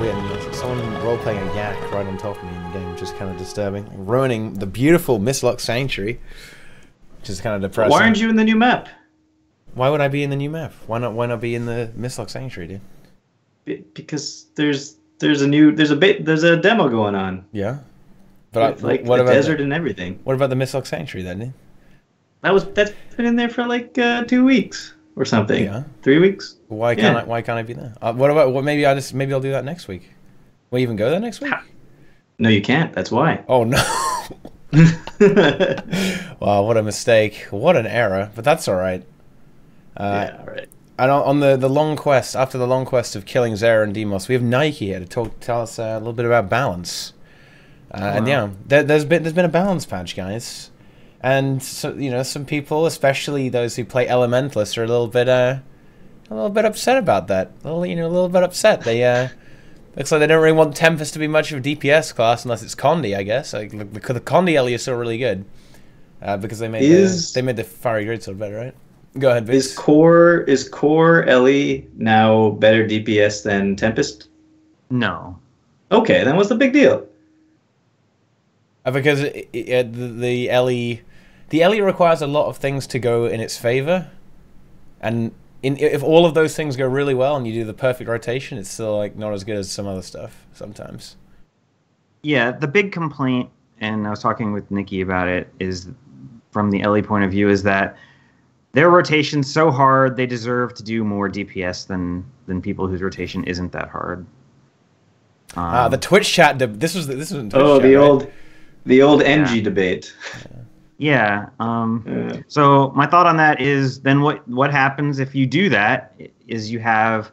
weird. Someone role-playing a yak right on top of me in the game, which is kind of disturbing. Like, ruining the beautiful Mistlock Sanctuary, which is kind of depressing. Why aren't you in the new map? Why would I be in the new map? Why not be in the Mistlock Sanctuary, dude? Because there's a demo going on. Yeah. But with, like, what the about desert and everything. What about the Mistlock Sanctuary then, dude? That's been in there for like 2 weeks or something. Yeah. 3 weeks. Why can't I be there? What about maybe I'll do that next week. Will you even go there next week? No, you can't. That's why. Oh no. Wow, what a mistake. What an error. But that's all right. Yeah, all right. And on the long quest, after the long quest of killing Zera and Demos, we have Nike here to tell us a little bit about balance. And yeah, there's been a balance patch, guys. And so, you know, some people, especially those who play Elementalists, are a little bit upset about that. A little bit upset. They looks like they don't really want Tempest to be much of a DPS class unless it's Condi, I guess. Like, the Condi Ellie is still really good because they made the Fiery Greatsword better, right? Go ahead, Vince. Is core Ellie now better DPS than Tempest? No. Okay, then what's the big deal? Because the Ellie requires a lot of things to go in its favor, and if all of those things go really well and you do the perfect rotation, it's still like not as good as some other stuff sometimes. Yeah, the big complaint, and I was talking with Nikki about it, is from the Ellie point of view, is that their rotation's so hard they deserve to do more DPS than people whose rotation isn't that hard. The Twitch chat. This was Twitch chat, the old NG debate. Yeah. So my thought on that is then what happens if you do that is you have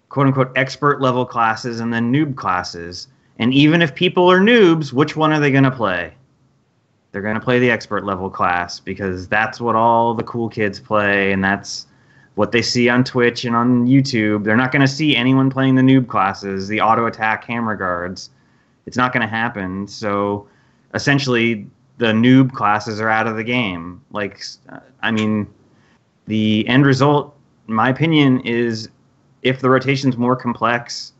quote unquote expert level classes and then noob classes. And even if people are noobs, which one are they going to play? They're going to play the expert level class because that's what all the cool kids play and that's what they see on Twitch and on YouTube. They're not going to see anyone playing the noob classes, the auto attack hammer guards. It's not going to happen. So essentially the noob classes are out of the game. Like, I mean, the end result, in my opinion, is if the rotation's more complex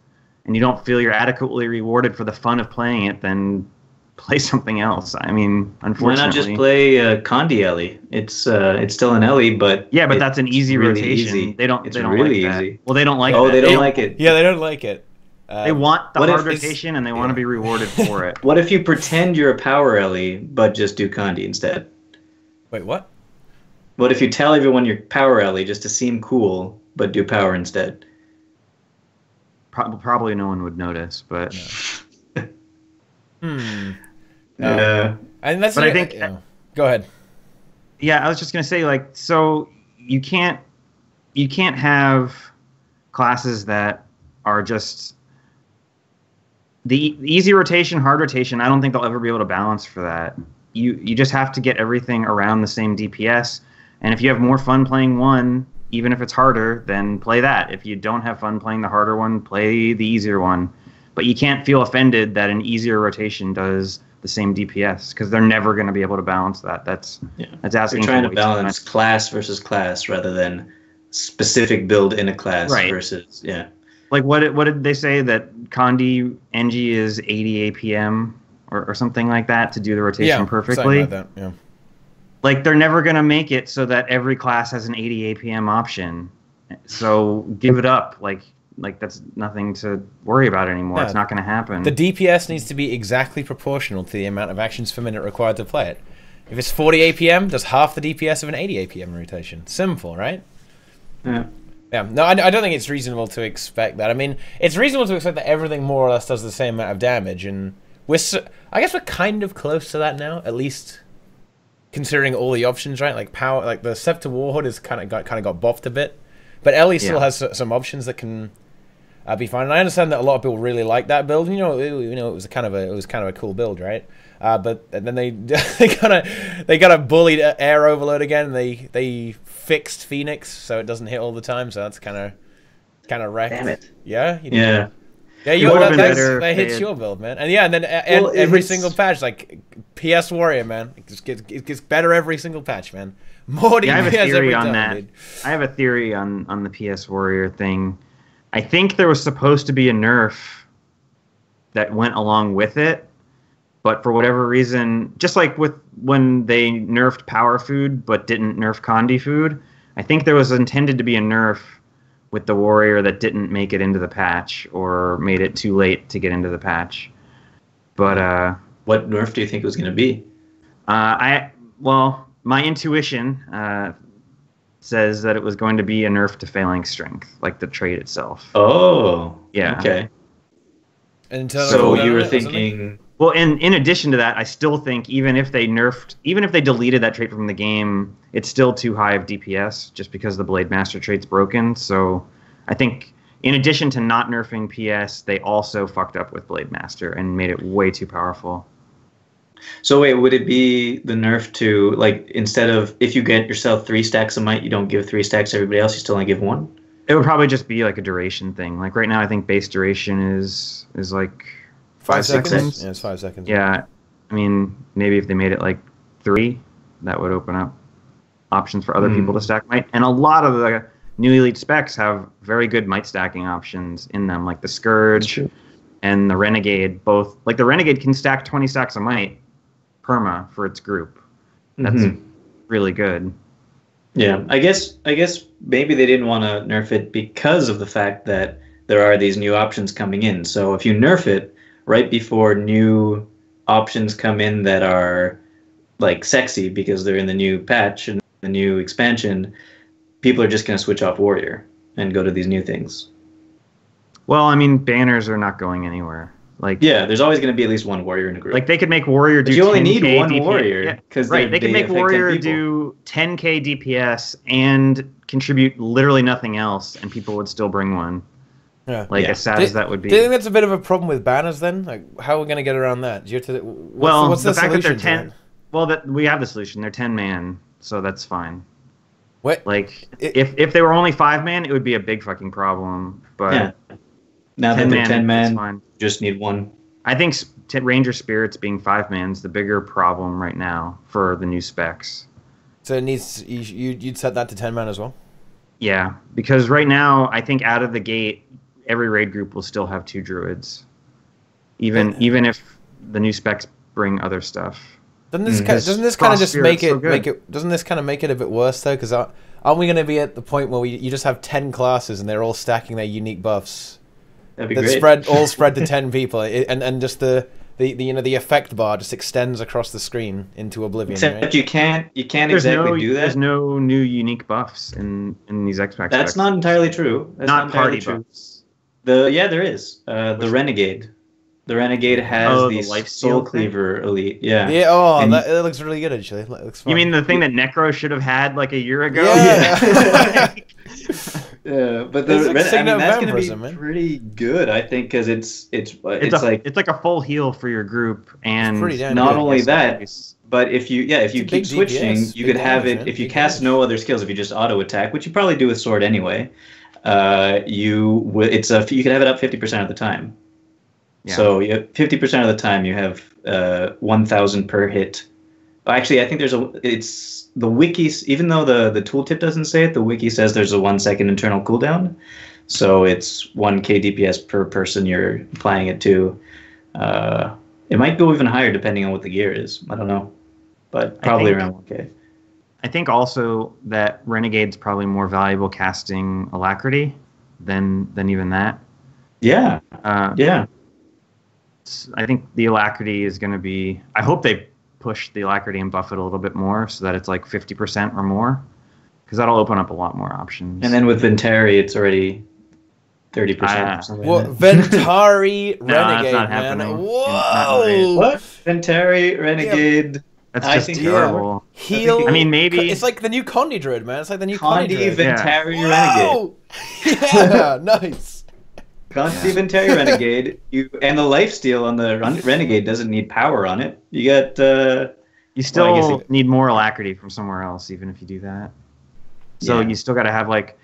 and you don't feel you're adequately rewarded for the fun of playing it, then play something else. I mean, unfortunately. Why not just play Condi Ellie? It's still an Ellie, but yeah, but that's an easy really rotation. Easy. They don't really like that. easy. Well, they don't like. Oh, that. they don't like it. Yeah, they don't like it. They want the hard rotation and they want to be rewarded for it. What if you pretend you're a power Ellie, but just do Condi instead? Wait, what? What if you tell everyone you're power Ellie just to seem cool, but do power instead? Probably no one would notice, but. And that's. But I think. Go ahead. Yeah, I was just gonna say, like, so you can't have classes that are just the easy rotation, hard rotation. I don't think they'll ever be able to balance for that. You just have to get everything around the same DPS, and if you have more fun playing one, even if it's harder, then play that. If you don't have fun playing the harder one, play the easier one. But you can't feel offended that an easier rotation does the same DPS because they're never going to be able to balance that. That's asking. You're trying to balance class versus class rather than specific build in a class versus Like what did they say that Condi NG is 80 APM or something like that to do the rotation perfectly? Like that, yeah. Like they're never going to make it so that every class has an 80 APM option. So give it up. Like that's nothing to worry about anymore. No, it's not going to happen. The DPS needs to be exactly proportional to the amount of actions per minute required to play it. If it's 40 APM, does half the DPS of an 80 APM rotation. Simple, right? Yeah. Yeah. No, I don't think it's reasonable to expect that. I mean, it's reasonable to expect that everything more or less does the same amount of damage, and I guess we're kind of close to that now, at least considering all the options, right? Like power, like the Scepter Warhood has kind of got boffed a bit, but Ellie still has some options that can be fine. And I understand that a lot of people really like that build. You know, it was kind of a cool build, right? But then they got a bullied Air Overload again. And they fixed Phoenix so it doesn't hit all the time. So that's kind of wrecked. Damn it. Yeah. Yeah. Yeah, that hits your build, man. And then every single patch, like PS Warrior, man, it gets better every single patch, man. More DPS I have a theory every on time, that. dude. I have a theory on the PS Warrior thing. I think there was supposed to be a nerf that went along with it. But for whatever reason, just like with when they nerfed power food but didn't nerf Condi food, I think there was intended to be a nerf with the warrior that didn't make it into the patch or made it too late to get into the patch. But what nerf do you think it was going to be? My intuition says that it was going to be a nerf to Phalanx Strength, like the trait itself. Oh, yeah. Okay. And so you were thinking... Well, in addition to that, I still think even if they deleted that trait from the game, it's still too high of DPS just because the Blade Master trait's broken. So I think in addition to not nerfing PS, they also fucked up with Blade Master and made it way too powerful. So wait, would it be the nerf to, like, instead of if you get yourself 3 stacks of might, you don't give 3 stacks to everybody else, you still only give 1? It would probably just be like a duration thing. Like right now, I think base duration is like 5 seconds. Yeah, it's 5 seconds. Yeah, I mean, maybe if they made it like 3, that would open up options for other people to stack might. And a lot of the new elite specs have very good might stacking options in them, like the Scourge and the Renegade. Both, like the Renegade can stack 20 stacks of might perma for its group. That's really good. Yeah, I guess maybe they didn't want to nerf it because of the fact that there are these new options coming in. So if you nerf it right before new options come in that are like sexy because they're in the new patch and the new expansion, people are just going to switch off Warrior and go to these new things. Well, I mean, banners are not going anywhere. Like, yeah, there's always going to be at least one Warrior in a group. Like they could make Warrior do. But you only 10K need one DPS. Warrior because They could make Warrior do 10k DPS and contribute literally nothing else, and people would still bring one. Yeah. Like as sad as that would be. Do you think that's a bit of a problem with banners then? Like, how are we going to get around that? Do you have to? What's the the fact that they're solution 10. Well, that we have the solution. They're 10-man, so that's fine. What? Like if they were only 5-man, it would be a big fucking problem. But yeah. Now that they're 10-man, just need one. I think Ranger Spirits being 5-man is the bigger problem right now for the new specs. So it needs you'd set that to 10-man as well? Yeah, because right now I think out of the gate every raid group will still have 2 druids, even if the new specs bring other stuff. Doesn't this kind of just make it? Doesn't this kind of make it a bit worse though? Because aren't we going to be at the point where you just have 10 classes and they're all stacking their unique buffs? That'd be great. Spread to 10 people, and just the effect bar just extends across the screen into oblivion. Except right? you can't exactly do that. There's no new unique buffs in these X-Pack. That's not entirely true. That's not party buffs. There is the Renegade. The Renegade has the Soul Cleaver Elite. Yeah. Yeah. Oh, that looks really good actually. That looks fun. You mean the thing that Necro should have had like a year ago? Yeah. Yeah, but that's going to be pretty good, I think, because it's like a full heal for your group, and not only that, but if you keep switching, you could have it if you cast no other skills. If you just auto attack, which you probably do with sword anyway, you could have it up 50% of the time. Yeah. So 50% of the time you have 1,000 per hit. Actually, I think it's the wiki, even though the tooltip doesn't say it, the wiki says there's a 1-second internal cooldown. So it's 1k DPS per person you're applying it to. It might go even higher depending on what the gear is. I don't know, but probably around 1k. I think also that Renegade's probably more valuable casting Alacrity than even that. Yeah. Yeah. I think the Alacrity is going to be... I hope they push the Alacrity and buff it a little bit more so that it's like 50% or more, because that'll open up a lot more options. And then with Ventari, it's already 30%. Ventari Renegade, no, that's not happening. Whoa! What? Ventari Renegade? Yeah. That's just terrible. Heal. I mean, maybe it's like the new Condi Druid, man. It's like the new Condi Druid. Ventari Renegade. Yeah, nice. Condi Ventari Renegade, and the lifesteal on the Renegade doesn't need power on it. You got you still need more Alacrity from somewhere else, even if you do that. So you still got to have like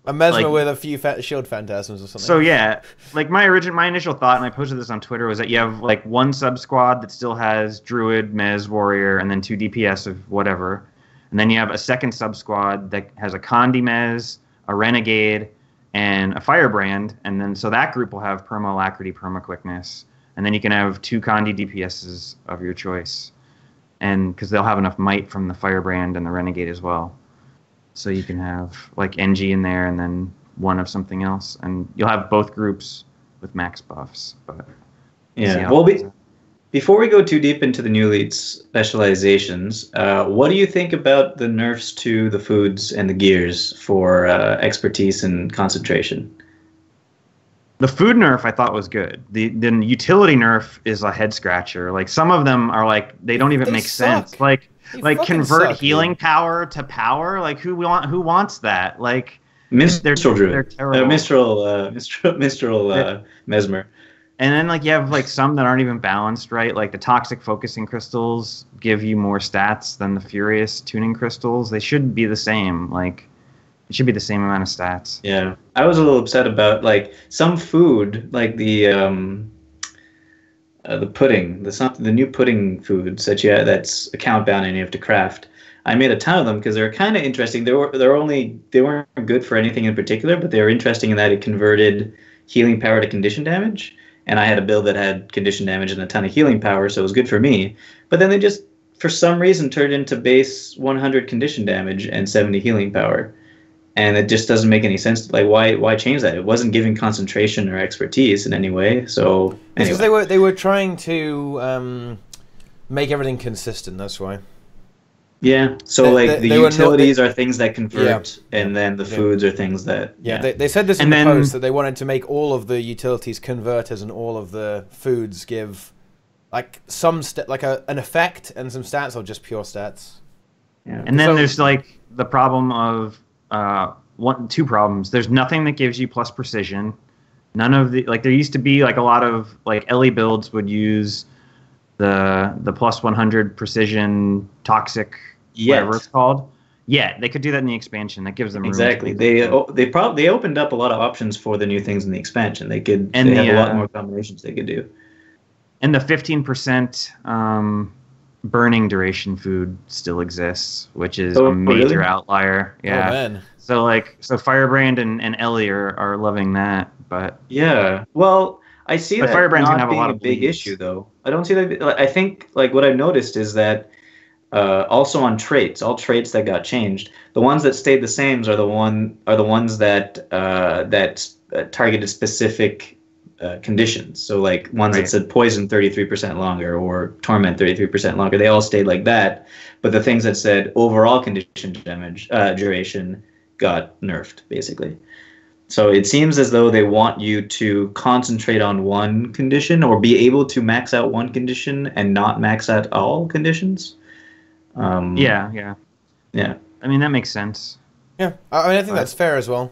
a Mesmer with a few shield phantasms or something. So yeah, like my initial thought, and I posted this on Twitter, was that you have like one sub squad that still has Druid, Mez, Warrior, and then 2 DPS of whatever, and then you have a second sub squad that has a Condi Mez, a Renegade, and a Firebrand, and then so that group will have perma Alacrity, perma Quickness, and then you can have 2 Condi DPSs of your choice, and because they'll have enough might from the Firebrand and the Renegade as well, so you can have like NG in there and then 1 of something else, and you'll have both groups with max buffs. But yeah, well, before we go too deep into the new elite specializations, what do you think about the nerfs to the foods and the gears for expertise and concentration? The food nerf I thought was good. The utility nerf is a head scratcher. Like some of them are like they don't even make sense. Like convert healing power to power. Like who wants that? Like Minstrel Druid. They're terrible. Minstrel Mesmer. And then like you have like some that aren't even balanced right. Like the toxic focusing crystals give you more stats than the furious tuning crystals. They should be the same. Like it should be the same amount of stats. Yeah, I was a little upset about like some food, like the pudding, the new pudding foods that's account bound and you have to craft. I made a ton of them because they're kind of interesting. They weren't good for anything in particular, but they were interesting in that it converted healing power to condition damage, and I had a build that had condition damage and a ton of healing power, so it was good for me. But then they just, for some reason, turned into base 100 condition damage and 70 healing power. And it just doesn't make any sense. Like, why change that? It wasn't giving concentration or expertise in any way. So anyway. Because they were trying to make everything consistent. That's why. Yeah. So the utilities are things that convert, and then the foods are things that. Yeah. They said this in the post that they wanted to make all of the utilities converters and all of the foods give like some an effect and some stats, or just pure stats. Yeah. And then there's like the problem of. 2 problems. There's nothing that gives you plus precision. None of the there used to be like a lot of like Ellie builds would use the plus 100 precision toxic whatever it's called. Yeah, they could do that in the expansion. That gives them room exactly. They opened up a lot of options for the new things in the expansion. They have a lot more combinations they could do. And the 15% burning duration food still exists, which is a major outlier. Yeah. Oh, man. So Firebrand and Ellie are loving that, but yeah. Well, I see that Firebrand's not gonna have being a lot of big issue though. I don't see that. I think like what I've noticed is that also on traits, all traits that got changed, the ones that stayed the same are the ones that targeted specific conditions. So like ones that said poison 33% longer or torment 33% longer, they all stayed like that. But the things that said overall condition damage duration got nerfed basically. So it seems as though they want you to concentrate on one condition or be able to max out one condition and not max out all conditions. Yeah. I mean that makes sense. Yeah, I think that's fair as well.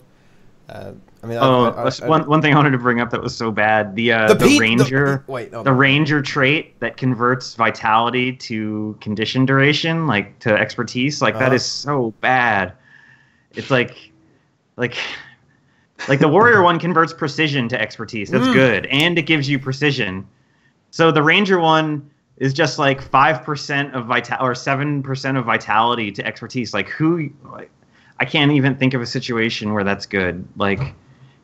One thing I wanted to bring up that was so bad: the ranger trait that converts vitality to condition duration, like to expertise, that is so bad. It's like the warrior one converts precision to expertise. That's good, and it gives you precision. So the ranger one is just like 5% of or 7% of vitality to expertise. I can't even think of a situation where that's good.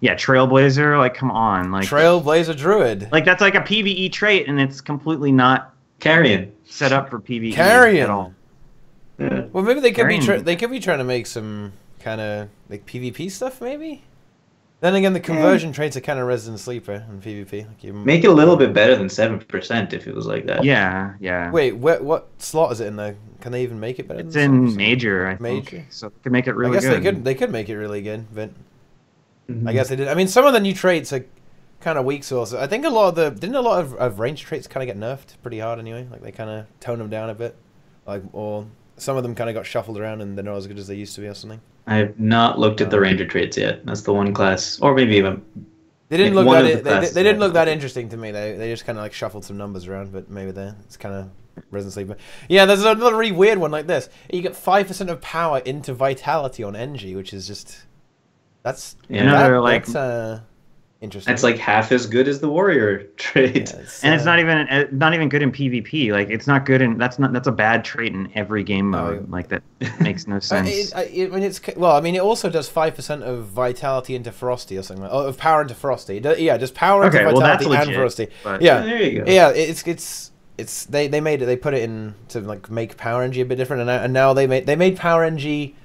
Trailblazer, come on. Trailblazer Druid. That's like a PvE trait, and it's completely not Carrion set up for PvE at all. Yeah. Well, maybe they could be trying to make some kind of PvP stuff, maybe? Then again, the conversion traits are kind of resident sleeper in PvP. Make it a little bit better than 7% if it was like that. Yeah. Wait, what slot is it in though? Can they even make it better? It's in major, I think. Major? So they could make it really good. I guess they could make it really good, but I guess they did. I mean, some of the new traits are kind of weak source. I think a lot of range traits kind of get nerfed pretty hard anyway. They kind of tone them down a bit, or some of them kind of got shuffled around and they're not as good as they used to be or something. I have not looked at the ranger traits yet. That's the one class, or maybe even. They didn't look that. They didn't look that interesting to me. They just kind of shuffled some numbers around, but maybe it's kind of resident sleeper. Yeah, there's another really weird one like this. You get 5% of power into vitality on NG, which is just that's Interesting. It's like half as good as the warrior trait. Yeah, and it's not even good in PvP. Like it's not good in that's a bad trait in every game mode. Like that makes no sense. It also does 5% of vitality into Frosty or something. Of power into Frosty. Does power into vitality and legit, Frosty. But... Yeah, there you go. Yeah, they put it in to like make Power NG a bit different, and now they made Power NG.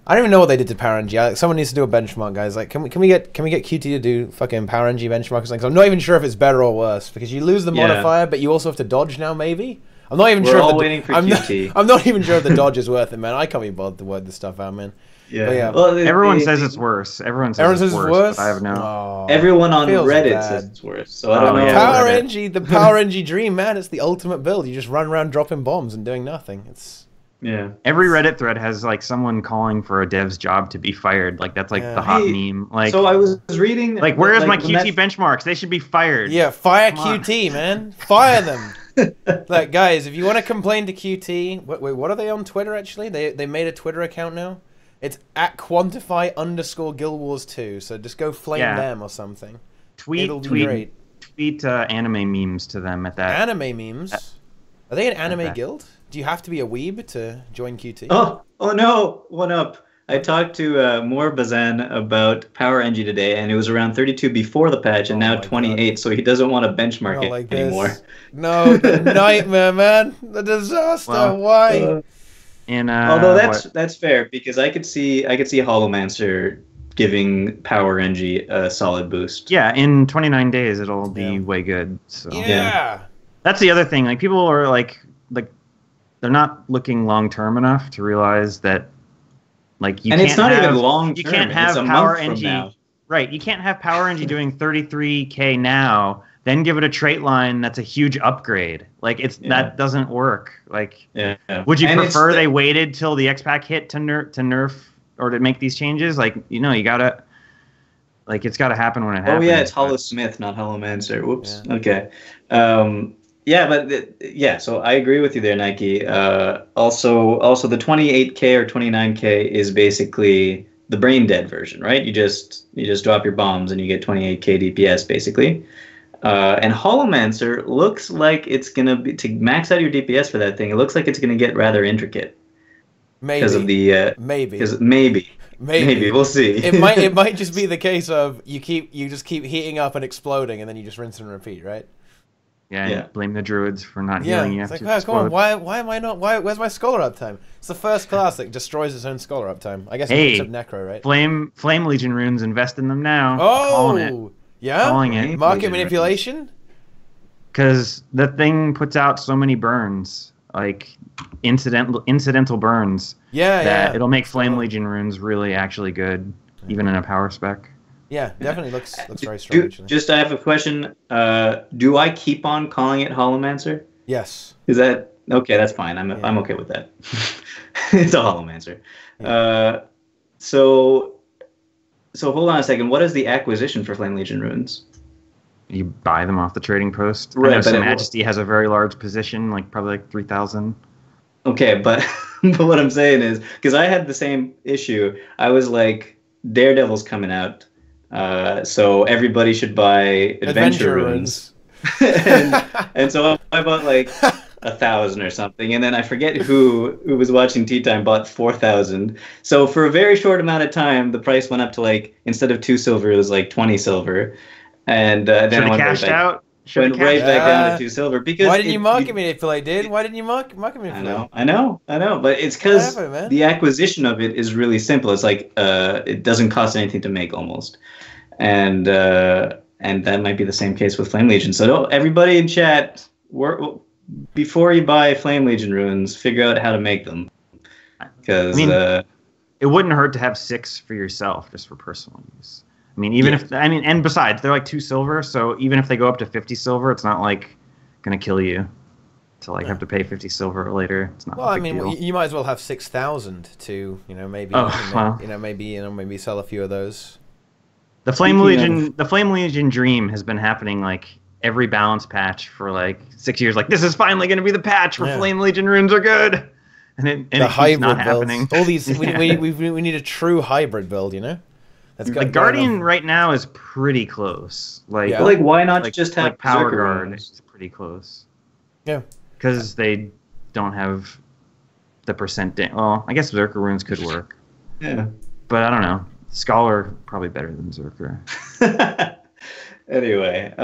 I don't even know what they did to Power NG. Someone needs to do a benchmark, guys. Like, can we get QT to do fucking Power NG benchmark or something? 'Cause I'm not even sure if it's better or worse because you lose the modifier, but you also have to dodge now. Maybe I'm not even sure. We're all waiting for QT. I'm not even sure if the dodge is worth it, man. I can't be bothered to work this stuff out, man. Yeah. Well, everyone says it's worse. Everyone says it's worse. But I have no. Oh, everyone on Reddit says it's worse. So I don't know. Power NG, the Power NG dream, man. It's the ultimate build. You just run around dropping bombs and doing nothing. It's Every Reddit thread has like someone calling for a dev's job to be fired. Like that's like the hot meme. Like so I was reading. Like where's my QT benchmarks? They should be fired. Yeah, fire QT, man. Fire them. Like guys, if you want to complain to QT, wait, what are they on Twitter actually? They made a Twitter account now. It's at @quantify_Guild Wars 2. So just go flame them or something. Tweet anime memes to them at that. Anime memes? Are they an anime guild? Do you have to be a weeb to join QT? Oh no, one up. I talked to Bazan about Power NG today, and it was around 32 before the patch, and now 28. God. So he doesn't want to benchmark it like anymore. No, the nightmare, man, the disaster. Well, why? Although that's fair because I could see Holomancer giving Power NG a solid boost. Yeah, in 29 days it'll be way good. So that's the other thing. Like people are like they're not looking long term enough to realize that like you and can't it's not have, even long term. You can't have Power NG. Right, you can't have Power NG doing 33k now, then give it a trait line that's a huge upgrade. Like that doesn't work. Like would you prefer they waited till the X-Pack hit to nerf or to make these changes? Like, you gotta it's gotta happen when it happens. Oh yeah, it's Hollow Smith, not Holomancer. Whoops. Yeah. Okay. So I agree with you there, Nike. Also the 28k or 29k is basically the brain dead version, right? You just drop your bombs and you get 28k DPS basically. And Holomancer looks like it's gonna be to max out your DPS for that thing. It looks like it's gonna get rather intricate. Maybe because of the maybe we'll see. It might just be the case of you just keep heating up and exploding, and then you just rinse and repeat, right? Yeah. Blame the druids for not healing you. It's like, come on, why am I not? Where's my scholar uptime? It's the first class that destroys its own scholar uptime. I guess it's Necro, right? Flame Legion runes, invest in them now. Oh, calling it. Yeah, calling it. Market manipulation. Because the thing puts out so many burns, like incidental burns. That it'll make Flame Legion runes really actually good, even in a power spec. Yeah, definitely looks very strong. I have a question. Do I keep on calling it Holomancer? Yes. Is that okay? That's fine. I'm okay with that. It's a Holomancer. Yeah. So hold on a second. What is the acquisition for Flame Legion runes? You buy them off the trading post. Right, I know Some Majesty has a very large position, probably 3,000. Okay, but what I'm saying is because I had the same issue. I was like, Daredevil's coming out. So everybody should buy adventure runes. and so I bought 1,000 or something, and then I forget who was watching TeaTime bought 4,000. So for a very short amount of time, the price went up to instead of 2 silver, it was 20 silver, and then I went cashed out. Went right back down to 2 silver because why didn't you market manipulate, dude? Why didn't you market manipulate? I know, but it's because the acquisition of it is really simple. It's it doesn't cost anything to make almost, and that might be the same case with Flame Legion. So everybody in chat, before you buy Flame Legion runes, figure out how to make them, because it wouldn't hurt to have 6 for yourself just for personal use. And besides, they're 2 silver, so even if they go up to 50 silver, it's not gonna kill you to have to pay 50 silver later. It's not. Well, a big deal. You might as well have 6,000 to maybe maybe sell a few of those. The Flame Legion dream has been happening every balance patch for 6 years. This is finally gonna be the patch where Flame Legion runes are good, and it keeps not happening. All these we need a true hybrid build, Like Guardian right now is pretty close. Like, like why not just have like Power Guard? Runes? It's pretty close. Yeah, because they don't have the percent. Well, I guess Berserker runes could work. Yeah, but I don't know. Scholar probably better than Berserker. Anyway,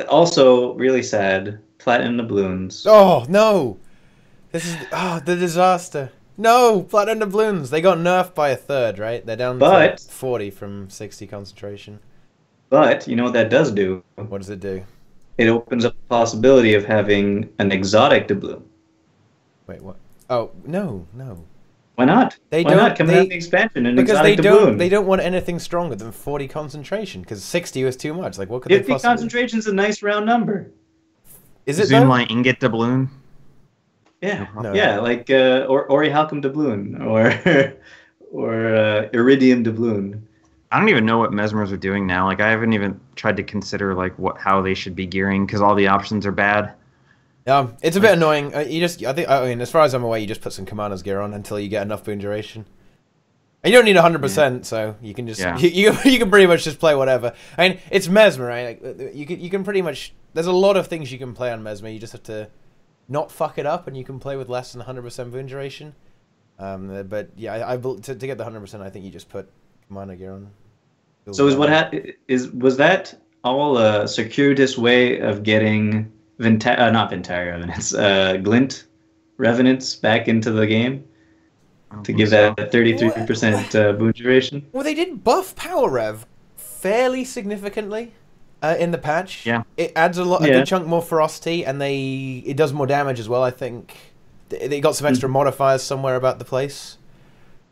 also really sad. Platinum doubloons. Oh no, this is the disaster. No, Platinum doubloons. They got nerfed by a third, right? They're down to 40 from 60 concentration. But you know what that does do? What does it do? It opens up the possibility of having an exotic doubloon. Wait, what? Oh no. Why not? Why not come out the expansion and exotic doubloon? They don't want anything stronger than 40 concentration because 60 was too much. Like what could they possibly? 50 concentration's a nice round number. Is it Zoomlight Ingot doubloon? Yeah, no. Yeah, like Orichalcum doubloon or Iridium doubloon. I don't even know what Mesmers are doing now. Like I haven't even tried to consider like how they should be gearing because all the options are bad. It's a bit annoying. I mean, as far as I'm aware, you just put some Commander's gear on until you get enough boon duration. And you don't need 100%, so you can just you can pretty much just play whatever. I mean, it's Mesmer, right? Like, you can pretty much. There's a lot of things you can play on Mesmer. You just have to not fuck it up, and you can play with less than 100% boon duration. But yeah, to get the 100%, I think you just put Commander gear on. So was that all a circuitous way of getting not Ventari Revenants, Glint Revenants back into the game to give that 33% boon duration? Well, they did buff Power Rev fairly significantly in the patch. Yeah, it adds a good chunk more ferocity, and it does more damage as well. I think they got some extra modifiers somewhere about the place.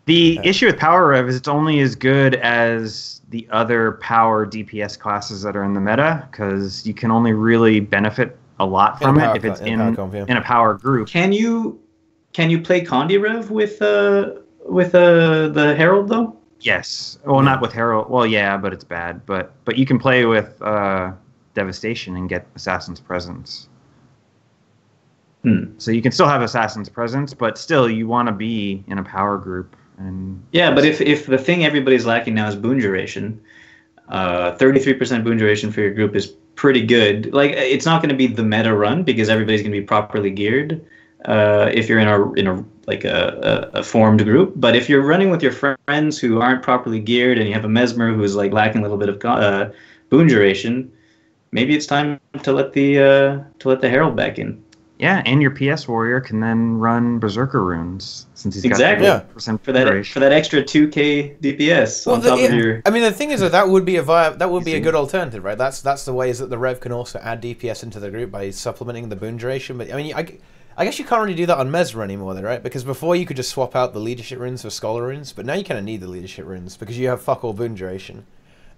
The issue with Power Rev is it's only as good as the other power DPS classes that are in the meta, because you can only really benefit a lot from it if it's in a power group. Can you play Condi Rev with the Herald though? Yes. Well, not with Herald. Well, yeah, but it's bad. But you can play with Devastation and get Assassin's Presence. So you can still have Assassin's Presence, but still you want to be in a power group. Yeah, but if the thing everybody's lacking now is boon duration, 33% boon duration for your group is pretty good. Like it's not going to be the meta run because everybody's going to be properly geared if you're in a formed group. But if you're running with your friends who aren't properly geared and you have a Mesmer who's like lacking a little bit of boon duration, maybe it's time to let the Herald back in. Yeah, and your PS Warrior can then run Berserker runes since he's got percent for that extra 2k DPS on top of your. I mean, the thing is that would be a good alternative, right? That's the ways that the Rev can also add DPS into the group by supplementing the boon duration. But I mean, I guess you can't really do that on Mesmer anymore, though, right? Because before you could just swap out the leadership runes for scholar runes, but now you kind of need the leadership runes because you have fuck all boon duration.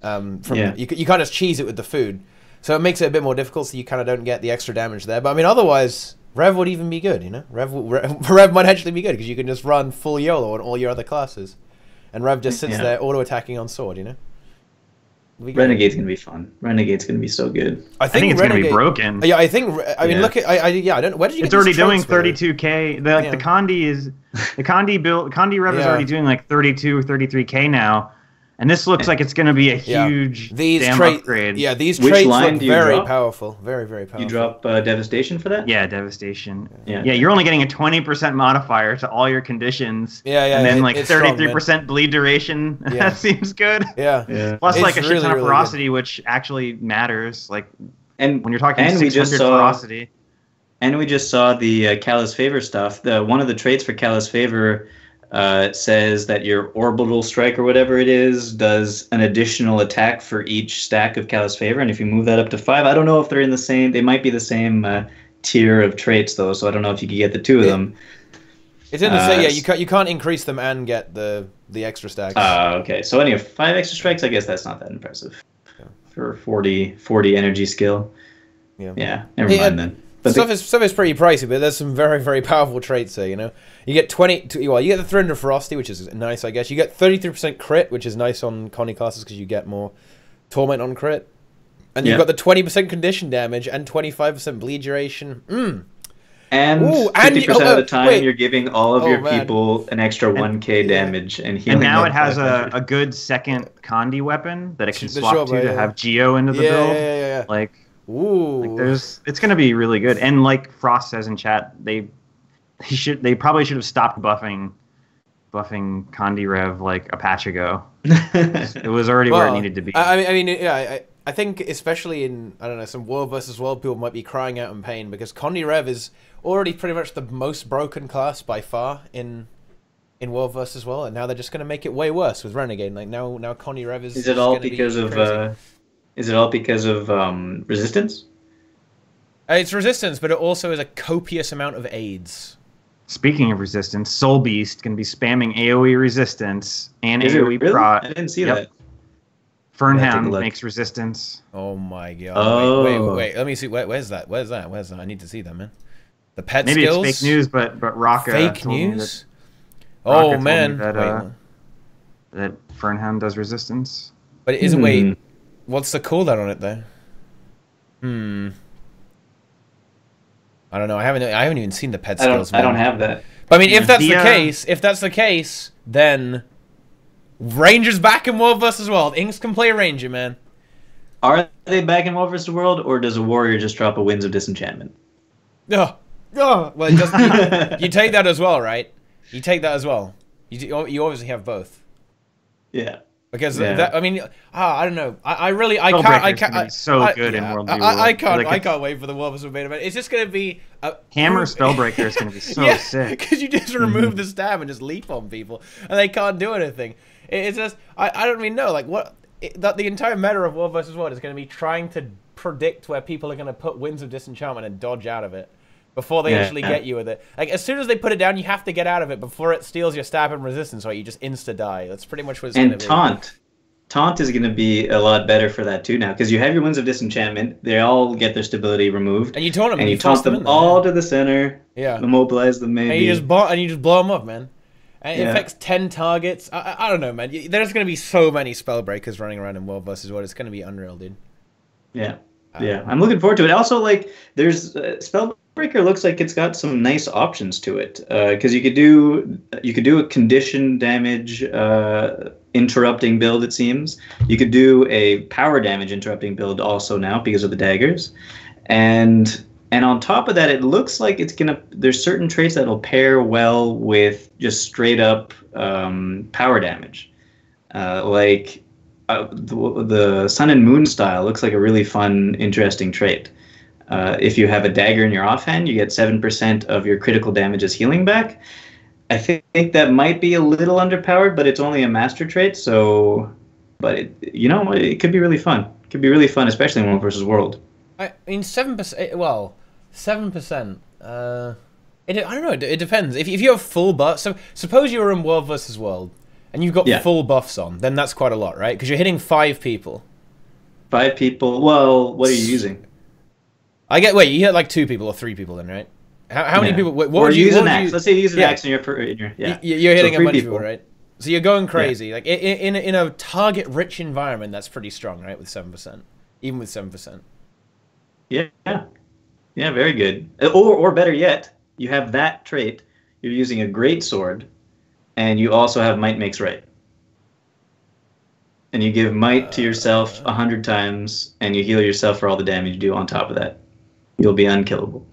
You can't just cheese it with the food. So it makes it a bit more difficult, so you kind of don't get the extra damage there. But I mean, otherwise, Rev would even be good, you know? Rev might actually be good, because you can just run full YOLO on all your other classes. And Rev just sits there auto-attacking on sword, you know? Renegade's going to be fun. Renegade's going to be so good. I think it's going to be broken. Yeah, I think... I mean, look at... I don't... Where did you get It's already doing 32k. The Condi is... The Condi Rev is already doing like 32 or 33k now. And this looks like it's going to be a huge upgrade. Yeah, these traits look very powerful. Very, very powerful. You drop Devastation for that? Yeah, Devastation. Yeah, you're only getting a 20% modifier to all your conditions. And then like 33% bleed duration. Yeah. That seems good. Yeah. Plus like a shit ton of ferocity, which actually matters. Like, when you're talking 600 ferocity. And we just saw the Callous Favor stuff. One of the traits for Callous Favor... says that your orbital strike or whatever it is does an additional attack for each stack of Callous Favor, and if you move that up to 5, I don't know if they're in the same. They might be the same tier of traits though, so I don't know if you could get the two of them. It's in the same. Yeah, you can't increase them and get the extra stacks. Okay. So anyway, 5 extra strikes. I guess that's not that impressive for 40 energy skill. Yeah. Never mind then. But stuff is pretty pricey, but there's some very, very powerful traits there, you know? You get you get the 300 Ferocity, which is nice, I guess. You get 33% crit, which is nice on Connie classes because you get more Torment on crit. And you've got the 20% condition damage and 25% bleed duration. And Ooh, 50% of the time, you're giving all of your man. people an extra 1k damage and healing. And now them it has 500. a good second Condi weapon that it can The swap Shoba, to have Geo into the build. Yeah. Like, ooh, it's gonna be really good. And like Frost says in chat, they probably should have stopped buffing Condi Rev like a patch ago. It was already where it needed to be. I mean, yeah. I think especially in, I don't know, some World versus World, people might be crying out in pain because Condi Rev is already pretty much the most broken class by far in World versus World, and now they're just going to make it way worse with Renegade. Like now Condi Rev is. Is it all because of? Is it all because of resistance? It's resistance, but it also is a copious amount of aids. Speaking of resistance, Soul Beast can be spamming AoE resistance and Is AoE it really? prot. I didn't see that. Fernhound makes resistance. Oh my god! Oh. Wait. Let me see. Where's that? I need to see that, man. The pet Maybe skills. it's fake news, but Raka Fake told me news. Raka Oh man! that Fernhound does resistance. But it isn't. Wait, what's the cooldown on it though? I don't know. I haven't even seen the pet skills. I don't have that. But I mean, if that's the case, then Ranger's back in World vs. World. Inks can play Ranger, man. Are they back in World vs. World, or does a warrior just drop a Winds of Disenchantment? Well, it doesn't. You take that as well, right? You take that as well. You obviously have both. Yeah. Because I mean, I don't know. I can't. So good in World v. World. I can't wait for the World vs. Main event. It's just gonna be Hammer Spellbreaker is gonna be so sick. Because you just remove the stab and just leap on people, and they can't do anything. It's just I don't even know like what the entire meta of World vs. World is going to be trying to predict where people are going to put Winds of Disenchantment and dodge out of it before they actually get you with it. Like as soon as they put it down, you have to get out of it before it steals your stab and resistance, right? You just insta die. That's pretty much what it's going to be. And taunt is going to be a lot better for that too now because you have your Winds of Disenchantment. They all get their stability removed, and you taunt them, and you taunt them all to the center. Yeah, immobilize them maybe. And you just blow them up, man. And it affects 10 targets. I don't know, man. There's going to be so many Spellbreakers running around in World vs. World. It's going to be unreal, dude. Yeah. I'm looking forward to it. Also, like, there's Spellbreaker looks like it's got some nice options to it. Because you could do a condition damage interrupting build, it seems. You could do a power damage interrupting build also now because of the daggers. And on top of that, it looks like there's certain traits that'll pair well with just straight up power damage. The Sun and Moon style looks like a really fun, interesting trait. If you have a dagger in your offhand, you get 7% of your critical damage as healing back. I think that might be a little underpowered, but it's only a master trait, but it could be really fun. It could be really fun, especially in World vs. World. I mean, 7%. Well, 7%. I don't know. It depends. If you have full buff, so suppose you were in World vs. World and you've got full buffs on, then that's quite a lot, right? Because you're hitting 5 people. 5 people. Well, what are you using? Wait, you hit like 2 people or 3 people then, right? How many people? What would you use an axe? Let's say you use an axe in your You're hitting a bunch of people, right? So you're going crazy. Like in a target-rich environment, that's pretty strong, right? With 7%, even with 7%. Yeah, very good. Or better yet, you have that trait. You're using a great sword, and you also have Might Makes Right. And you give Might to yourself 100 times, and you heal yourself for all the damage you do on top of that. You'll be unkillable.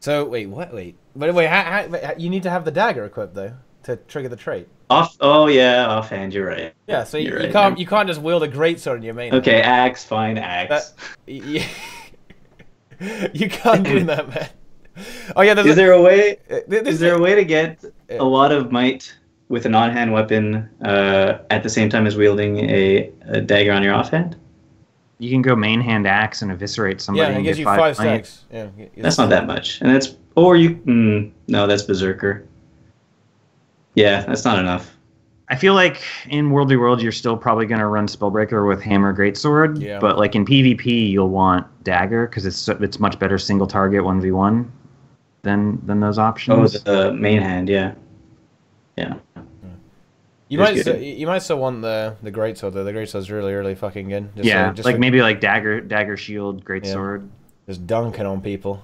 So wait, what? Wait, but wait, how, you need to have the dagger equipped though to trigger the trait. Offhand, you're right. Yeah, so you can't just wield a greatsword in your main. Okay, axe, fine, axe. You can't do that, man. Oh yeah, is there a way? Is there a way to get a lot of might with an on-hand weapon at the same time as wielding a dagger on your offhand? You can go main hand axe and eviscerate somebody. Yeah, and it gives get you 5 stacks. Yeah, that's not that much, and no, that's Berserker. Yeah, that's not enough. I feel like in World v. World, you're still probably going to run Spellbreaker with Hammer Greatsword. Yeah. But like in PvP, you'll want Dagger because it's much better single target 1v1 than those options. Oh, the main hand, yeah. You might still want the Greatsword though. The Greatsword's really fucking good. Maybe like Dagger Shield Greatsword. Just dunking on people.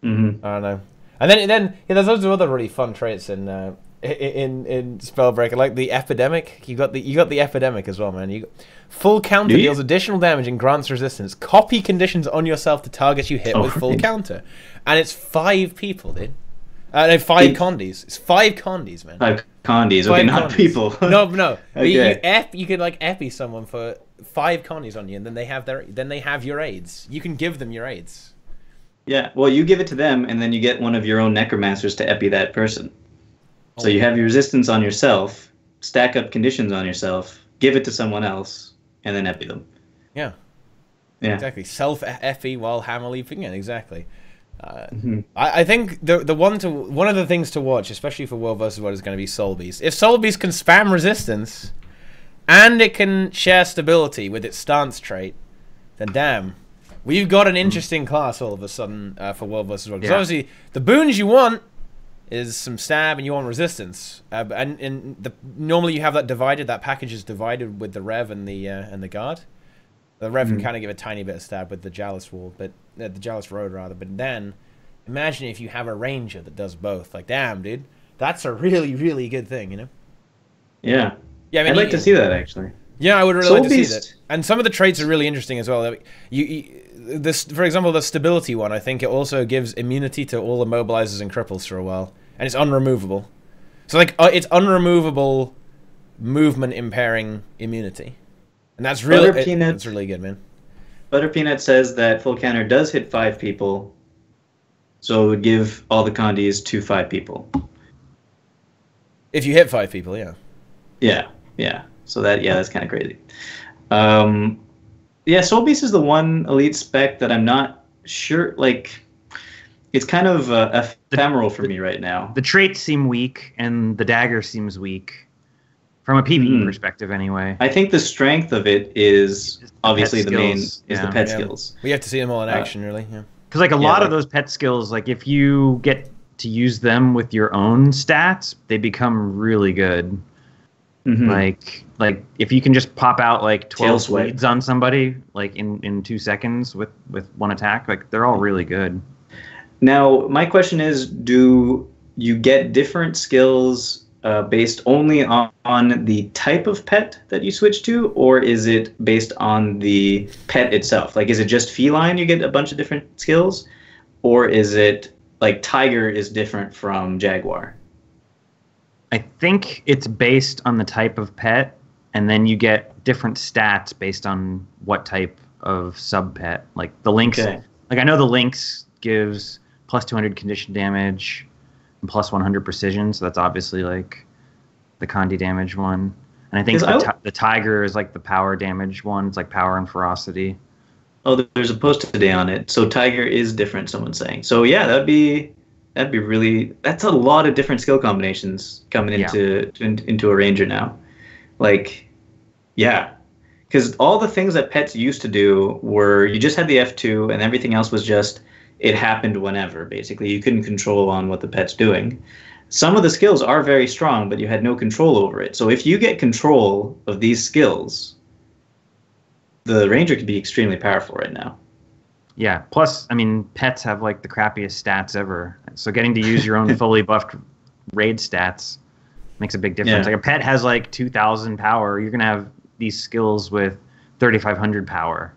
Mm-hmm. I don't know. And then there's loads of other really fun traits in Spellbreaker, like the epidemic. You got the epidemic as well, man. You got full counter deals additional damage and grants resistance. Copy conditions on yourself to targets you hit with full counter, and it's 5 people, dude. No, 5 condies. It's 5 condies, man. 5 condies. Okay, not people. No. Okay. You could like epi someone for 5 condies on you, and then they have your aids. You can give them your aids. Yeah, well, you give it to them, and then you get one of your own necromancers to epi that person. So you have your resistance on yourself, stack up conditions on yourself, give it to someone else, and then epi them. Yeah. Exactly. Self-epi while hammer leaping in. Exactly. I think one of the things to watch, especially for World vs. World, is going to be Soul Beast. If Soul Beast can spam resistance, and it can share stability with its stance trait, then damn. We've got an interesting class all of a sudden for World vs. World. Because obviously, the boons you want is some stab and you want resistance. Normally you have that divided. That package is divided with the Rev and the Guard. The Rev can kind of give a tiny bit of stab with the Chalice Wall, but the Chalice Road rather. But then, imagine if you have a Ranger that does both. Like, damn, dude, that's a really, really good thing, you know? Yeah. Yeah, I mean, I'd like to see that actually. Yeah, I would really like to see that. And some of the traits are really interesting as well. For example, the stability one, I think it also gives immunity to all immobilizers and cripples for a while, and it's unremovable. So like, it's unremovable movement impairing immunity, and that's really that's really good, man. Butter Peanut says that full counter does hit 5 people, so it would give all the condies to 5 people. If you hit 5 people, yeah. Yeah. So that's kind of crazy. Yeah, Soul Beast is the one elite spec that I'm not sure, like, it's kind of ephemeral for me right now. The traits seem weak, and the dagger seems weak, from a PvE perspective anyway. I think the strength of it is obviously the main, is the pet skills. We have to see them all in action, really, yeah. Because like a lot of those pet skills, like if you get to use them with your own stats, they become really good. Like if you can just pop out like 12 bleeds on somebody like in 2 seconds with one attack, like they're all really good. Now my question is, do you get different skills based only on the type of pet that you switch to, or is it based on the pet itself? Like, is it just feline you get a bunch of different skills, or is it like tiger is different from jaguar? I think it's based on the type of pet, and then you get different stats based on what type of sub pet. Like the lynx, like I know the lynx gives plus 200 condition damage and plus 100 precision, so that's obviously like the condi damage one. And I think the tiger is like the power damage one. It's like power and ferocity. Oh, there's a post today on it. So tiger is different, someone's saying. So yeah, that'd be really, that's a lot of different skill combinations coming into a ranger now. Like, yeah, because all the things that pets used to do were you just had the F2 and everything else was just, it happened whenever, basically. You couldn't control on what the pet's doing. Some of the skills are very strong, but you had no control over it. So if you get control of these skills, the ranger could be extremely powerful right now. Yeah, plus, I mean, pets have, like, the crappiest stats ever. So getting to use your own fully buffed raid stats makes a big difference. Like, a pet has, like, 2,000 power. You're going to have these skills with 3,500 power.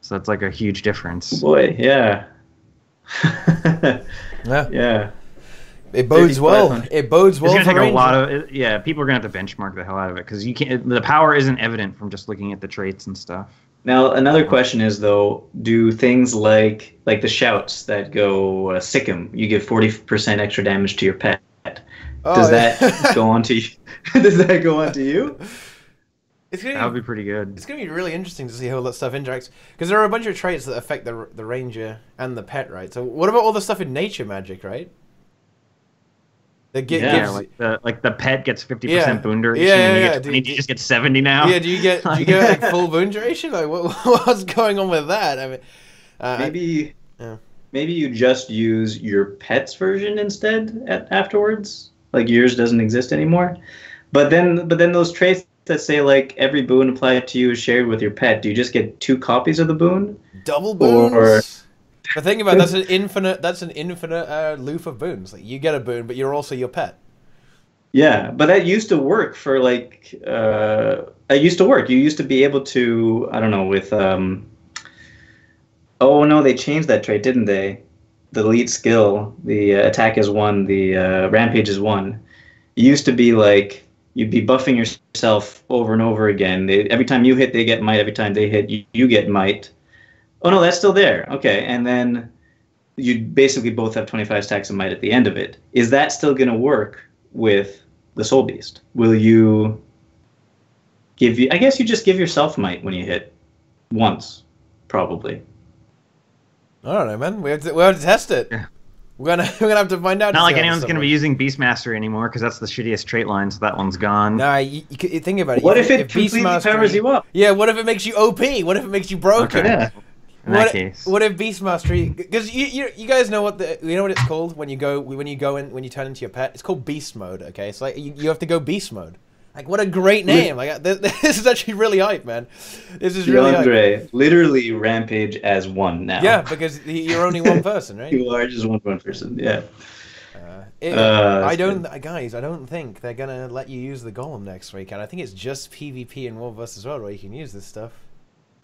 So that's, like, a huge difference. Boy, yeah. Yeah. It bodes well. It bodes well. It's going to take a lot of... people are going to have to benchmark the hell out of it, because you can't. The power isn't evident from just looking at the traits and stuff. Now, another question is, though, do things like the shouts that go sick 'em, you give 40% extra damage to your pet. Does that go on to you? Does that go on to you? That would be pretty good. It's going to be really interesting to see how all that stuff interacts, because there are a bunch of traits that affect the ranger and the pet, right? So what about all the stuff in nature magic, right? Like the pet gets 50% boon duration. And you just get 70 now. Yeah, do you get like full boon duration? Like what's going on with that? I mean, maybe you just use your pet's version instead afterwards. Like yours doesn't exist anymore. But then those traits that say like every boon applied to you is shared with your pet. Do you just get 2 copies of the boon? Double boons. But think about it, that's an infinite loop of boons. Like you get a boon, but you're also your pet. Yeah, but that used to work for like it used to work. You used to be able to, I don't know, with oh no, they changed that trait, didn't they? The lead skill, the attack is 1, the rampage is 1. It used to be like you'd be buffing yourself over and over again. Every time you hit, they get might. Every time they hit, you get might. Oh no, that's still there. Okay, and then you basically both have 25 stacks of might at the end of it. Is that still going to work with the Soul Beast? Will you give you? I guess you just give yourself might when you hit once, probably. I don't know, man. We have to test it. Yeah. We're gonna have to find out. Not like anyone's gonna be using Beastmastery anymore because that's the shittiest trait line, so that one's gone. Nah, you think about it. What if it completely powers you up? Yeah. What if it makes you OP? What if it makes you broken? Okay. Yeah. In that case. What if Beastmastery? Because you guys know what it's called when you turn into your pet. It's called Beast Mode. Okay, it's like you have to go Beast Mode. Like what a great name! Like this is actually really hype, man. This is really hype. Literally rampage as 1 now. Yeah, because you're only one person, right? You are just one person. Yeah. I don't think they're gonna let you use the Golem next week, and I think it's just PvP and World vs. World where you can use this stuff.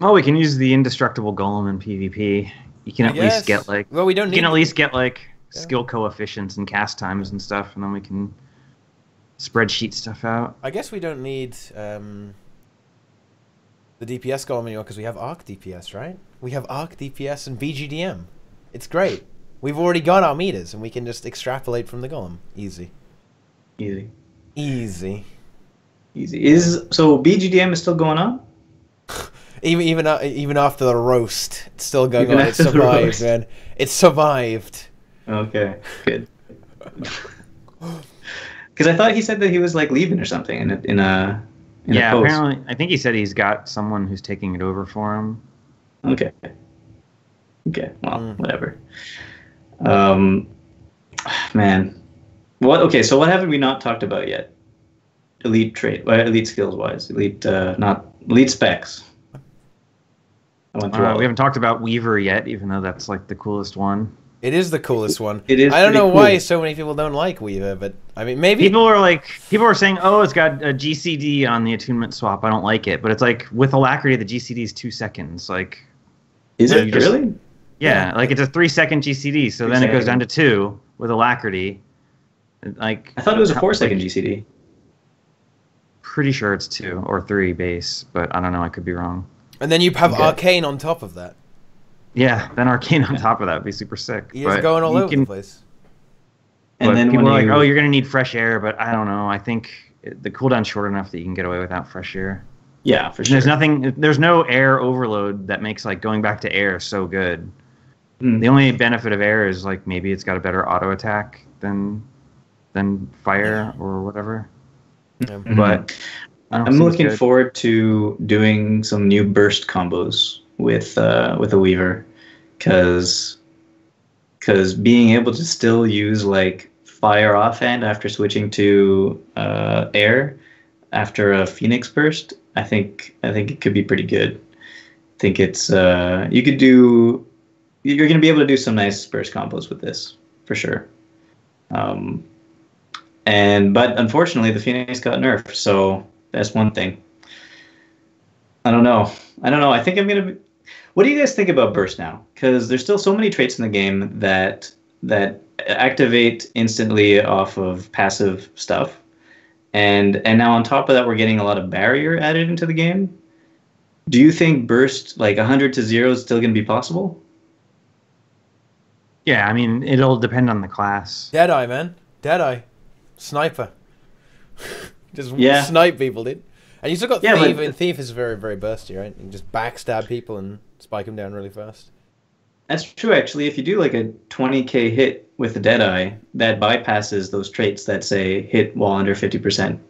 Well, we can use the indestructible Golem in PvP. You can at least get like. Well, we don't. You can at least get like skill coefficients and cast times and stuff, and then we can spreadsheet stuff out. I guess we don't need the DPS Golem anymore because we have Arc DPS, right? We have Arc DPS and BGDM. It's great. We've already got our meters, and we can just extrapolate from the Golem. Easy. So BGDM is still going on? Even after the roast, it's still going on. It survived, man. It survived. Okay, good. Because I thought he said that he was like leaving or something in a post. Apparently I think he said he's got someone who's taking it over for him. Okay, well, whatever. Man, what? Okay, so what haven't we not talked about yet? Elite skills wise, elite specs. I went through. We haven't talked about Weaver yet, even though that's like the coolest one. It is the coolest one. It is. I don't know why so many people don't like Weaver, but I mean, maybe people are saying, "Oh, it's got a GCD on the attunement swap. I don't like it." But it's like with Alacrity, the GCD is 2 seconds. Like, is it really? Yeah, like it's a 3-second GCD. So then it goes down to 2 with Alacrity. Like I thought it was a 4-second GCD. Pretty sure it's 2 or 3 base, but I don't know. I could be wrong. And then you have Arcane on top of that. Yeah, then Arcane on top of that would be super sick. You're just going all over the place. And then people are like, oh, you're going to need fresh air, but I don't know. I think the cooldown's short enough that you can get away without fresh air. Yeah, for sure. There's no air overload that makes like going back to air so good. The only benefit of air is like maybe it's got a better auto attack than fire or whatever. Yeah. But I'm looking forward to doing some new burst combos with a Weaver, because being able to still use like fire offhand after switching to air after a Phoenix burst, I think it could be pretty good. I think it's you're gonna be able to do some nice burst combos with this for sure. But unfortunately the Phoenix got nerfed, so that's one thing. I don't know. I think I'm gonna. What do you guys think about burst now? Because there's still so many traits in the game that activate instantly off of passive stuff, and now on top of that, we're getting a lot of barrier added into the game. Do you think burst like 100 to 0 is still gonna be possible? Yeah, I mean it'll depend on the class. Deadeye, man. Deadeye. Sniper. Just snipe people, dude. And you still got Thief, and Thief is very, very bursty, right? You can just backstab people and spike them down really fast. That's true, actually. If you do like a 20k hit with the Deadeye, that bypasses those traits that say hit while under 50%.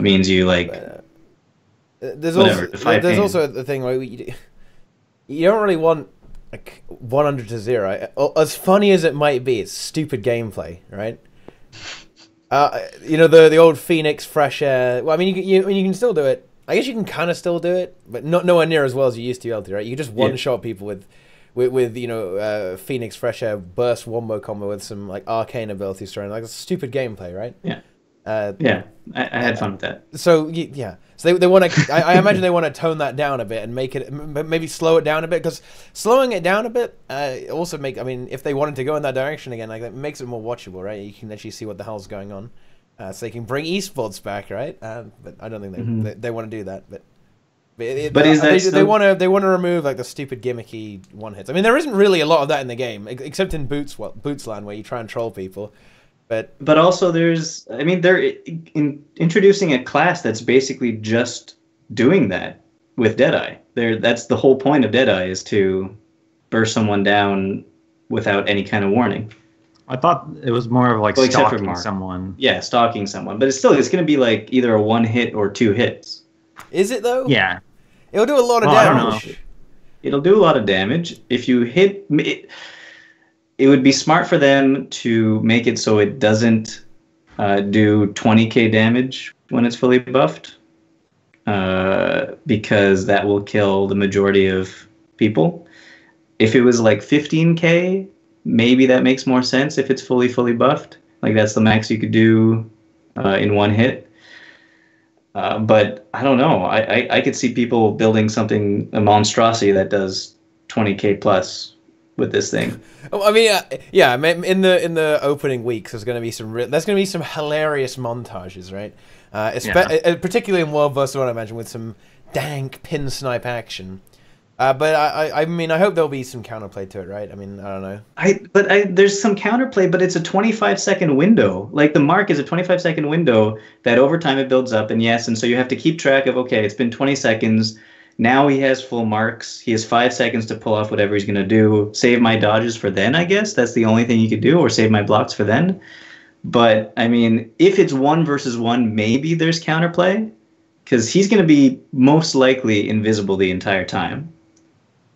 Means you like... there's also the thing where you don't really want like 100 to 0. As funny as it might be, it's stupid gameplay, right? The old Phoenix fresh air. Well, I mean, you can still do it. I guess you can kind of still do it, but nowhere near as well as you used to be able to, right? You can just one-shot people with with Phoenix Fresh Air burst wombo combo with some like arcane abilities thrown. Like, it's stupid gameplay, right? Yeah. I had fun with that. So yeah, so they want to. I imagine they want to tone that down a bit and make it maybe slow it down a bit, because slowing it down a bit also make. I mean, if they wanted to go in that direction again, like, that makes it more watchable, right? You can actually see what the hell's going on, so they can bring esports back, right? But I don't think they want to do that. But is that they want to remove like the stupid gimmicky one hits. I mean, there isn't really a lot of that in the game, except in Bootsland, where you try and troll people. But also they're introducing a class that's basically just doing that with Deadeye. That's the whole point of Deadeye, is to burst someone down without any kind of warning. I thought it was more of like stalking someone. Yeah, stalking someone. But it's going to be like either a 1 hit or 2 hits. Is it though? Yeah. It'll do a lot of damage. I don't know. It'll do a lot of damage. If you hit... It would be smart for them to make it so it doesn't do 20k damage when it's fully buffed, because that will kill the majority of people. If it was like 15k, maybe that makes more sense if it's fully buffed. Like, that's the max you could do in 1 hit. But I don't know. I could see people building a monstrosity that does 20k plus with this thing. I mean, yeah. In the opening weeks, there's going to be some hilarious montages, right? Particularly in World vs. World, I imagine, with some dank pin snipe action. But I mean, I hope there'll be some counterplay to it, right? I mean, I don't know. There's some counterplay, but it's a 25-second window. Like, the mark is a 25-second window that over time it builds up, and so you have to keep track of, okay, it's been 20 seconds. Now he has full marks. He has 5 seconds to pull off whatever he's going to do. Save my dodges for then, I guess. That's the only thing you could do, or save my blocks for then. But, I mean, if it's 1 versus 1, maybe there's counterplay, because he's going to be most likely invisible the entire time.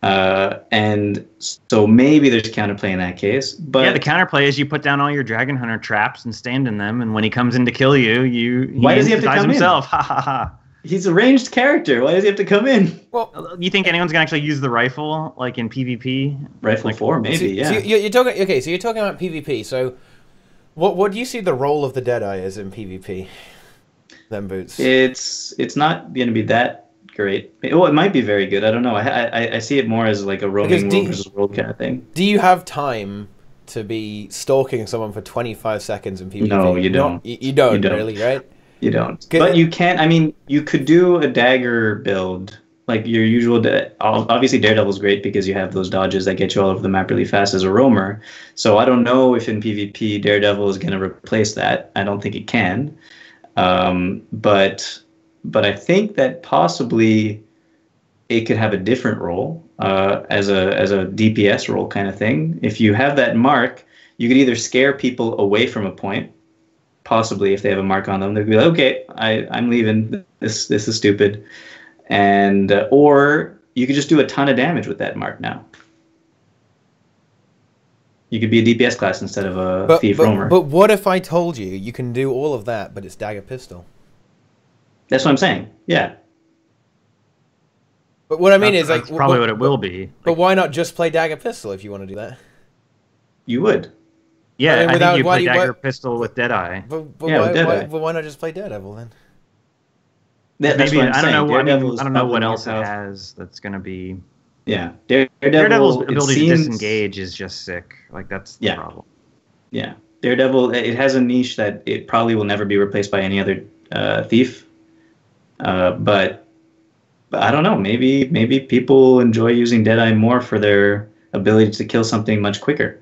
And so maybe there's counterplay in that case. But yeah, the counterplay is you put down all your Dragon Hunter traps and stand in them, and when he comes in to kill you, why does he have to come himself? In? Ha ha ha. He's a ranged character. Why does he have to come in? Well, you think anyone's gonna actually use the rifle, like in PvP? Rifle 4, maybe. So you're talking. Okay, so you're talking about PvP. So, what do you see the role of the Deadeye is in PvP? Then Boots. It's not gonna be that great. Well, it might be very good. I don't know. I see it more as like a roaming world versus world kind of thing. Do you have time to be stalking someone for 25 seconds in PvP? No, you don't. You don't really, right? You don't. But you can. I mean, you could do a dagger build, like your usual. Obviously, Daredevil's great because you have those dodges that get you all over the map really fast as a roamer. So I don't know if in PvP Daredevil is going to replace that. I don't think it can. But I think that possibly it could have a different role as a DPS role kind of thing. If you have that mark, you could either scare people away from a point. Possibly, if they have a mark on them, they'd be like, "Okay, I'm leaving. This is stupid," and or you could just do a ton of damage with that mark. Now, you could be a DPS class instead of a thief roamer. But what if I told you can do all of that, but it's dagger pistol? That's what I'm saying. Yeah. But what I mean is, like, probably what it will be. But why not just play dagger pistol if you want to do that? You would. Yeah, I think you play dagger pistol with Deadeye. Why not just play Daredevil then? Maybe I don't know what else it has that's going to be. Yeah, Daredevil's ability to disengage is just sick. Like, that's the problem. Yeah, Daredevil, it has a niche that it probably will never be replaced by any other thief. But I don't know. Maybe people enjoy using Deadeye more for their ability to kill something much quicker.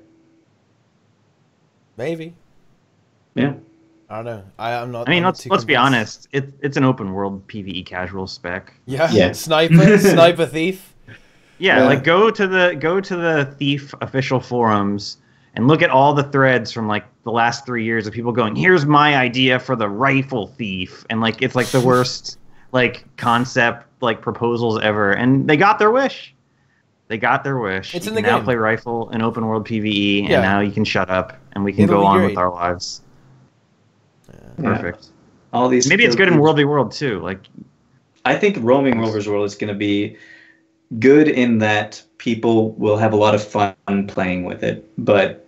Maybe. Yeah. I don't know. I'm not. I mean, let's be honest. It's an open world PvE casual spec. Yeah. Sniper thief. Yeah, like go to the Thief official forums and look at all the threads from like the last 3 years of people going, "Here's my idea for the rifle thief," and like it's like the worst like concept like proposals ever, and they got their wish. It's in the game. Now play rifle in open world PvE, and now you can shut up and we can go on with our lives. Perfect. All these. Maybe it's good in World v World too. Like, I think roaming World vs. World is going to be good in that people will have a lot of fun playing with it, but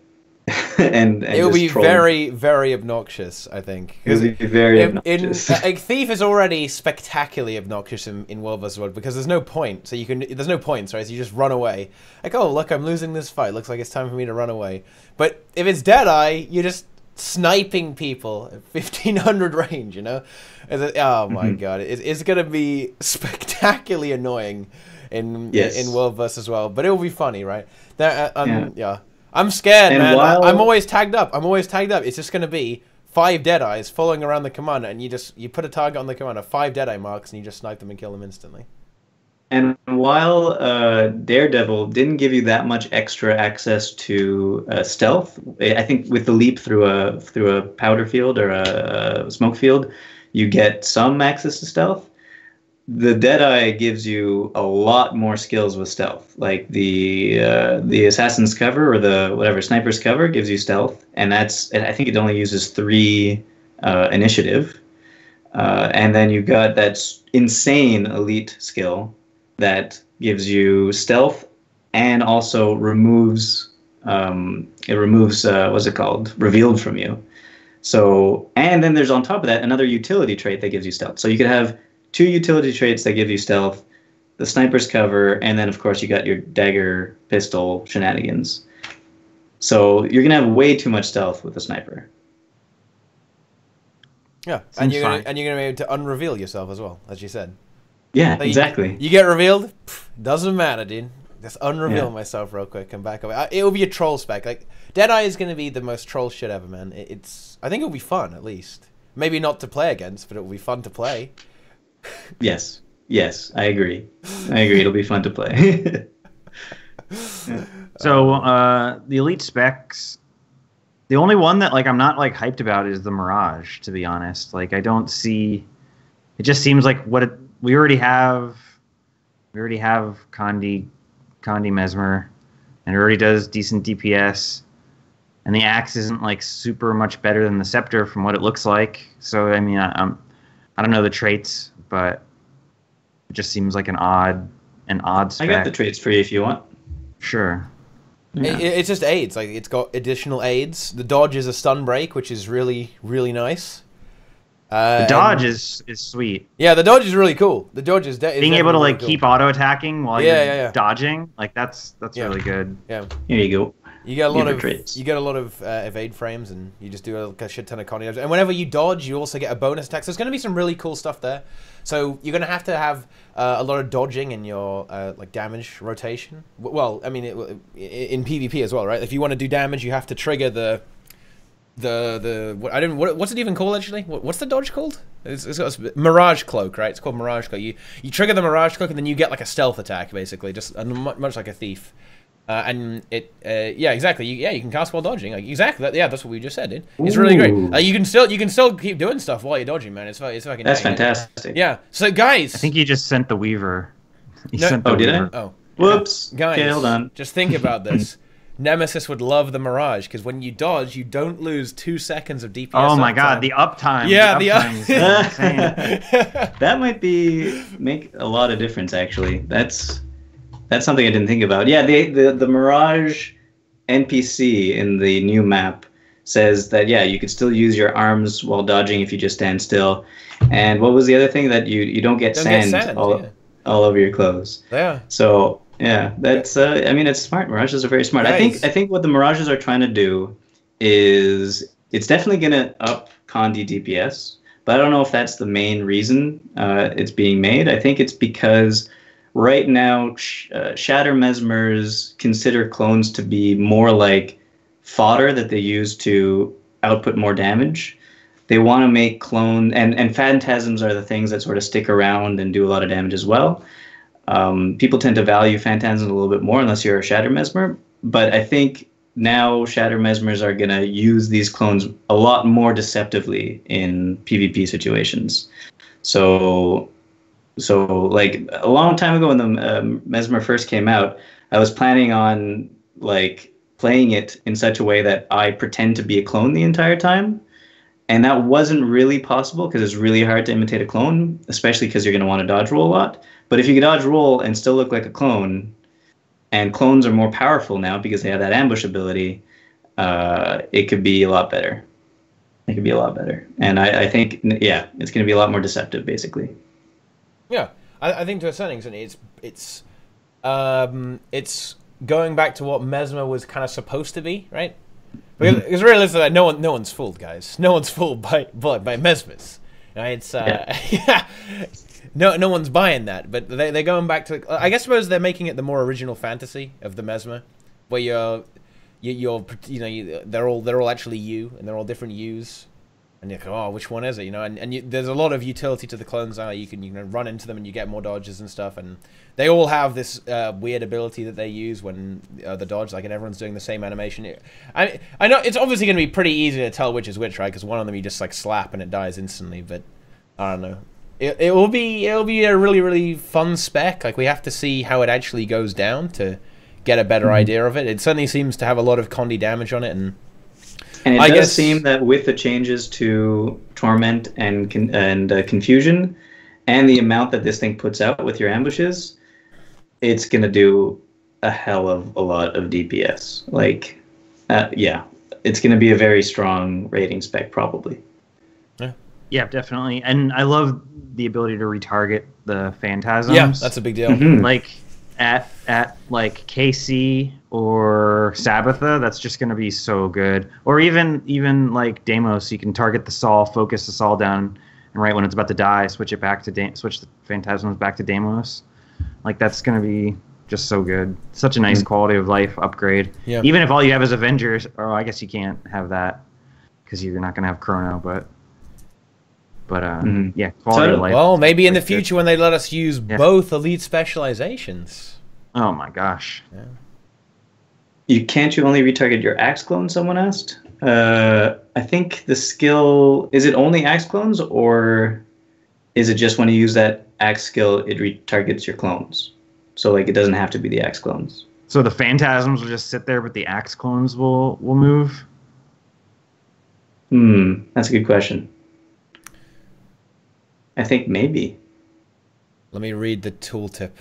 and it will just be trolling. very, very obnoxious, I think. It will be very obnoxious. Like, Thief is already spectacularly obnoxious in World vs. World because there's no point. So there's no points, right? So you just run away. Like, oh look, I'm losing this fight. Looks like it's time for me to run away. But if it's Deadeye, you're just sniping people at 1500 range. You know? Oh my god, it's gonna be spectacularly annoying in World vs. World, but it will be funny, right? Yeah. I'm scared, man. I'm always tagged up. It's just going to be 5 Deadeyes following around the commander, and you put a target on the commander, 5 Deadeye marks, and you just snipe them and kill them instantly. And while Daredevil didn't give you that much extra access to stealth, I think with the leap through a powder field or a smoke field, you get some access to stealth. The Deadeye gives you a lot more skills with stealth. Like the Assassin's Cover or the whatever Sniper's Cover gives you stealth, and I think it only uses 3 initiative. And then you got that insane elite skill that gives you stealth and also removes what's it called? Revealed from you. So, and then there's on top of that another utility trait that gives you stealth. So you could have 2 utility traits that give you stealth, the Sniper's Cover, and then of course you got your dagger pistol shenanigans. So you're gonna have way too much stealth with the sniper. Yeah, and you're gonna be able to unreveal yourself as well, as you said. Yeah, so exactly. You get revealed, doesn't matter, dude. Just unreveal myself real quick and back away. It will be a troll spec. Like Deadeye is gonna be the most troll shit ever, man. I think it'll be fun at least. Maybe not to play against, but it will be fun to play. Yes, I agree. It'll be fun to play. So the elite specs, the only one that I'm not hyped about is the Mirage. To be honest, I don't see. It just seems like we already have. We already have Condi Mesmer, and it already does decent DPS, and the Axe isn't super much better than the Scepter from what it looks like. So I mean, I don't know the traits. But it just seems like an odd spec. I got the traits for you if you want. Sure. Yeah. It's just aids. It's got additional aids. The dodge is a stun break, which is really, really nice. The dodge is sweet. Yeah, the dodge is really cool. The dodge is being able to really keep auto attacking while you're dodging. That's really good. Yeah. Here you go. You get a lot of evade frames, and you just do a shit ton of Connie dodge. And whenever you dodge, you also get a bonus attack. So there's going to be some really cool stuff there. So you're going to have a lot of dodging in your damage rotation. Well, I mean, in PvP as well, right? If you want to do damage, you have to trigger what's it even called actually? What's the dodge called? It's got a Mirage Cloak, right? It's called Mirage Cloak. You trigger the Mirage Cloak, and then you get a stealth attack, basically, just much like a thief. And yeah, exactly. You can cast while dodging. Exactly. That's what we just said, dude. It's really great. You can still keep doing stuff while you're dodging, man. It's fucking. That's fantastic. Yeah. So guys, I think you just sent the Weaver. Did I? Oh, whoops. Guys, okay, hold on. Just think about this. Nemesis would love the Mirage because when you dodge, you don't lose 2 seconds of DPS. Oh my god, the uptime. Yeah, the uptime is insane. That might make a lot of difference. Actually, that's something I didn't think about. Yeah, the Mirage NPC in the new map says that you could still use your arms while dodging if you just stand still. And what was the other thing? That you don't get sand all over your clothes. Yeah. So. Yeah, that's. I mean, it's smart. Mirages are very smart. Nice. I think what the Mirages are trying to do is it's definitely going to up Condi DPS, but I don't know if that's the main reason it's being made. I think it's because right now Shatter Mesmers consider clones to be more like fodder that they use to output more damage. They want to make clone and phantasms are the things that sort of stick around and do a lot of damage as well. People tend to value Phantasms a little bit more unless you're a Shatter Mesmer, but I think now Shatter Mesmers are going to use these clones a lot more deceptively in PvP situations. So a long time ago when the Mesmer first came out, I was planning on playing it in such a way that I pretend to be a clone the entire time. And that wasn't really possible because it's really hard to imitate a clone, especially because you're going to want to dodge roll a lot. But if you can dodge roll and still look like a clone, and clones are more powerful now because they have that ambush ability, it could be a lot better. It could be a lot better. And I think, yeah, it's going to be a lot more deceptive, basically. Yeah, I think to a certain extent, it's going back to what Mesmer was kind of supposed to be, right? Because realistically, no one's fooled, guys. No one's fooled by Mesmers. It's yeah. No one's buying that. But they're going back to. I guess suppose they're making it the more original fantasy of the Mesmer, where they're all actually you, and they're all different yous. And you're like, oh, which one is it? There's a lot of utility to the clones now. You can run into them and you get more dodges and stuff. And they all have this weird ability that they use when the dodge, and everyone's doing the same animation. I know it's obviously going to be pretty easy to tell which is which, right? Because one of them you just slap and it dies instantly. But I don't know. It will be a really, really fun spec. We have to see how it actually goes down to get a better idea of it. It certainly seems to have a lot of Condi damage on it, and it does seem that with the changes to Torment and Confusion, and the amount that this thing puts out with your ambushes, it's gonna do a hell of a lot of DPS. Yeah, it's gonna be a very strong rating spec probably. Yeah, definitely. And I love the ability to retarget the Phantasms. Yeah, that's a big deal. At KC or Sabbatha, that's just going to be so good. Or even Deimos, you can target the Saul, focus the Saul down, and right when it's about to die, switch the Phantasms back to Deimos. That's going to be just so good. Such a nice quality of life upgrade. Yeah. Even if all you have is Avengers, or I guess you can't have that because you're not going to have Chrono, but yeah, quality of life. Well, maybe in the future when they let us use both elite specializations. Oh my gosh. Yeah. Can't you only retarget your axe clones, someone asked? I think the skill, is it only axe clones, or is it just when you use that axe skill, it retargets your clones? So it doesn't have to be the axe clones. So the Phantasms will just sit there, but the axe clones will move? That's a good question. I think maybe. Let me read the tooltip.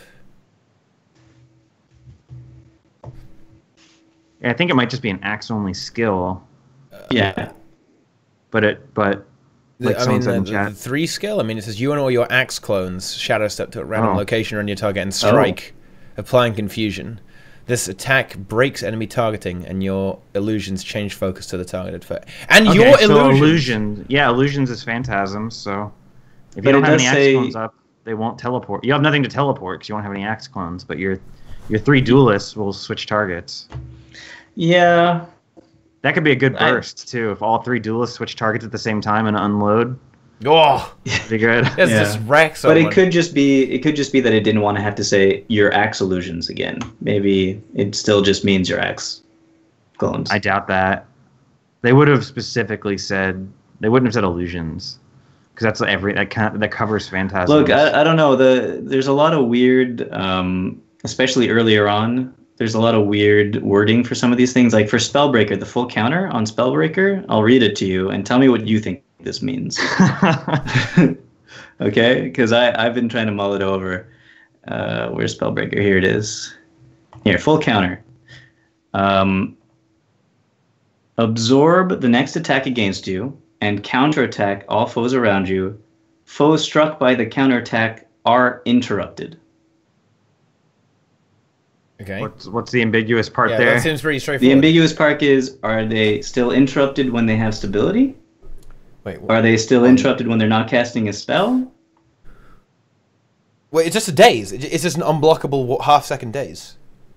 I think it might just be an axe-only skill. Yeah. The 3 skill? It says you and all your axe clones shadow step to a random location around your target and strike, applying confusion. This attack breaks enemy targeting, and your illusions change focus to the targeted foe. And your illusions! Illusions is Phantasms, so if you don't have any axe clones up, they won't teleport. You have nothing to teleport because you won't have any axe clones, but your 3 duelists will switch targets. Yeah. That could be a good burst, too, if all 3 duelists switch targets at the same time and unload. Oh! Be good. That's just wreck someone. But it could just be that it didn't want to have to say your axe illusions again. Maybe it still just means your axe clones. I doubt that. They would have specifically said, they wouldn't have said illusions. Because that's that covers Phantasms. Look, I don't know. There's a lot of weird, especially earlier on, there's a lot of weird wording for some of these things. Like for Spellbreaker, the full counter on Spellbreaker, I'll read it to you and tell me what you think this means. Okay? Because I've been trying to mull it over. Where's Spellbreaker? Here it is. Here, full counter. Absorb the next attack against you and counterattack all foes around you. Foes struck by the counterattack are interrupted. Okay. What's the ambiguous part there? That seems pretty straightforward. The ambiguous part is, are they still interrupted when they have stability? Wait. Are they still interrupted when they're not casting a spell? Wait, it's just a daze. It's just an unblockable half-second daze.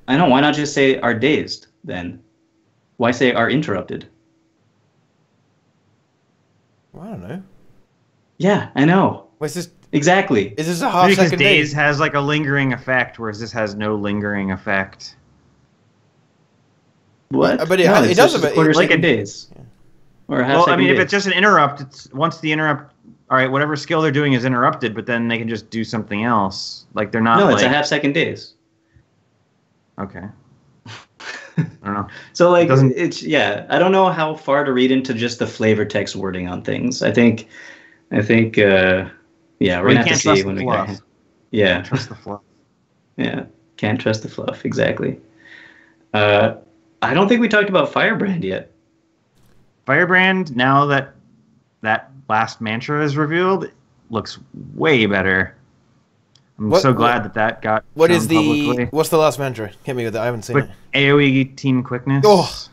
I know. Why not just say are dazed then? Why say are interrupted? Well, I don't know. Yeah, I know. What's this? Exactly. Is this a half-second Because daze has a lingering effect, whereas this has no lingering effect. What? But it does have a quarter-second daze. Yeah. Or a half-second daze. If it's just an interrupt, it's once the interrupt. All right, whatever skill they're doing is interrupted, but then they can just do something else. They're not. No, it's a half-second daze. Okay. I don't know. So it's I don't know how far to read into just the flavor text wording on things. I think we're gonna have to see when we get. Yeah. Trust the fluff. Yeah. Can't trust the fluff. Exactly. I don't think we talked about Firebrand yet. Firebrand, now that that last mantra is revealed, looks way better. I'm so glad that got shown publicly. What's the last mantra? Hit me with it. I haven't seen it. AoE team quickness. Oh.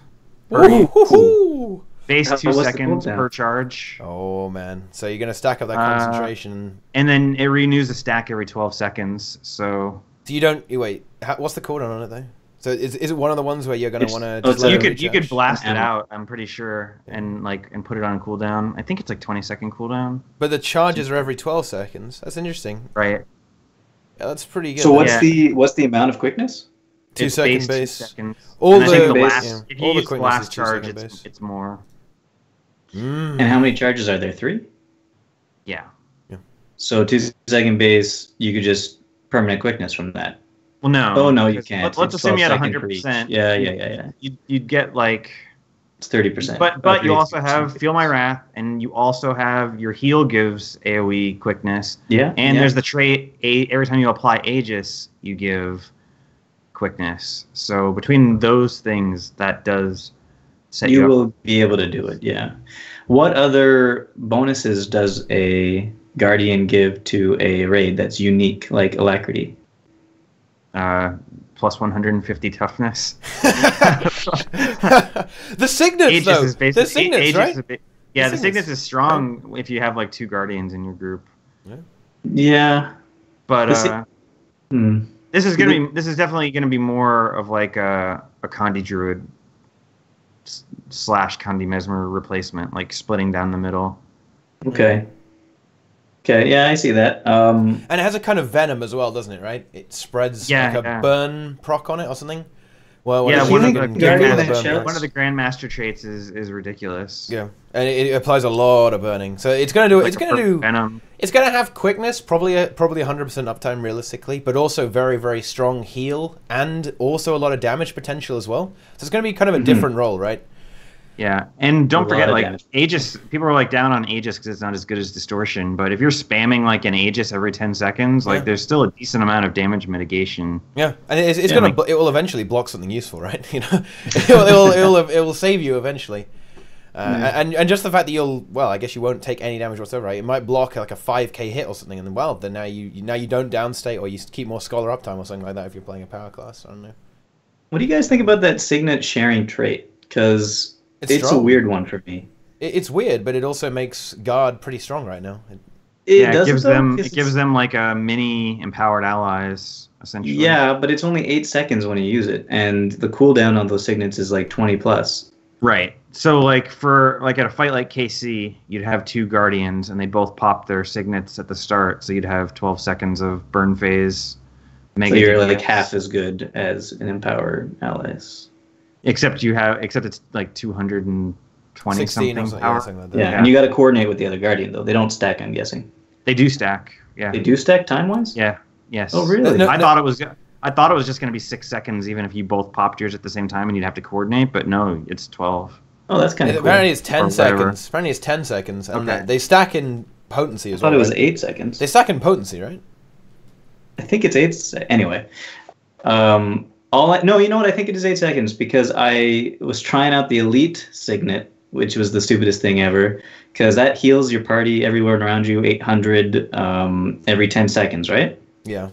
Base 2 seconds per charge. Oh man! So you're gonna stack up that concentration, and then it renews the stack every 12 seconds. So you don't. Wait, what's the cooldown on it though? So is it one of the ones where you're gonna want to? You could blast it out. I'm pretty sure, and put it on cooldown. I think it's like 20-second cooldown. But the charges are every 12 seconds. That's interesting. Right. Yeah, that's pretty good. So what's the amount of quickness? 2 second base. 2 seconds. All if you use the last charge, it's more. And how many charges are there? 3? Yeah. So 2 second base, you could just permanent quickness from that. Well, no. Oh no, you can't. Let's assume you had 100%. Yeah. You'd get like. It's 30%. But you also have Feel My Wrath, and you also have your heal gives AoE quickness. Yeah. And there's the trait every time you apply Aegis, you give quickness. So between those things, that does set you up. You will be able to do it. Yeah. What other bonuses does a Guardian give to a raid that's unique, like Alacrity? Plus 150 toughness. The Signets, though. The Signets, right? The Signets is strong if you have like 2 Guardians in your group. Yeah. But this is definitely gonna be more of like a Condi Druid / Condi Mesmer replacement, like splitting down the middle. Okay. Okay, yeah, I see that. And it has a kind of venom as well, doesn't it? Right? It spreads like a burn proc on it or something. Well, one of the Grandmaster traits is ridiculous. Yeah, and it applies a lot of burning, so it's gonna do. It's gonna do venom. It's gonna have quickness, probably 100% uptime realistically, but also very, very strong heal and also a lot of damage potential as well. So it's gonna be kind of a different role, right? Yeah, and don't forget, like, Aegis, people are, like, down on Aegis because it's not as good as Distortion, but if you're spamming, like, an Aegis every 10 seconds, like, there's still a decent amount of damage mitigation. Yeah, and it will eventually block something useful, right? You know, it will save you eventually. And just the fact that I guess you won't take any damage whatsoever, right? It might block, like, a 5k hit or something, and then, now you don't downstate, or you keep more Scholar uptime or something like that if you're playing a power class. I don't know. What do you guys think about that Signet sharing trait? Because it's a weird one for me. It's weird, but it also makes Guard pretty strong right now. It gives them like a mini empowered allies essentially. Yeah, but it's only 8 seconds when you use it, and the cooldown on those signets is like 20 plus. Right. So like at a fight like KC, you'd have 2 Guardians, and they both pop their signets at the start, so you'd have 12 seconds of burn phase. So you're like half as good as an empowered allies. Except it's like 220 something power. Like that. Yeah, and you got to coordinate with the other Guardian though. They don't stack, I'm guessing. They do stack. Yeah. They do stack time-wise? Yeah. Yes. Oh, really? I thought it was just going to be 6 seconds, even if you both popped yours at the same time, and you'd have to coordinate. But no, it's 12. Oh, that's kind of cool. Apparently it's 10 seconds. Apparently it's 10 seconds, and they stack in potency as well. I thought it was 8 seconds. They stack in potency, right? I think it's 8. Anyway. No, you know what? I think it is 8 seconds because I was trying out the Elite Signet, which was the stupidest thing ever, because that heals your party everywhere around you 800 every 10 seconds, right? Yeah.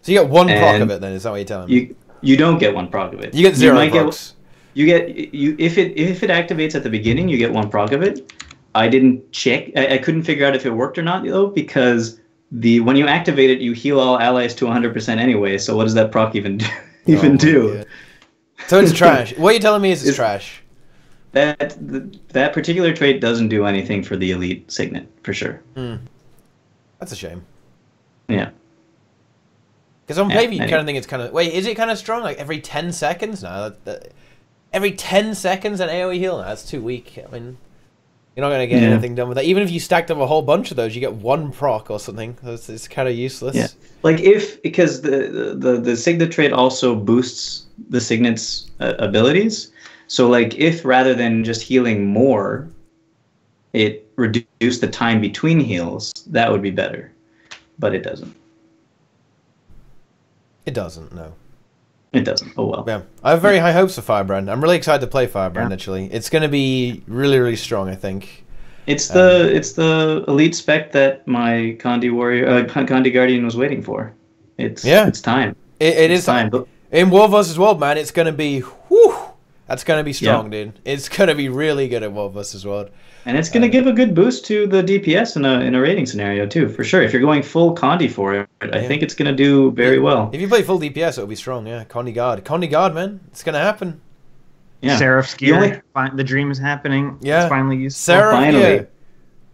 So you get 1 proc of it then, is that what you're telling me? You don't get 1 proc of it. You get 0 procs. If it activates at the beginning, you get 1 proc of it. I didn't check. I couldn't figure out if it worked or not though, because when you activate it, you heal all allies to 100% anyway. So what does that proc even do? Do? So it's trash. What you're telling me is it's trash. That particular trait doesn't do anything for the Elite Signet for sure. That's a shame. Yeah. Because on paper you kind of think it's kind of is it kind of strong? Like every 10 seconds? No, every 10 seconds an AoE heal? No, that's too weak. I mean, you're not going to get anything done with that. Even if you stacked up a whole bunch of those, you get 1 proc or something. It's kind of useless. Yeah. Like because the Signet trait also boosts the Signet's abilities. So like if rather than just healing more, it reduced the time between heals, that would be better. But it doesn't. It doesn't, no. It doesn't. Oh well. Yeah, I have very high hopes for Firebrand. I'm really excited to play Firebrand. Actually, it's going to be really, really strong. I think. It's the elite spec that my Condi Guardian was waiting for. It's time. It is time. In War vs. World, man, it's going to be that's going to be strong, dude. It's going to be really good at War vs. World. And it's going to give a good boost to the DPS in a raiding scenario too, for sure. If you're going full Condi for it, I think it's going to do very well. If you play full DPS, it'll be strong. Yeah, Condi Guard, man, it's going to happen. Yeah, Seraph's gear. The dream is happening. Yeah, it's finally used. Finally.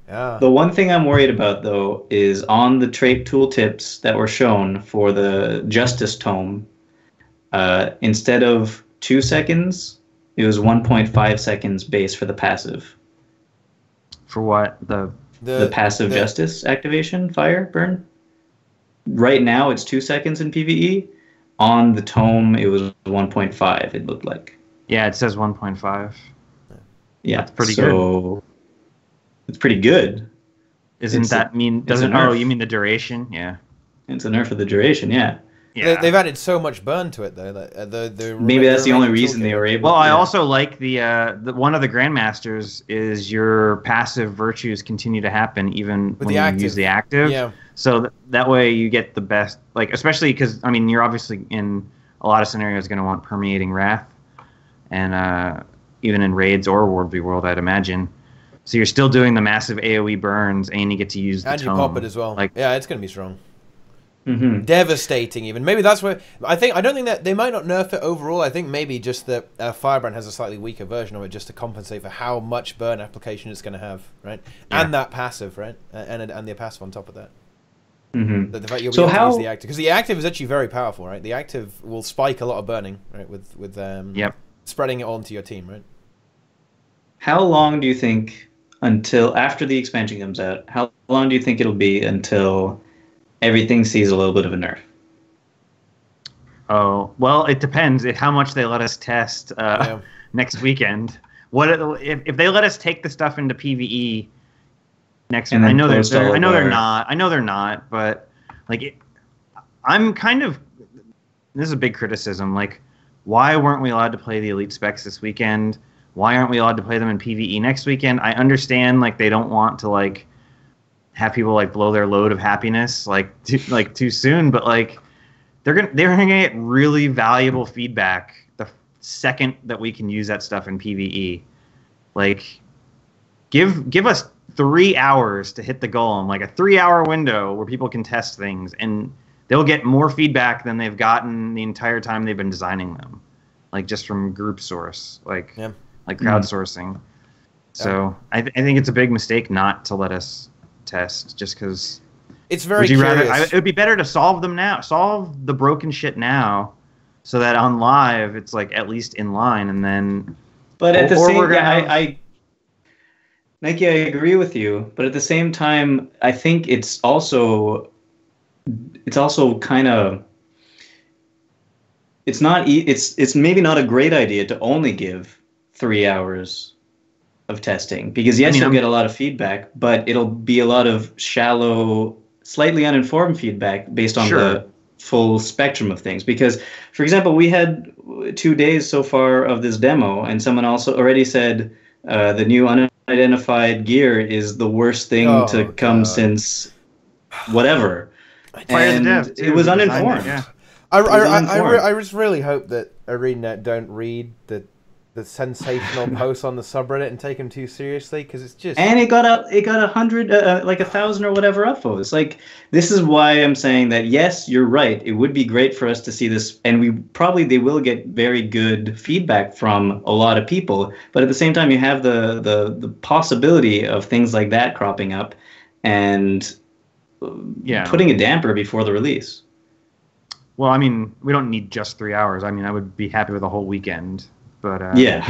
Yeah. The one thing I'm worried about though is on the trait tooltips that were shown for the Justice Tome. Instead of 2 seconds, it was 1.5 seconds base for the passive. For what? The passive justice activation, fire, burn? Right now it's 2 seconds in PvE. On the tome, it was 1.5, it looked like. Yeah, it says 1.5. Yeah, that's pretty good. It's pretty good. That mean... Oh, you mean the duration? Yeah. It's a nerf of the duration, yeah. Yeah. They've added so much burn to it, though. Maybe that's the only reason they were able. Well, I also like the one of the Grandmasters is your passive virtues continue to happen even when you use the active. Yeah. So that way you get the best, like especially because I mean you're obviously in a lot of scenarios going to want permeating wrath, and even in raids or World v World, I'd imagine. So you're still doing the massive AOE burns, and you get to use the and tome. You pop it as well. Like yeah, it's going to be strong. Mm-hmm. Devastating, even. Maybe that's where I don't think that they might not nerf it overall. I think maybe just that Firebrand has a slightly weaker version of it, just to compensate for how much burn application it's going to have, right? Yeah. And that passive, right? And the passive on top of that. Mm-hmm. The fact you'll be able to use the active, because the active is actually very powerful, right? The active will spike a lot of burning, right? With spreading it onto your team, right? How long do you think until after the expansion comes out? How long do you think it'll be until everything sees a little bit of a nerf? Oh, well, it depends how much they let us test next weekend. If they let us take the stuff into PvE next week? I know they're not, but like I'm kind of, this is a big criticism, like why weren't we allowed to play the elite specs this weekend? Why aren't we allowed to play them in PvE next weekend? I understand like they don't want to like have people like blow their load of happiness too soon, but like they're gonna get really valuable feedback the second that we can use that stuff in PvE. Like give us 3 hours to hit the golem, like a 3-hour window where people can test things, and they'll get more feedback than they've gotten the entire time they've been designing them, like just from group source, like crowdsourcing. So I think it's a big mistake not to let us test, just because it's very curious. It would be better to solve the broken shit now, so that on live it's like at least in line, and then. But at the same time, Nike, I agree with you. But at the same time, I think it's also kind of. It's maybe not a great idea to only give 3 hours of testing, because you'll get a lot of feedback, but it'll be a lot of shallow, slightly uninformed feedback based on the full spectrum of things. Because, for example, we had 2 days so far of this demo, and someone also already said the new unidentified gear is the worst thing to come since whatever. And it was uninformed. Yeah. I just really hope that ArenaNet don't read the sensational posts on the subreddit and take them too seriously, because it's just. And it got 100, like 1,000 or whatever upvotes. Like, this is why I'm saying that yes, you're right. It would be great for us to see this, and they will get very good feedback from a lot of people. But at the same time, you have the possibility of things like that cropping up, and putting a damper before the release. Well, I mean, we don't need just 3 hours. I mean, I would be happy with a whole weekend. But yeah,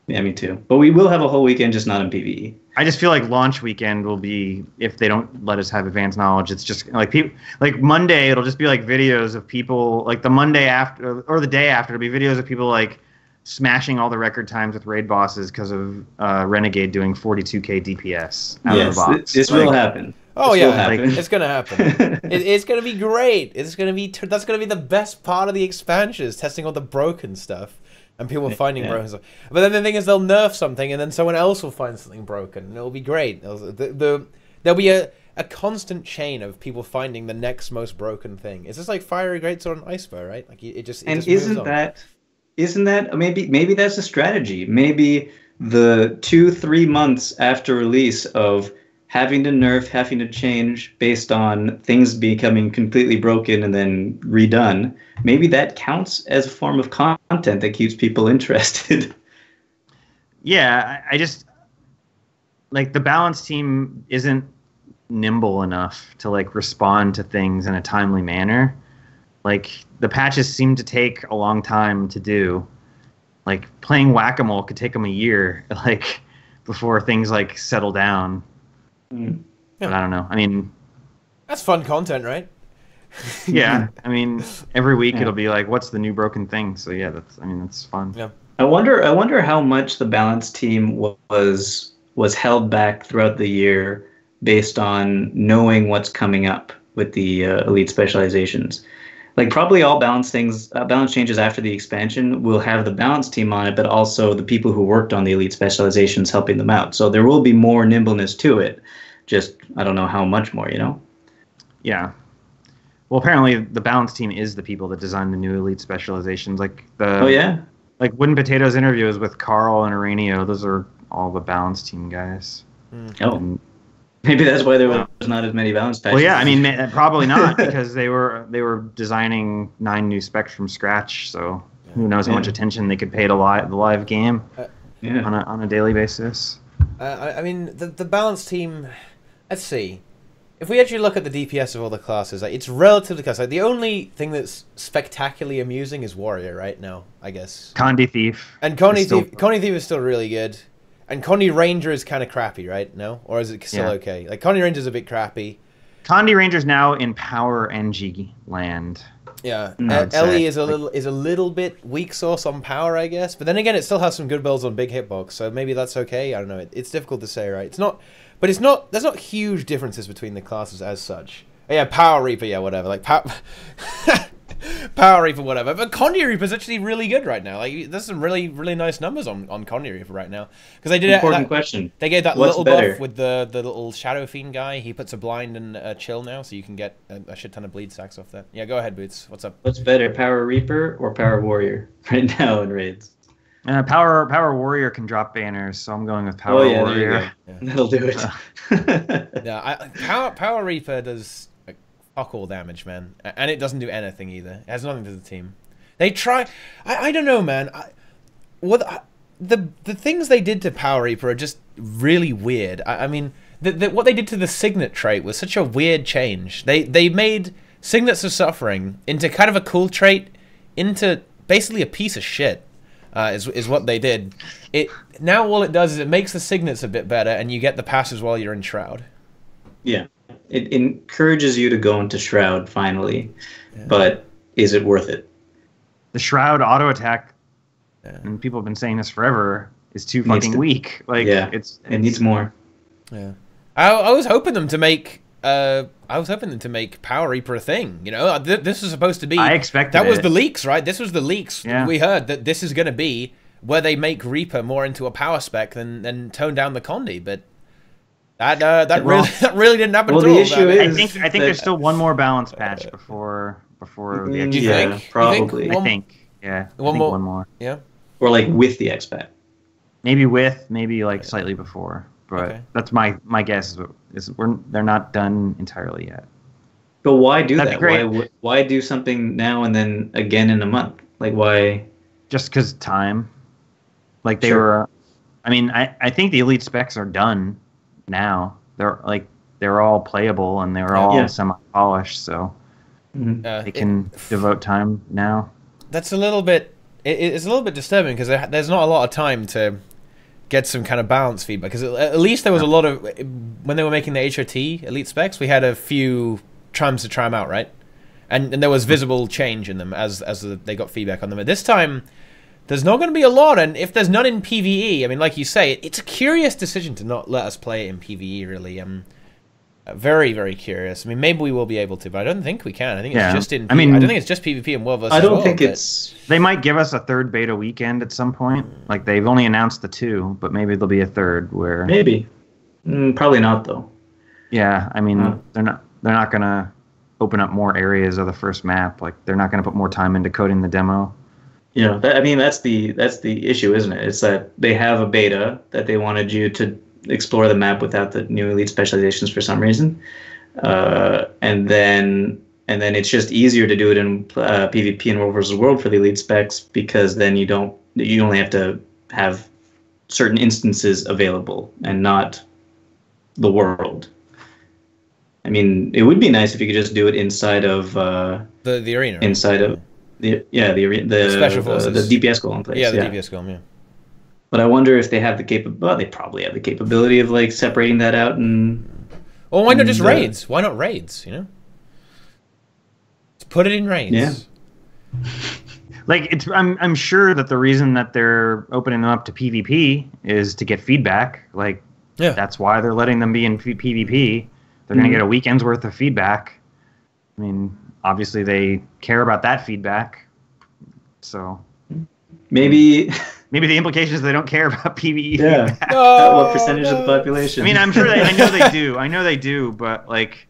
me too. But we will have a whole weekend, just not in PvE. I just feel like launch weekend will be, if they don't let us have advanced knowledge, it's just like people like Monday. It'll just be like videos of people, like the Monday after or the day after. It'll be videos of people like smashing all the record times with raid bosses because of Renegade doing 42k DPS out of the box. This will happen. Oh yeah, happen. It's gonna happen. It's gonna be great. It's gonna be that's gonna be the best part of the expansion is testing all the broken stuff and people finding broken stuff. But then the thing is, they'll nerf something and then someone else will find something broken, and it'll be great. There'll be a constant chain of people finding the next most broken thing. It's just like fiery greatsword and iceberg, right? Like it just isn't that maybe that's a strategy? Maybe the 2-3 months after release of having to nerf, having to change based on things becoming completely broken and then redone, maybe that counts as a form of content that keeps people interested. Yeah, I just like the balance team isn't nimble enough to like respond to things in a timely manner. Like the patches seem to take a long time to do. Like playing whack-a-mole could take them a year, like before things like settle down. But I don't know. I mean, that's fun content, right? Yeah. I mean, every week it'll be like, what's the new broken thing? So yeah, that's fun. Yeah. I wonder how much the balance team was held back throughout the year based on knowing what's coming up with the elite specializations. Like probably all balance changes after the expansion will have the balance team on it, but also the people who worked on the elite specializations helping them out. So there will be more nimbleness to it. Just I don't know how much more, Yeah. Well, apparently the balance team is the people that designed the new elite specializations. Like like Wooden Potatoes interviews with Carl and Arenio. Those are all the balance team guys. Oh. Maybe that's why there was not as many balance patches. Well, yeah, I mean, probably not, because they were designing 9 new specs from scratch. So who knows how much attention they could pay to the live game on a daily basis. I mean, the balance team. Let's see. If we actually look at the DPS of all the classes, like, it's relatively close. Like, the only thing that's spectacularly amusing is Warrior right now, I guess. Condi Thief. And Condi Thief is still really good. And Condi Ranger is kind of crappy, right? No? Or is it still okay? Like, Condi Ranger's a bit crappy. Condi Ranger's now in Power NG land. Yeah. Ellie is a little bit weak sauce on power, I guess. But then again, it still has some good builds on big hitbox, so maybe that's okay. I don't know. It's difficult to say, right? There's not huge differences between the classes as such. Yeah, Power Reaper, yeah, whatever. Like Power Reaper, whatever. But Condi Reaper's actually really good right now. Like, there's some really, really nice numbers on Condi Reaper right now. Because they did Important question. They gave that little buff with the little Shadow Fiend guy. He puts a blind and a chill now, so you can get a shit ton of bleed stacks off that. Yeah, go ahead, Boots. What's up? What's better, Power Reaper or Power Warrior right now in raids? Power Warrior can drop banners, so I'm going with Power Warrior. Yeah. That'll do it. Power Reaper does fuck all damage, man, and it doesn't do anything either. It has nothing to the team. They try. I don't know, man. The things they did to Power Reaper are just really weird. I mean, what they did to the Signet trait was such a weird change. They made Signets of Suffering into kind of a cool trait, into basically a piece of shit. Is what they did. Now all it does is it makes the Signets a bit better, and you get the passes while you're in Shroud. Yeah, it encourages you to go into Shroud finally, but is it worth it? The Shroud auto attack, and people have been saying this forever, is too fucking weak. Like, it needs more. Yeah, I was hoping them to make. I was hoping them to make Power Reaper a thing. This was supposed to be. I expected that was the leaks, right? This was the leaks. Yeah. We heard that this is going to be where they make Reaper more into a power spec than tone down the Condi, but that really didn't happen. Well, at all. The issue is, I think there's still one more balance patch before the. Yeah, probably. I think. Yeah. One more. Yeah. Or like with the expat. Maybe like slightly before. But that's my guess. They're not done entirely yet. But why do that? Why do something now and then again in a month? Like, why? Just because time. Like they were. I mean, I think the elite specs are done now. They're all playable and they're all semi-polished, so they can devote time now. That's a little bit. It's a little bit disturbing because there's not a lot of time to get some kind of balance feedback, because at least there was a lot of, when they were making the HOT elite specs, we had a few trims to try them out, right? And there was visible change in them as they got feedback on them. At this time, there's not going to be a lot, and if there's none in PvE, I mean, like you say, it's a curious decision to not let us play it in PvE, really. Very, very curious. I mean, maybe we will be able to, but I don't think we can. I think it's just in. I don't think it's just PvP and World versus World. I don't World, think it's. They might give us a third beta weekend at some point. Like they've only announced the 2, but maybe there'll be a third where. Maybe, probably not though. Yeah, I mean they're not gonna open up more areas of the first map. Like they're not gonna put more time into coding the demo. Yeah, that's the issue, isn't it? It's that they have a beta that they wanted you to explore the map without the new elite specializations for some reason, and then it's just easier to do it in PvP and World versus World for the elite specs, because then you only have to have certain instances available and not the world. I mean, it would be nice if you could just do it inside of the arena, right? Inside of the special forces, the DPS golem place. Yeah, the DPS golem, yeah. But I wonder if they have the capability. Well, they probably have the capability of like separating that out and. Well, why not just raids? Why not raids? You know, just put it in raids. Yeah. Like I'm sure that the reason that they're opening them up to PvP is to get feedback. Like, that's why they're letting them be in PvP. They're going to get a weekend's worth of feedback. I mean, obviously they care about that feedback. So maybe the implication is they don't care about PvE. Yeah. Feedback. What percentage of the population? I mean, I'm sure I know they do. I know they do, but like,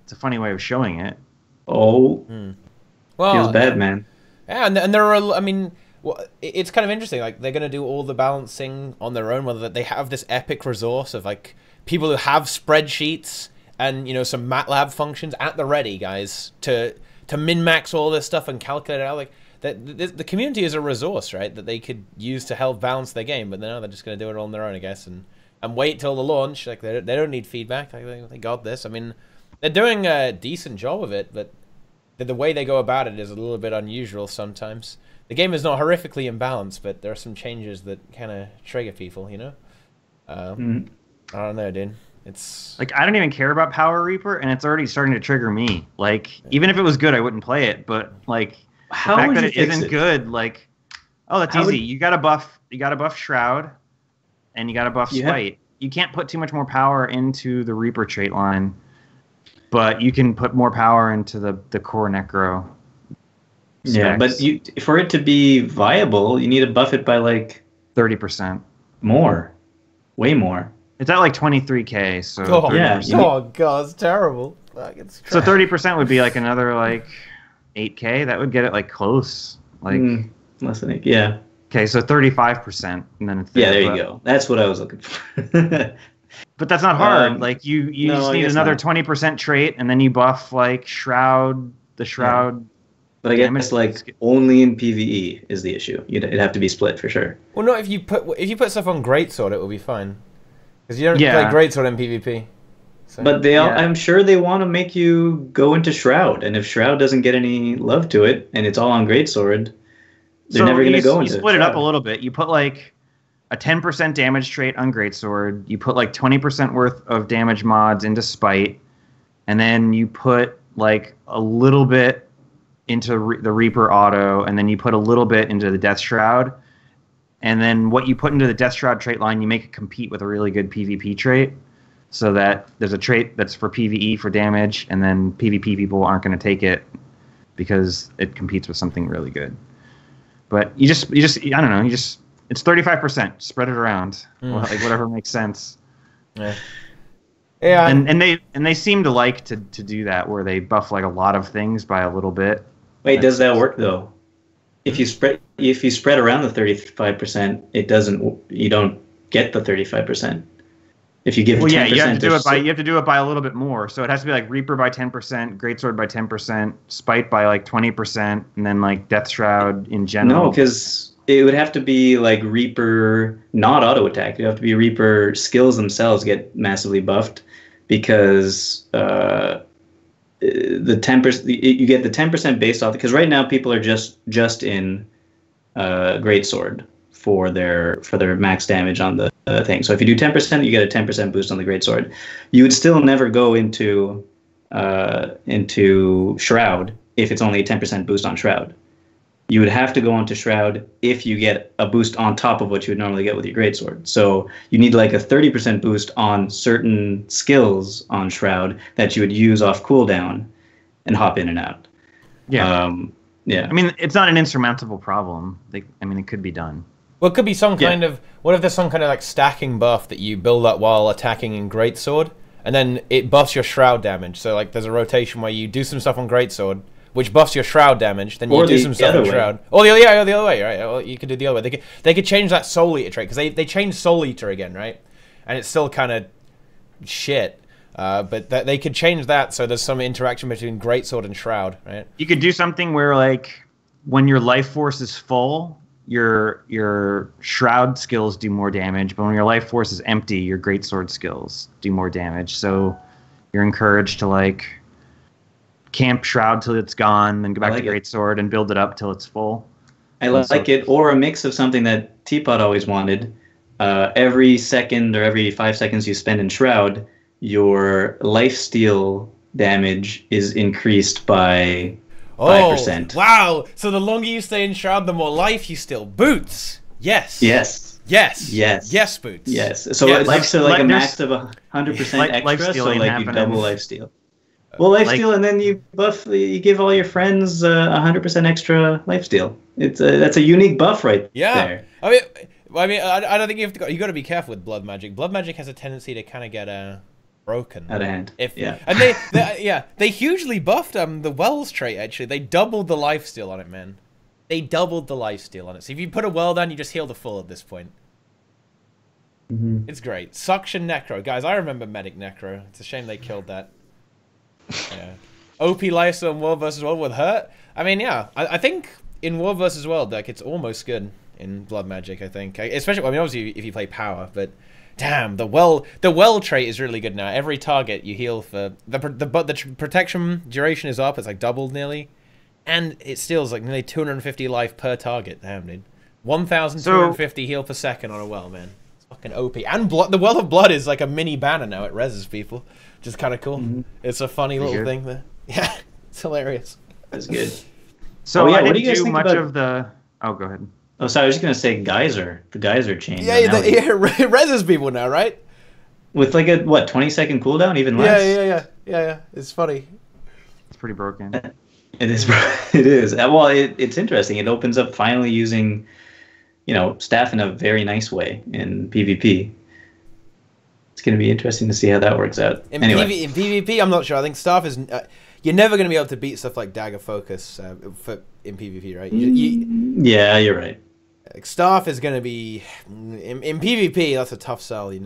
it's a funny way of showing it. Oh, well, feels bad, man. Yeah, and there are. I mean, well, it's kind of interesting. Like they're going to do all the balancing on their own. Whether they have this epic resource of like people who have spreadsheets and some MATLAB functions at the ready, guys, to min-max all this stuff and calculate it out. Like the community is a resource, right, that they could use to help balance their game. But now they're just going to do it on their own, I guess, and wait till the launch. Like they don't need feedback. Like, they got this. I mean, they're doing a decent job of it, but the way they go about it is a little bit unusual sometimes. The game is not horrifically imbalanced, but there are some changes that kind of trigger people, I don't know, dude. It's like I don't even care about Power Reaper, and it's already starting to trigger me. Like even if it was good, I wouldn't play it. But like the fact that it isn't good, like that's easy. You got to buff Shroud, and you got to buff Spite. You can't put too much more power into the Reaper trait line, but you can put more power into the core Necro. Specs. Yeah, but for it to be viable, you need to buff it by like 30% more, way more. It's at like 23K, so oh god, it's terrible. Like, so 30% would be like another like 8K. That would get it like close, like less than 8. Yeah. Okay, so 35%, and then it's there you go. That's what I was looking for. But that's not hard. Like you just need another 20% trait, and then you buff like Shroud, the Shroud. Yeah. But I guess like only in PvE is the issue. It'd have to be split for sure. Well, no, if you put stuff on Greatsword, it will be fine. Because you don't play Greatsword in PvP. So. But I'm sure they want to make you go into Shroud, and if Shroud doesn't get any love to it, and it's all on Greatsword, they're never going to go into it. You split it up a little bit. You put like a 10% damage trait on Greatsword. You put like 20% worth of damage mods into Spite, and then you put like a little bit into the Reaper auto, and then you put a little bit into the Death Shroud, and then what you put into the Death Shroud trait line, you make it compete with a really good PvP trait, so that there's a trait that's for PvE for damage, and then PvP people aren't going to take it because it competes with something really good. But you just I don't know, it's 35%. Spread it around, like whatever makes sense. Yeah. Yeah. And they seem to like to do that, where they buff like a lot of things by a little bit. Wait, does that work though? If you spread around the 35%, you don't get the 35%. If you give 10%, you have to do it by a little bit more. So it has to be like Reaper by 10%, Greatsword by 10%, Spite by like 20%, and then like Death Shroud in general. No, because it would have to be like Reaper, not auto attack. It would have to be Reaper skills themselves get massively buffed, because the 10% you get the 10% based off, because right now people are just in Greatsword for their max damage on the thing. So if you do 10%, you get a 10% boost on the Greatsword. You would still never go into Shroud if it's only a 10% boost on Shroud. you would have to go onto Shroud if you get a boost on top of what you would normally get with your greatsword. So you need like a 30% boost on certain skills on Shroud that you would use off cooldown and hop in and out. Yeah. Yeah. I mean, it's not an insurmountable problem. It could be done. Well, it could be some kind of... What if there's some kind of like stacking buff that you build up while attacking in greatsword, and then it buffs your Shroud damage. So like there's a rotation where you do some stuff on greatsword, which buffs your Shroud damage, then you do some stuff on Shroud. Or the other way, right? Well, you could do the other way. They could change that Soul Eater trait, because they changed Soul Eater again, right? And it's still kind of shit. But they could change that so there's some interaction between greatsword and Shroud, right? You could do something where, like, when your life force is full, your Shroud skills do more damage, but when your life force is empty, your greatsword skills do more damage. So you're encouraged to, like, camp Shroud till it's gone, then go back to greatsword and build it up till it's full. I like it, or a mix of something that Teapot always wanted. Every second or every 5 seconds you spend in Shroud, your lifesteal damage is increased by 5%. Wow! So the longer you stay in Shroud, the more life you steal. Boots! Yes. Yes. Yes. Yes. Yes, Boots. Yes. So yes. like a max of 100% extra, so like you double lifesteal. Well, lifesteal, and then you give all your friends 100% extra lifesteal. That's a unique buff right there. I mean, I don't think you got to be careful with blood magic. Blood magic has a tendency to kind of get broken out of hand. And they hugely buffed the Wells trait. Actually, they doubled the lifesteal on it, man. They doubled the lifesteal on it. So if you put a well down, you just heal the full at this point. It's great. Suction Necro, guys. I remember Medic Necro. It's a shame they killed that. Yeah. OP lifesteal in World vs. World would hurt. I mean, yeah. I think in World vs. World, like, it's almost good in blood magic. I think, especially. I mean, obviously, if you play power, but. Damn, the well trait is really good now. Every target you heal for the protection duration is up. It's like doubled nearly, and it steals like nearly 250 life per target. Damn, dude, 1,250 heal per second on a well, man. It's fucking OP. And the Well of Blood is like a mini banner now. It reses people, which is kind of cool. It's a funny little thing there. Yeah, it's hilarious. That's good. So I didn't do much of the. Oh, go ahead. Oh, sorry, I was just going to say Geyser. The Geyser chain. Yeah, it reses people now, right? With like a, 20-second cooldown? Even less? Yeah. It's funny. It's pretty broken. It is. It is. Well, it's interesting. It opens up finally using, staff in a very nice way in PvP. It's going to be interesting to see how that works out. In PvP, I'm not sure. I think staff is... you're never going to be able to beat stuff like Dagger Focus in PvP, right? Yeah, you're right. Staff is going to be... In PvP, that's a tough sell, I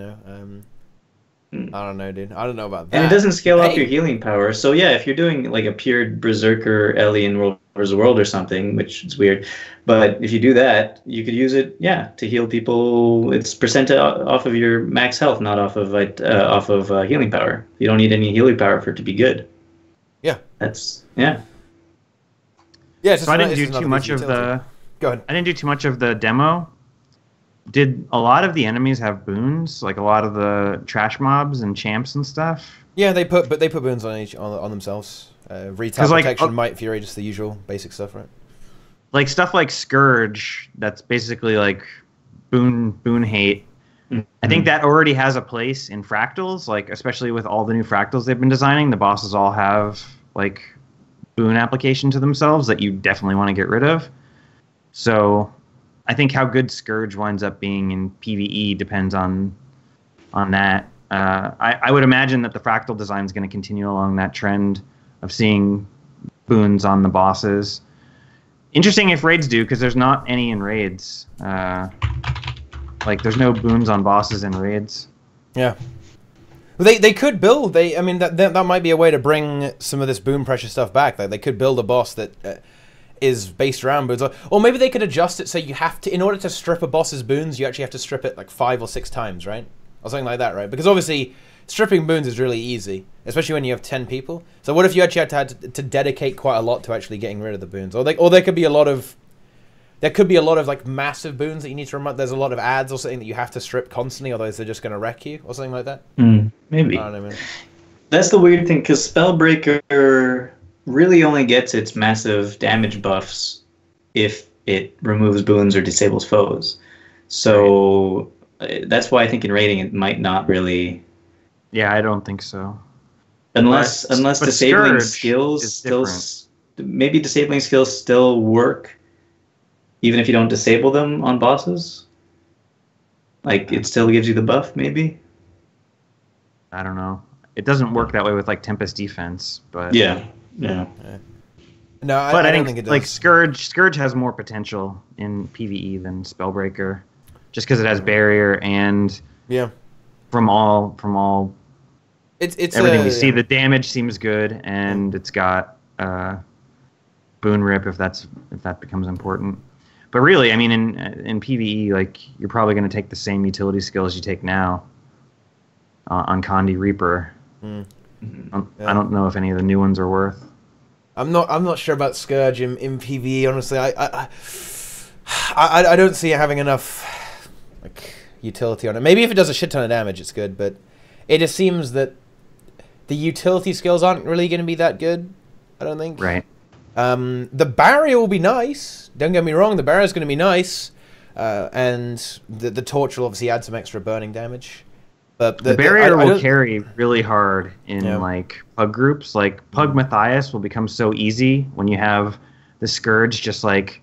don't know, dude. I don't know about that. And it doesn't scale up your healing power. So, yeah, if you're doing like a pure Berserker Ellie in World vs. World or something, which is weird, but if you do that, you could use it, to heal people. It's percent off of your max health, not off of healing power. You don't need any healing power for it to be good. Yeah. Yeah. So I didn't do too much of the... Go ahead. I didn't do too much of the demo. Did a lot of the enemies have boons? Like a lot of the trash mobs and champs and stuff? Yeah, they put boons on themselves. Retail protection, Might, Fury, just the usual basic stuff, right? Like stuff like Scourge, that's basically like boon hate. I think that already has a place in fractals, like especially with all the new fractals they've been designing. The bosses all have like boon application to themselves that you definitely want to get rid of. So I think how good Scourge winds up being in PvE depends on that. I would imagine that the fractal design is going to continue along that trend of seeing boons on the bosses. Interesting if raids do, because there's not any in raids. Like there's no boons on bosses in raids. Yeah. Well, they could build. I mean that might be a way to bring some of this boon pressure stuff back. Like they could build a boss that is based around boons, or maybe they could adjust it so you have to, in order to strip a boss's boons, you actually have to strip it like 5 or 6 times, right? Or something like that, right? Because obviously stripping boons is really easy, especially when you have 10 people. So what if you actually had to dedicate quite a lot to actually getting rid of the boons, or there could be a lot of like massive boons that you need to remove. There's a lot of ads or something that you have to strip constantly, otherwise they're just going to wreck you or something like that. Maybe. I don't know, man. That's the weird thing, because Spellbreaker really only gets its massive damage buffs if it removes boons or disables foes. So that's why I think in raiding it might not really. Yeah, I don't think so. Unless but disabling Scourge skills is still different. maybe disabling skills still work even if you don't disable them on bosses. Like it still gives you the buff, maybe. I don't know. It doesn't work that way with like Tempest defense, but Yeah. No, I don't think think it does. like Scourge has more potential in PvE than Spellbreaker, just because it has barrier and yeah, from all it's everything we see, the damage seems good, and it's got Boon Rip if that becomes important. But really, I mean, in PvE, like you're probably going to take the same utility skills you take now on Condi Reaper. I don't know if any of the new ones are worth. I'm not sure about Scourge in PvE. Honestly, I don't see it having enough like utility on it. Maybe if it does a shit ton of damage, it's good. But it just seems that the utility skills aren't really going to be that good. I don't think. Right. The barrier will be nice. Don't get me wrong. The barrier is going to be nice, and the torch will obviously add some extra burning damage. But the barrier will carry really hard in like pug groups. Like Pug Matthias will become so easy when you have the Scourge just like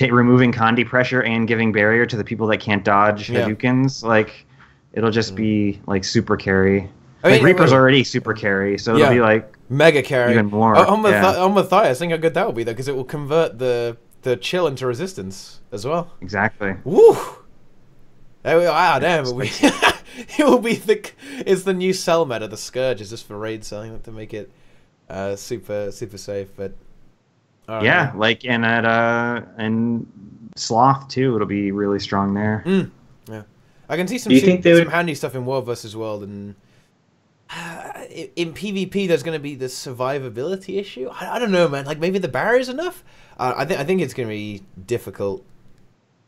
removing Condi pressure and giving barrier to the people that can't dodge Hadoukens. Like it'll just be like super carry. I mean, Reaper's already super carry, so it'll be like mega carry even more. On Matthias, think how good that will be though, because it will convert the chill into resistance as well. Exactly. Woo! Damn! It will be it's the new cell meta. The Scourge is just for raid selling to make it super safe. But yeah, like and Sloth too. It'll be really strong there. Yeah, I can see some handy stuff in World versus World, and in PvP there's going to be the survivability issue. I don't know, man. Like maybe the barrier's enough. I think it's going to be difficult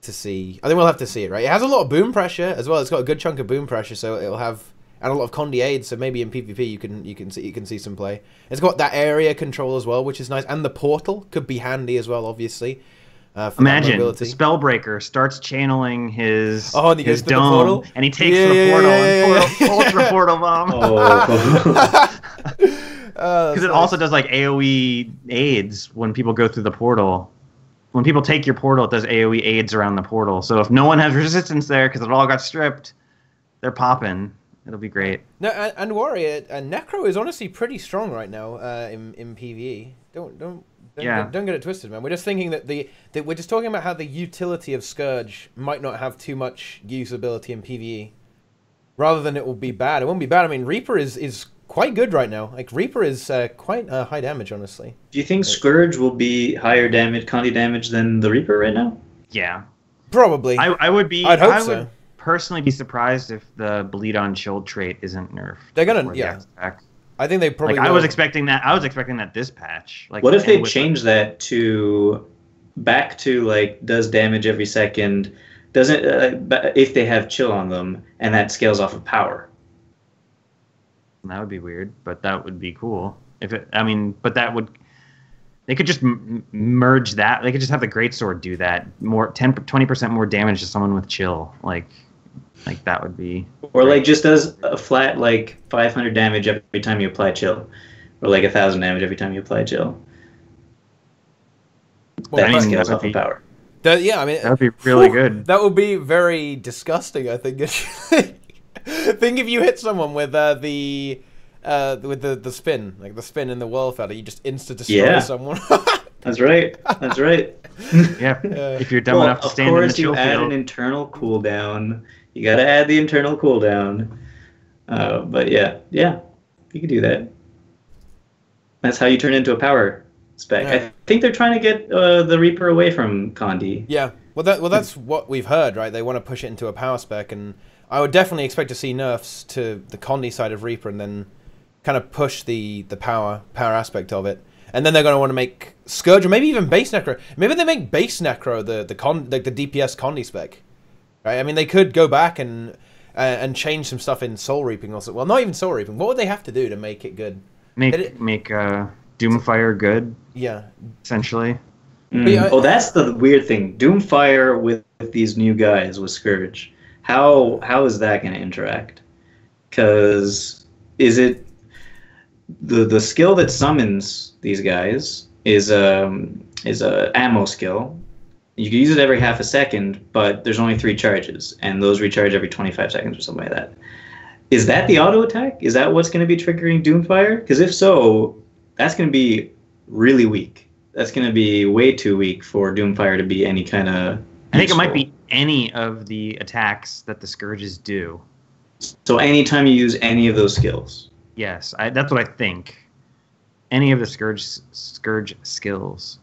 to see. I think we'll have to see it, right? It has a lot of boom pressure as well. It's got a good chunk of boom pressure, so it'll have and a lot of Condi aids. So maybe in PvP you can see some play. It's got that area control as well, which is nice, and the portal could be handy as well, obviously. Imagine the Spellbreaker starts channeling his and he goes dome, and he takes the portal and pulls the portal bomb. Because it also does like AoE aids when people go through the portal. When people take your portal, it does AoE aids around the portal. So if no one has resistance there because it all got stripped, they're popping. It'll be great. No, and Warrior and Necro is honestly pretty strong right now in PvE. Don't get it twisted, man. We're just thinking that we're just talking about how the utility of Scourge might not have too much usability in PvE, rather than it will be bad. It won't be bad. I mean, Reaper is quite good right now. Like Reaper is quite high damage, honestly. Do you think Scourge will be higher damage, Condi damage than the Reaper right now? Yeah, probably. I would be. I'd hope so. Would personally be surprised if the bleed on shield trait isn't nerfed. They're gonna I think they probably. I was expecting that. I was expecting that this patch. Like, what if they change that to back to like does damage every second? Doesn't if they have chill on them and that scales off of power? That would be weird, but that would be cool. But that would. They could just merge that. They could just have the greatsword do that. 20% more damage to someone with chill. Like that would be. Or like just does a flat like 500 damage every time you apply chill, or like 1,000 damage every time you apply chill. That scales off of power. That would be really good. That would be very disgusting. I think. Think if you hit someone with the spin, like the spin in the whirl feather, you just insta destroy someone. That's right. Yeah. If you're dumb enough to stand in the chill field. Of course, you add an internal cooldown. You got to add the internal cooldown. But yeah, you could do that. That's how you turn into a power spec. Yeah. I think they're trying to get the Reaper away from Condi. Yeah. Well, that's what we've heard, right? They want to push it into a power spec, and I would definitely expect to see nerfs to the Condi side of Reaper, and then kind of push the power aspect of it. And then they're going to want to make Scourge, or maybe even base Necro. Maybe they make base Necro the DPS Condi spec, right? I mean, they could go back and change some stuff in Soul Reaping also. Well, not even Soul Reaping. What would they have to do to make it good? Make Doomfire good. Yeah. Essentially. Oh, that's the weird thing. Doomfire with these new guys with Scourge. How is that going to interact? Because is it the skill that summons these guys is a ammo skill. You can use it every half a second, but there's only 3 charges, and those recharge every 25 seconds or something like that. Is that the auto attack? Is that what's going to be triggering Doomfire? Because if so, that's going to be really weak. That's going to be way too weak for Doomfire to be any kind of. I think it might be any of the attacks that the Scourges do. So anytime you use any of those skills. Yes, that's what I think. Any of the Scourge skills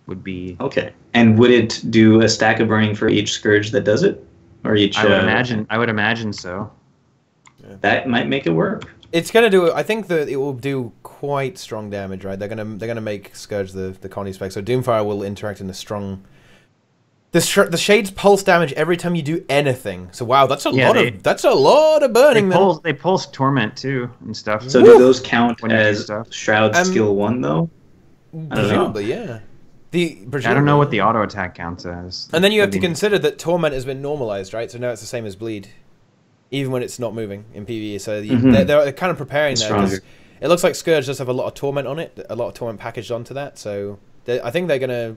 would be okay. And would it do a stack of burning for each Scourge that does it, or each? I would imagine so. That might make it work. It's gonna do. I think that it will do quite strong damage, right? They're gonna make Scourge the Connie spec. So Doomfire will interact in the strong. The Shade's pulse damage every time you do anything. So wow, that's a lot of burning. They pulse Torment too and stuff. So do those count as Shroud skill 1 though? Presumably, yeah. I don't know what the auto attack counts as. And then you have to consider that Torment has been normalized, right? So now it's the same as Bleed, even when it's not moving in PvE. So they're kind of preparing that, because it looks like Scourge does have a lot of Torment on it, a lot of Torment packaged onto that. So I think they're gonna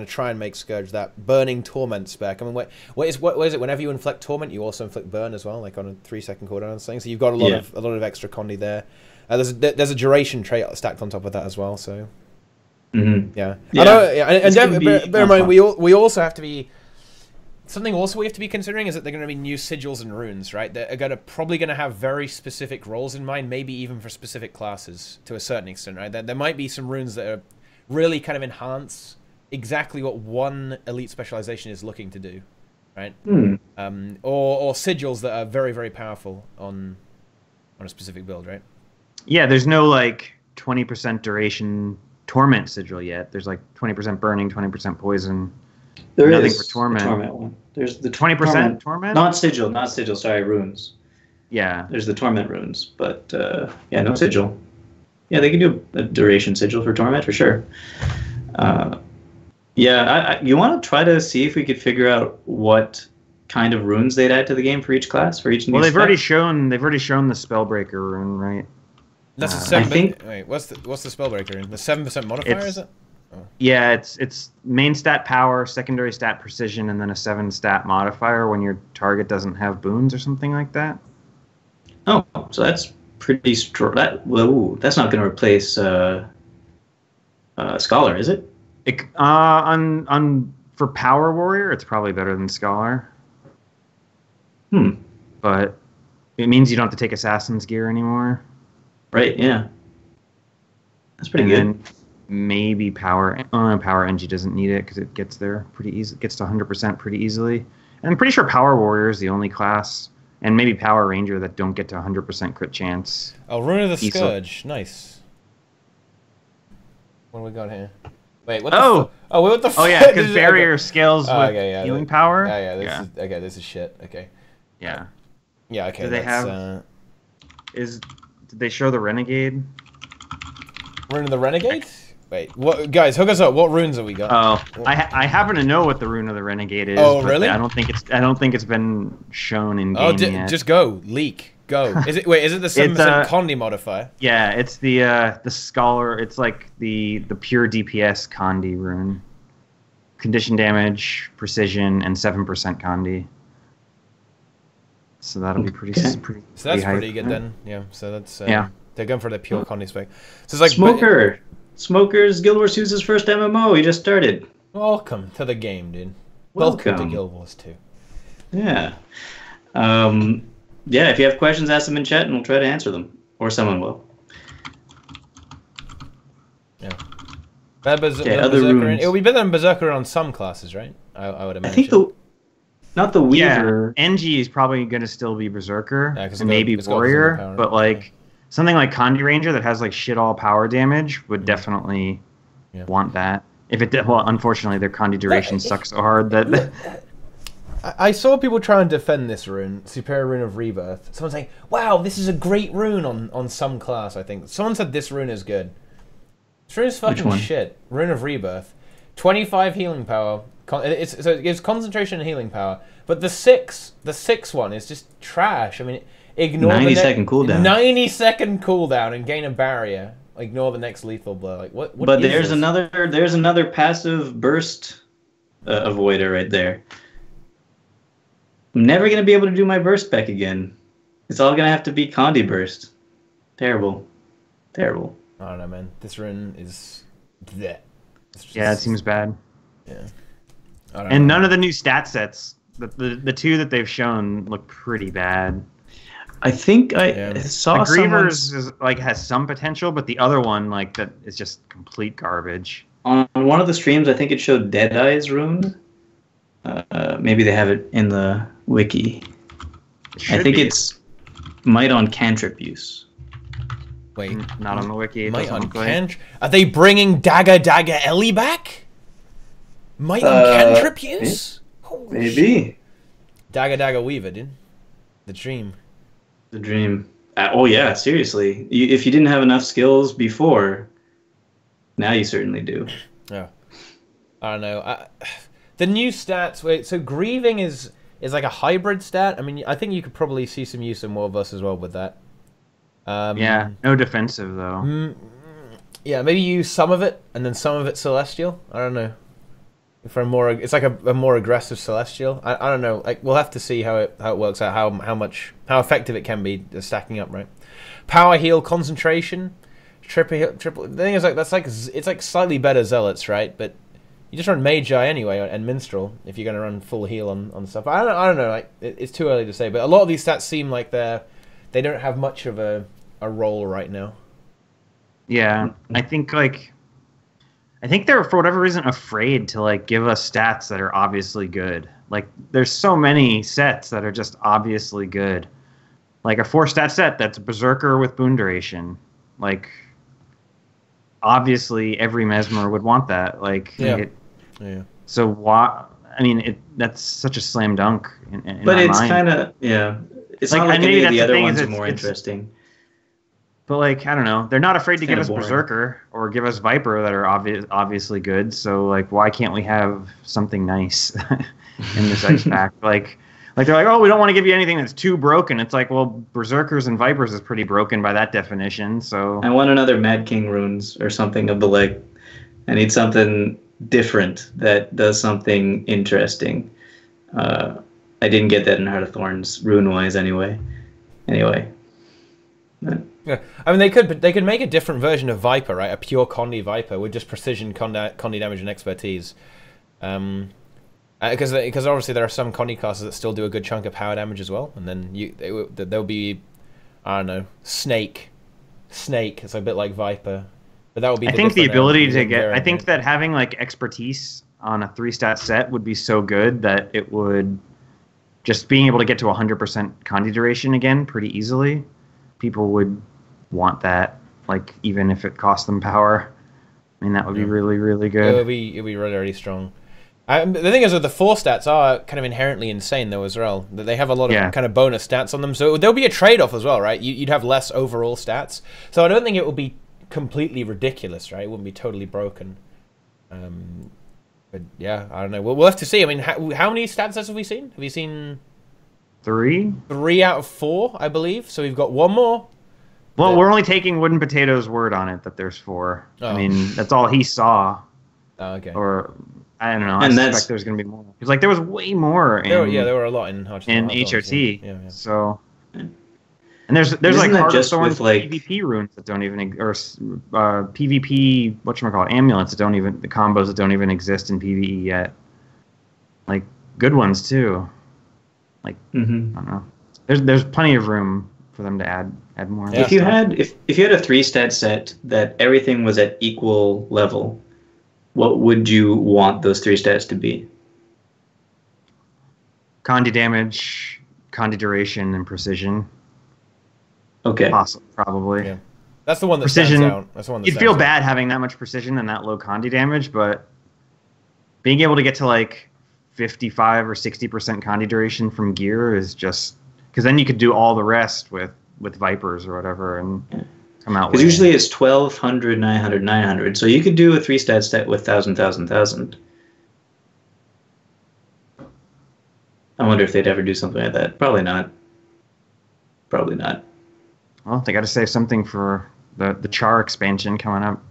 try and make Scourge that burning Torment spec. I mean, what is it? Whenever you inflict Torment, you also inflict Burn as well, like on a 3-second cooldown and thing. So you've got a lot of extra Condi there. There's a duration trait stacked on top of that as well. So. Yeah. I know, and bear in mind, we also have to be. Something also we have to be considering is that they're going to be new sigils and runes, right? They're probably going to have very specific roles in mind, maybe even for specific classes to a certain extent, right? There might be some runes that are really kind of enhance exactly what one elite specialization is looking to do, right? Or sigils that are very, very powerful on a specific build, right? Yeah, there's no like 20% duration Torment sigil yet. There's like 20% burning, 20% poison. There Nothing is for Torment. The Torment one. There's the 20% Torment? Not sigil. Sorry, runes. Yeah. There's the Torment runes, but no sigil. Yeah, they can do a duration sigil for Torment for sure. You want to try to see if we could figure out what kind of runes they'd add to the game for each class, for each new Well, they've spec? already shown the Spellbreaker rune, right? That's a 7. Wait, what's the Spellbreaker in? The 7% modifier, is it? Oh. Yeah, it's main stat power, secondary stat precision, and then a 7 stat modifier when your target doesn't have boons or something like that. Oh, so that's pretty strong. That's not going to replace Scholar, is it? For Power Warrior, it's probably better than Scholar. But it means you don't have to take Assassin's Gear anymore. Right, yeah. That's pretty good. Then maybe Power NG doesn't need it because it gets there pretty easy. It gets to 100% pretty easily. And I'm pretty sure Power Warrior is the only class, and maybe Power Ranger, that don't get to 100% crit chance. Oh, Rune of the Scourge. Nice. What do we got here? Wait, what the what the fuck? Oh, yeah, because barrier scales with healing power. This is shit. Okay. Yeah. Yeah, okay. Do they have... Did they show the Renegade? Rune of the Renegade? Wait, what? Guys, hook us up. What runes have we got? Oh, I happen to know what the Rune of the Renegade is. Oh, really? I don't think it's been shown in game yet. Just go. Leak. Go. Is it the 7% Condi modifier? Yeah, it's the Scholar. It's like the pure DPS Condi rune. Condition damage, precision, and 7% Condi. So that'll be pretty. So that's pretty good then. Yeah. So that's they're going for the pure Condi spec. So it's like Smoker's Guild Wars 2's his first MMO. He just started. Welcome to the game, dude. Welcome to Guild Wars 2. Yeah. If you have questions, ask them in chat, and we'll try to answer them, or someone will. Yeah. Other runes. It will be better than Berserker on some classes, right? I would imagine. I think not the Weaver. Yeah, NG is probably going to still be Berserker, and maybe Warrior, but like something like Condi Ranger that has like shit all power damage would definitely want that. Unfortunately, their Condi duration sucks so hard that. I saw people try and defend this rune, Superior Rune of Rebirth. Someone saying, "Wow, this is a great rune on some class." I think someone said this rune is good. This rune is fucking shit. Rune of Rebirth. 25 healing power. So it gives concentration and healing power. But the six one is just trash. I mean, ignore 90-second cooldown. 90-second cooldown and gain a barrier. Ignore the next lethal blow. Like what? But there's another passive burst avoider right there. I'm never gonna be able to do my burst back again. It's all gonna have to be Condi burst. Terrible. I don't know, man. This rune is bleh. Yeah, it seems bad. Yeah. And none of the new stat sets, the two that they've shown, look pretty bad. I think I saw Grievers has some potential, but the other one that is just complete garbage. On one of the streams, I think it showed Deadeye's rune. Maybe they have it in the wiki. I think it's Might on cantrip use. Wait, not on the wiki. Might on cantrip? Are they bringing Dagger Ellie back? Might on cantrip use? Maybe. Dagger Weaver, dude. The dream. The dream. Oh yeah, seriously. If you didn't have enough skills before, now you certainly do. Yeah. I don't know. The new stats. Wait, so grieving is like a hybrid stat. I mean, I think you could probably see some use in Warverse as well with that. Yeah, no defensive though. Yeah, maybe use some of it and then some of it celestial. I don't know. For it's like a more aggressive celestial. I don't know. Like we'll have to see how it works out. How effective it can be stacking up, right? Power heal, concentration, triple. The thing is it's like slightly better zealots, right? But you just run Magi anyway and Minstrel if you're going to run full heal on stuff. I don't know. Like it's too early to say. But a lot of these stats seem like they don't have much of a role right now. Yeah, I think they're for whatever reason afraid to give us stats that are obviously good. Like there's so many sets that are just obviously good. Like a 4-stat set that's Berserker with boon duration. Like obviously every Mesmer would want that. Yeah. So why? I mean, that's such a slam dunk. But it's kind of It's not like any of the other ones are more interesting. But I don't know. They're not afraid to give us Berserker or give us Viper that are obviously good. So why can't we have something nice in this ice pack? They're like, oh, we don't want to give you anything that's too broken. It's like, well, Berserkers and Vipers is pretty broken by that definition. So I want another Mad King runes or something of the like. I need something different that does something interesting. I didn't get that in Heart of Thorns rune-wise anyway. Yeah, I mean they could make a different version of Viper, right? A pure Condi Viper with just precision Condi damage and expertise. Because obviously there are some Condi classes that still do a good chunk of power damage as well, and then there'll be, I don't know, Snake. It's a bit like Viper, but that would be. I think the ability to get. I think that having expertise on a 3-stat set would be so good that it would just being able to get to 100% Condi duration again pretty easily. People would want that, even if it cost them power. I mean, that would be really, really good. It would be really, really strong. The thing is, the 4 stats are kind of inherently insane, though, as well. That they have a lot of kind of bonus stats on them, so there'll be a trade-off as well, right? You'd have less overall stats, so I don't think it will be completely ridiculous, right? It wouldn't be totally broken. But yeah, I don't know. We'll have to see. I mean, how many stat sets have we seen? Have we seen 3? 3 out of 4, I believe. So we've got one more. Well, we're only taking Wooden Potato's word on it that there's 4. Oh. I mean, that's all he saw. Oh, okay. Or I don't know. I suspect there's going to be more. Because there was way more. There were a lot in HRT. Yeah. So, and there's Heart of Thorns PvP runes that don't even or PvP amulets that don't even the combos that don't even exist in PvE yet. Good ones too. I don't know. There's plenty of room for them to add more. Yeah. If you had a 3-stat set that everything was at equal level, what would you want those 3 stats to be? Condi damage, Condi duration, and precision. Okay. Probably. Yeah. That's the one that precision, stands out. That's the one that you'd feel bad having that much precision and that low Condi damage, but being able to get to 55 or 60% Condi duration from gear is just because then you could do all the rest with Vipers or whatever. And come out. Because usually it's 1200, 900, 900. So you could do a 3-stat set with 1000, 1000, 1000. I wonder if they'd ever do something like that. Probably not. Probably not. Well, they got to save something for the Char expansion coming up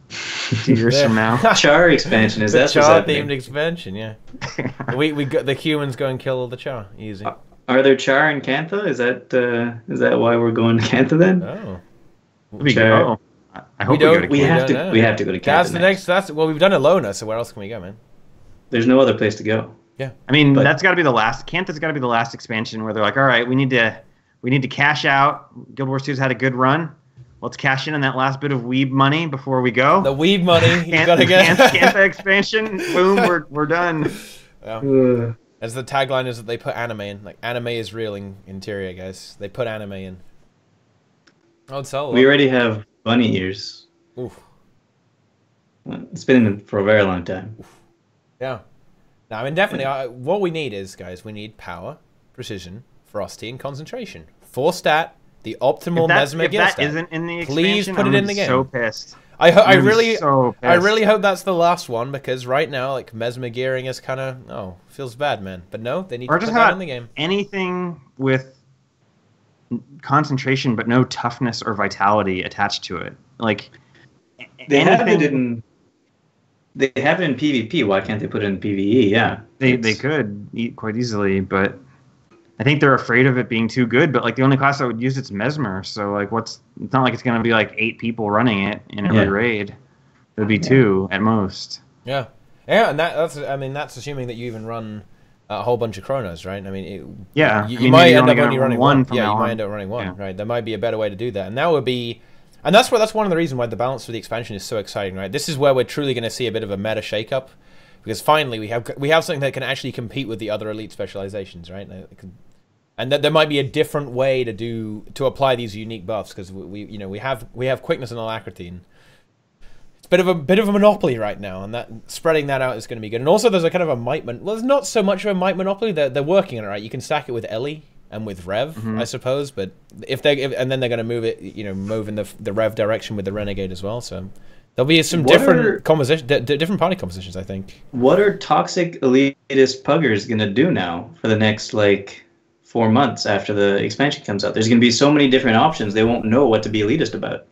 2 years from now. Char expansion is that Char themed expansion? Yeah. we got the humans go and kill all the Char. Easy. Are there Char in Cantha? Is that why we're going to Cantha then? Oh. Char. I hope we have to go to Cantha. That's well, we've done Alona, so where else can we go, man? There's no other place to go. Yeah. I mean, that's got to be the last. Cantha's got to be the last expansion where they're like, all right, we need to cash out. Guild Wars 2's had a good run. Let's cash in on that last bit of weeb money before we go. The weeb money. You gotta get Cantha expansion. Boom, we're done. Yeah. As the tagline is that they put anime in. Like, anime is real in interior, guys. They put anime in. Oh, it's all. We already have bunny ears. Oof. It's been in for a very long time. Oof. Yeah. No, I mean, definitely, what we need is, guys, we need power, precision, ferocity, and concentration. 4-stat, the optimal Mesmer Gil stat. If that isn't in the expansion, please put it in the game. So pissed. I really hope that's the last one, because right now, like, Mesmer Gearing is kind of, feels bad, man. But no, they need to put that in the game. Anything with concentration but no toughness or vitality attached to it. Like, they have it in PvP. Why can't they put it in PvE? Yeah, they could quite easily, but I think they're afraid of it being too good. But like the only class that would use it's Mesmer, so like it's not like it's going to be like 8 people running it in every raid. It would be 2 at most. Yeah, and that's assuming that you even run a whole bunch of chronos, right? I mean, you might end up only running one. Yeah, you might end up running one, right? There might be a better way to do that, and that would be. And that's one of the reasons why the balance for the expansion is so exciting, right? This is where we're truly going to see a bit of a meta shakeup, because finally we have something that can actually compete with the other elite specializations, right? And that there might be a different way to apply these unique buffs, because we have quickness and alacrity, and it's a bit of a monopoly right now, and that spreading that out is going to be good. And also there's a kind of a might. Well, there's not so much of a might monopoly. They're working on it, right? You can stack it with Ellie and with Rev, I suppose, but and then they're going to move it, move in the Rev direction with the Renegade as well. So there'll be some different party compositions, I think. What are toxic elitist puggers going to do now for the next 4 months after the expansion comes out? There's going to be so many different options. They won't know what to be elitist about.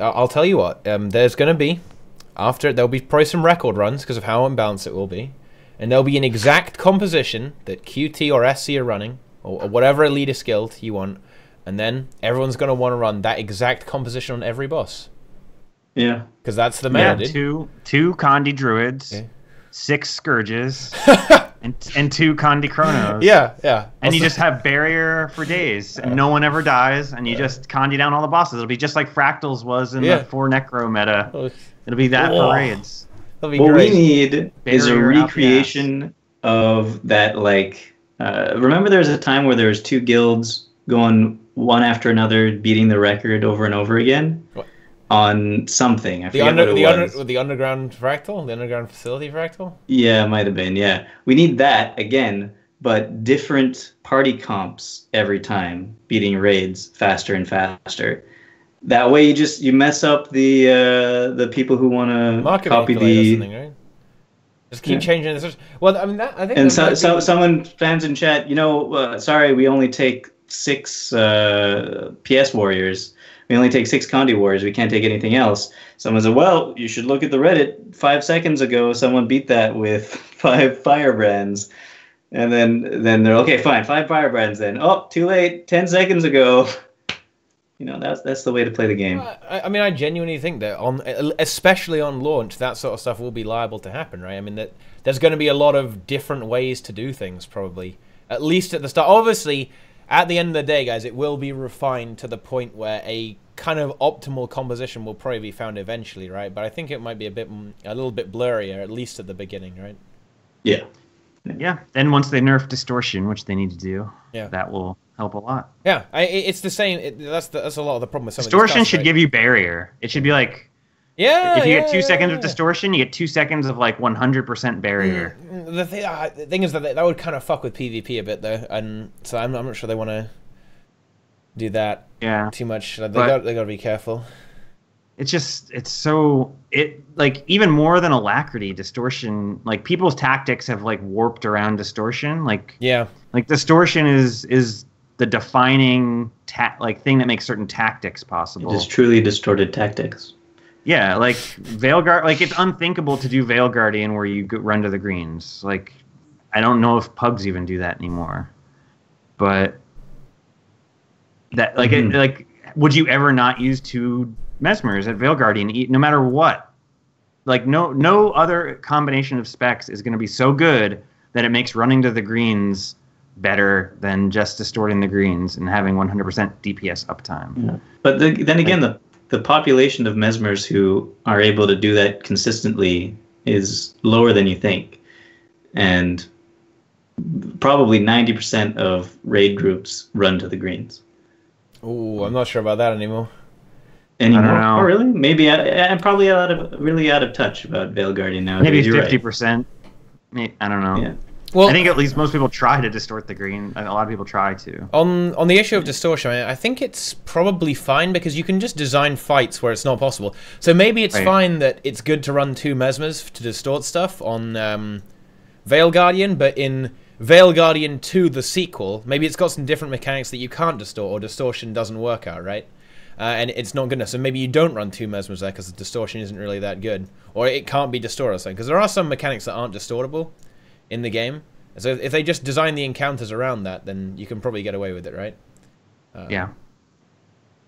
I'll tell you what. There's going to be there'll be probably some record runs because of how unbalanced it will be, and there'll be an exact composition that QT or SC are running, or whatever elitist guild you want, and then everyone's going to want to run that exact composition on every boss. Yeah. Because that's the meta, dude. Two Condi Druids, 6 Scourges, and 2 Condi Chronos. Yeah. And you just have barrier for days, and no one ever dies, and you just Condi down all the bosses. It'll be just like Fractals was in the 4 Necro meta. It'll be that for raids. What we need is a recreation of that, remember there was a time where there was 2 guilds going one after another, beating the record over and over again on something. I forget what it was. The underground fractal? The underground facility fractal? Yeah, it might have been, yeah. We need that again, but different party comps every time, beating raids faster and faster. That way you mess up the people who want to copy the... Right? Just keep changing the search. Well, I mean, I think. And someone fans in chat, sorry, we only take 6 PS warriors. We only take 6 Condi warriors. We can't take anything else. Someone said, well, you should look at the Reddit. 5 seconds ago, someone beat that with 5 firebrands. And then they're, okay, fine, 5 firebrands then. Oh, too late, 10 seconds ago. That's the way to play the game. I mean, I genuinely think that especially on launch, that sort of stuff will be liable to happen, right? I mean, that there's going to be a lot of different ways to do things, probably. At least at the start. Obviously, at the end of the day, guys, it will be refined to the point where a kind of optimal composition will probably be found eventually, right? But I think it might be a little bit blurrier, at least at the beginning, right? Yeah. Yeah. Then once they nerf distortion, which they need to do, that will help a lot. Yeah, it's the same. That's a lot of the problem with some distortion of these should give you barrier. It should be like, if you get 2 seconds of distortion, you get 2 seconds of 100% barrier. The thing is that would kind of fuck with PvP a bit though, and so I'm not sure they want to. do that. Yeah. Too much. They got to be careful. It's so like even more than alacrity, distortion. Like people's tactics have like warped around distortion. Like like distortion is the defining thing that makes certain tactics possible. It is truly distorted tactics. Yeah, like Veilguard. Like it's unthinkable to do Veil Guardian where you run to the greens. Like I don't know if pugs even do that anymore. But that like would you ever not use 2 Mesmers at Veil Guardian no matter what? Like no other combination of specs is going to be so good that it makes running to the greens better than just distorting the greens and having 100% DPS uptime. Yeah. But then again, the population of Mesmers who are able to do that consistently is lower than you think, and probably 90% of raid groups run to the greens. Ooh, I'm not sure about that anymore. I don't know. Oh, really? Maybe I'm probably really out of touch about Veil Guardian now. Maybe 50%. Right. I don't know. Yeah. Well, I think at least most people try to distort the green. A lot of people try to. On the issue of distortion, I think it's probably fine because you can just design fights where it's not possible. So maybe it's fine that it's good to run 2 Mesmers to distort stuff on Veil Guardian, but in Veil Guardian 2, the sequel, maybe it's got some different mechanics that you can't distort, or distortion doesn't work out, right? And it's not good enough. So maybe you don't run 2 Mesmers there because the distortion isn't really that good. Or it can't be distorted or something. Because there are some mechanics that aren't distortable in the game. So if they just design the encounters around that, then you can probably get away with it, right? Yeah.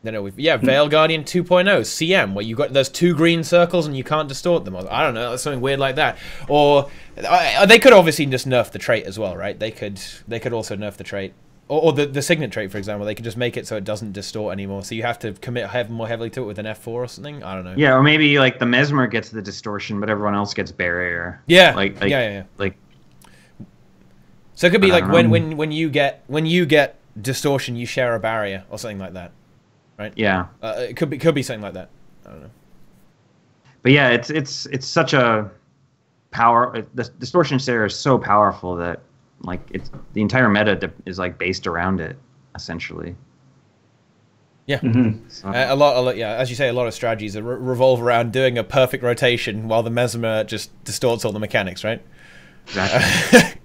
Veil Guardian 2.0, CM, where you got those 2 green circles and you can't distort them. I don't know, something weird like that. Or they could obviously just nerf the trait as well, right? They could also nerf the trait. Or the signet trait, for example, they could just make it so it doesn't distort anymore. So you have to commit more heavily to it with an F4 or something. I don't know. Yeah, or maybe like the Mesmer gets the distortion, but everyone else gets barrier. Yeah. Yeah. Like. So it could be like when you get distortion, you share a barrier or something like that, right? Yeah. It could be something like that. I don't know. But yeah, it's such a power. The distortion share is so powerful that. Like the entire meta is like based around it, essentially. Yeah, so. a lot. Yeah, as you say, a lot of strategies revolve around doing a perfect rotation while the Mesmer just distorts all the mechanics, right? Exactly.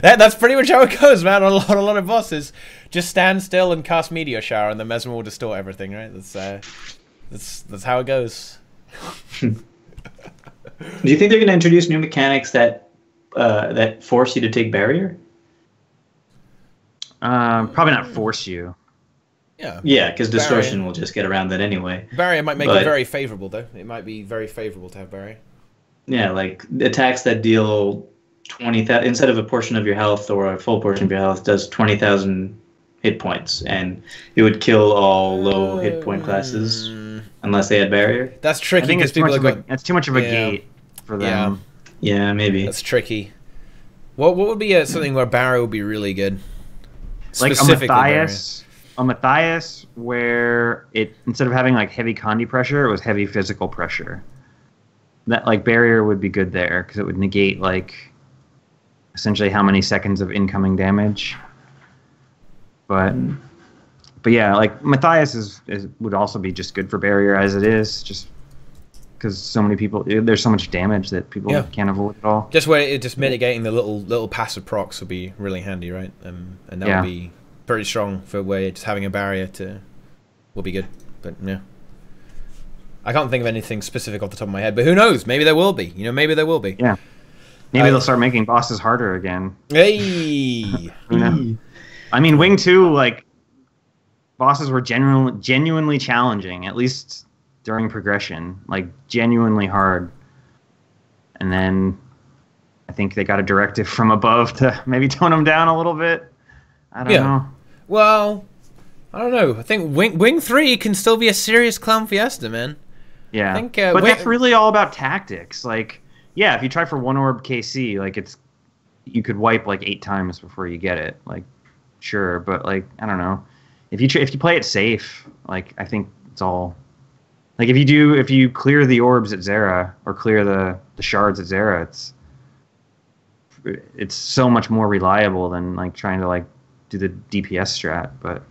That's pretty much how it goes, man. On a lot of bosses, just stand still and cast Meteor Shower, and the Mesmer will distort everything, right? That's how it goes. Do you think they're going to introduce new mechanics that force you to take barrier? Probably not force you. Yeah, because distortion will just get around that anyway. Barrier might make it very favorable, though. It might be very favorable to have barrier. Yeah, like attacks that deal 20,000 instead of a portion of your health or a full portion of your health does 20,000 hit points, and it would kill all low hit point classes unless they had barrier. That's tricky because people that's too much of a gate for them. Yeah, maybe. That's tricky. What would be something where barrier would be really good? Like a Matthias where it instead of having like heavy condi pressure, it was heavy physical pressure. That like barrier would be good there because it would negate like essentially how many seconds of incoming damage. But yeah, like Matthias would also be just good for barrier as it is, just because so many people, there's so much damage that people can't avoid at all. Just where it just mitigating the little passive procs would be really handy, right? And that would be pretty strong for where just having a barrier will be good. But yeah, I can't think of anything specific off the top of my head. But who knows? Maybe there will be. Maybe there will be. Yeah. Maybe they'll start making bosses harder again. Hey. I mean, Wing 2, like bosses were genuinely challenging, at least during progression, like genuinely hard. And then I think they got a directive from above to maybe tone them down a little bit. I don't know. Well, I don't know. I think Wing 3 can still be a serious clown fiesta, man. Yeah. I think, but that's really all about tactics. Like, yeah, if you try for one orb KC, like you could wipe like 8 times before you get it. Like, sure, but like I don't know. If you play it safe, like I think it's all. Like if you clear the orbs at Zera or clear the shards at Zera, it's so much more reliable than like trying to like do the DPS strat. But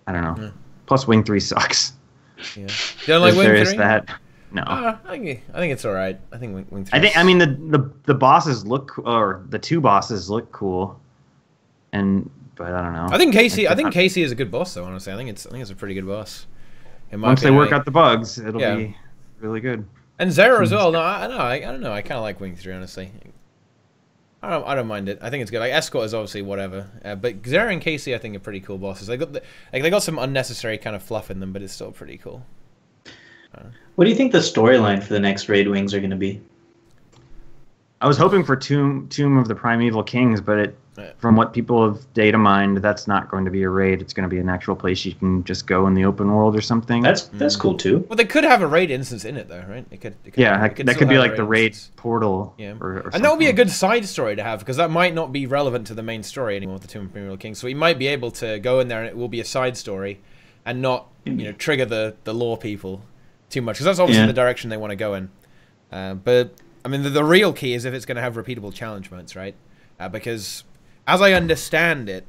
I don't know. Plus, Wing 3 sucks. Yeah. You don't like Wing 3? There is that. No. I think it's all right. I think Wing 3. I mean the bosses look, or the 2 bosses look cool, but I don't know. I think Casey is a good boss though. Honestly, I think it's a pretty good boss. Once they work out the bugs, it'll be really good. And Zera as well. No, I don't know. I kind of like Wing 3 honestly. I don't mind it. I think it's good. Like Escort is obviously whatever, but Zera and Casey I think are pretty cool bosses. They got some unnecessary kind of fluff in them, but it's still pretty cool. What do you think the storyline for the next Raid Wings are going to be? I was hoping for Tomb of the Primeval Kings, but from what people have data mined, that's not going to be a raid. It's going to be an actual place you can just go in the open world or something. That's cool too. Well, they could have a raid instance in it though, right? It could that could be like the raid portal. Yeah, or and that would be a good side story to have because that might not be relevant to the main story anymore with the Tomb of the Primeval Kings. So we might be able to go in there and it will be a side story, and not trigger the lore people too much because that's obviously the direction they want to go in. But I mean, the real key is if it's going to have repeatable challenge modes, right? Because as I understand it,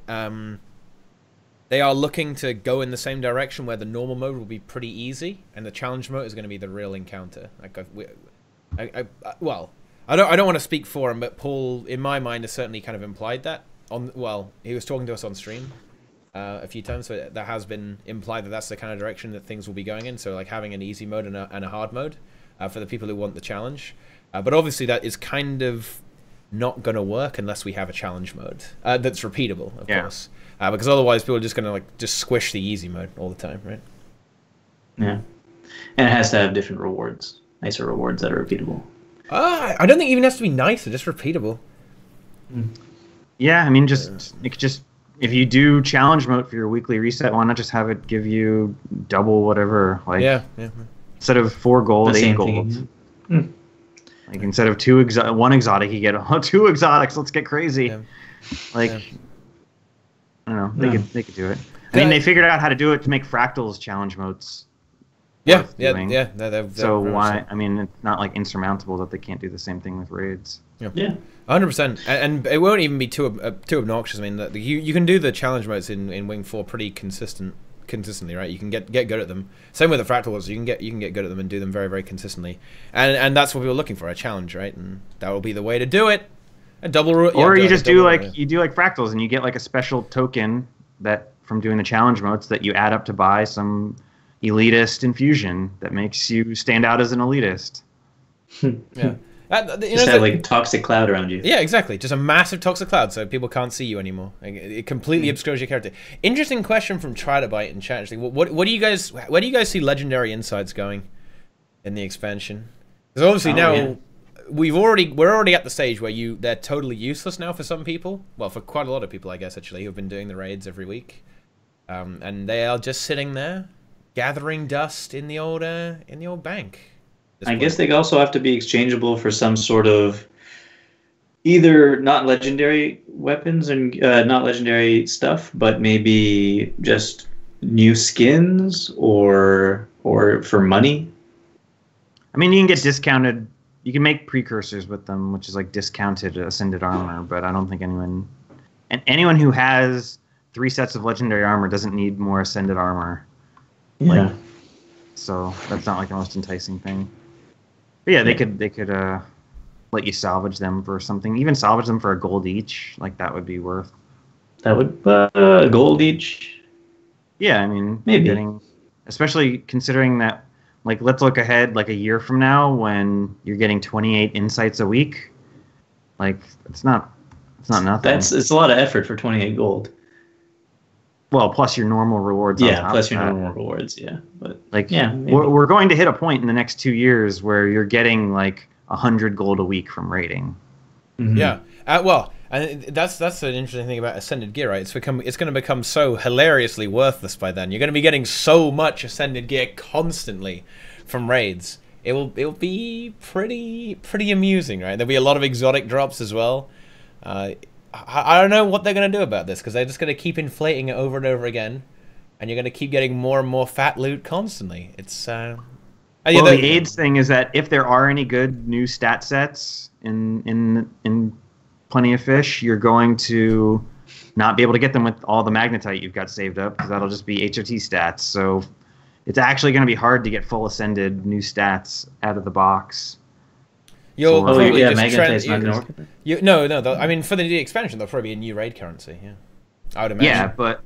they are looking to go in the same direction where the normal mode will be pretty easy, and the challenge mode is going to be the real encounter. Like, well, I don't want to speak for him, but Paul, in my mind, has certainly kind of implied that. He was talking to us on stream a few times, so that has been implied that that's the kind of direction that things will be going in. So, like having an easy mode and a hard mode for the people who want the challenge. But obviously, that is kind of not going to work unless we have a challenge mode that's repeatable, of course. Because otherwise, people are just going to just squish the easy mode all the time, right? Yeah, and it has to have different rewards, nicer rewards that are repeatable. I don't think it even has to be nicer, just repeatable. Yeah, I mean, if you do challenge mode for your weekly reset, why not just have it give you double whatever? Like, instead of 4 gold, 8 gold. Like instead of 1 exotic, you get 2 exotics. Let's get crazy. Like, I don't know. They could do it. I mean, they figured out how to do it to make fractals challenge modes. Yeah. So why? I mean, it's not like insurmountable that they can't do the same thing with raids. Yeah, 100%, and it won't even be too obnoxious. I mean, you can do the challenge modes in Wing 4 pretty consistently, right? You can get good at them. Same with the fractals, you can get good at them and do them very, very consistently. And that's what people are looking for, a challenge, right? And that will be the way to do it. A double rule. Or you just do like fractals and you get like a special token that from doing the challenge modes that you add up to buy some elitist infusion that makes you stand out as an elitist. Yeah. Just have like a toxic cloud around you. Yeah, exactly. Just a massive toxic cloud, so people can't see you anymore. Like, it completely obscures your character. Interesting question from Tritobite in chat. Actually, where do you guys see legendary insights going in the expansion? Because obviously we're already at the stage where they're totally useless now for some people. Well, for quite a lot of people, I guess actually, who've been doing the raids every week, and they are just sitting there gathering dust in the old bank. I guess they also have to be exchangeable for some sort of either not legendary weapons and not legendary stuff, but maybe just new skins or for money. I mean, you can get discounted. You can make precursors with them, which is like discounted ascended armor. But I don't think anyone who has 3 sets of legendary armor doesn't need more ascended armor. Yeah. So that's not like the most enticing thing. But yeah, they could let you salvage them for something. Even salvage them for a gold each. Like that would be worth. That would gold each. Yeah, I mean maybe. Especially considering that, like, let's look ahead like a year from now when you're getting 28 insights a week. Like it's not nothing. It's a lot of effort for 28 gold. Well, plus your normal rewards. Yeah, plus your normal rewards. Yeah, but like, we're going to hit a point in the next 2 years where you're getting like 100 gold a week from raiding. Mm-hmm. Yeah, well, and that's an interesting thing about ascended gear, right? It's going to become so hilariously worthless by then. You're going to be getting so much ascended gear constantly from raids. It will be pretty amusing, right? There'll be a lot of exotic drops as well. I don't know what they're going to do about this because they're just going to keep inflating it over and over again, and you're going to keep getting more and more fat loot constantly. It's the AIDS thing is that if there are any good new stat sets in Plenty of Fish, you're going to not be able to get them with all the magnetite you've got saved up, because that'll just be HOT stats. So it's actually going to be hard to get full ascended new stats out of the box. You'll probably just magnetite's not going to work. No. I mean, for the expansion, there'll probably be a new raid currency. Yeah, I would imagine. Yeah, but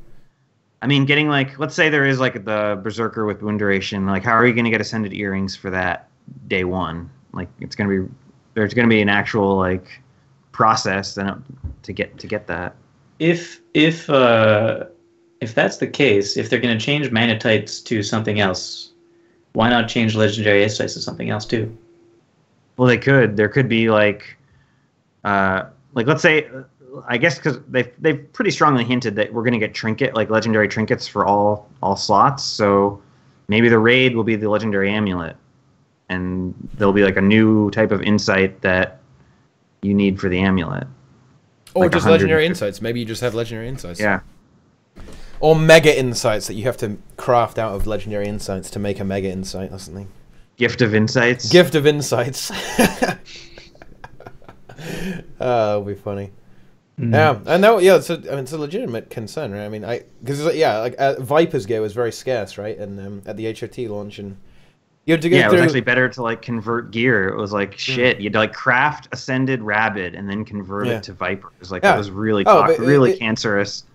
I mean, getting like, let's say there is like the Berserker with wound duration. Like, how are you going to get ascended earrings for that day one? Like, there's going to be an actual like process then to get that. If that's the case, if they're going to change magnetites to something else, why not change legendary insights to something else too? Well, they could. There could be like let's say, I guess because they've pretty strongly hinted that we're going to get legendary trinkets for all slots. So maybe the raid will be the legendary amulet, and there'll be like a new type of insight that you need for the amulet. Or like just legendary insights. Maybe you just have legendary insights. Yeah. Or mega insights that you have to craft out of legendary insights to make a mega insight or something. Gift of insights. Gift of insights. It'll be funny. Yeah, and that, it's a legitimate concern, right? I mean, because Viper's gear was very scarce, right? And at the HOT launch, and you had to it was actually better to like convert gear. It was like shit. You'd like craft Ascended Rabid and then convert it to Viper. It was like it was really cancerous.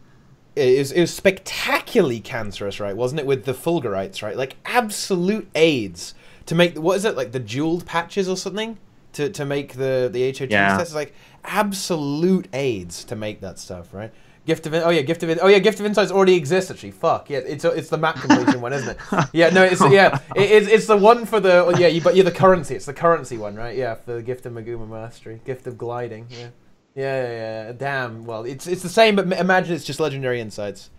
It was spectacularly cancerous, right? Wasn't it, with the Fulgurites, right? Like absolute aids to make, what is it, like the jeweled patches or something to make the HOT tests, like absolute aids to make that stuff, right? Gift of Insights already exists actually. Fuck yeah, it's the map completion one, isn't it? Yeah, no, it's the one for the the currency. It's the currency one, right? Yeah, for the Gift of Maguma Mastery, Gift of Gliding. Yeah. Damn. Well, it's the same, but imagine it's just legendary insights.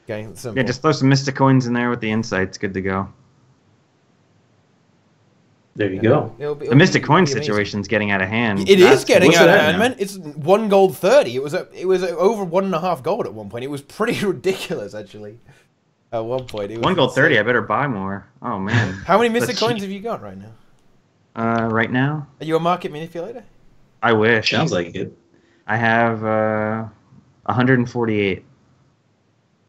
Okay, simple. Yeah, just throw some Mystic Coins in there with the insights. Good to go. There you go. The Mystic Coin situation's getting out of hand. It is getting out of hand, man. It's 1 gold 30. It was over 1.5 gold at one point. It was pretty ridiculous, actually. At one point, it was 1 gold 30. I better buy more. Oh man. How many Mystic Coins have you got right now? Right now. Are you a market manipulator? I wish. Sounds like it. I have 148.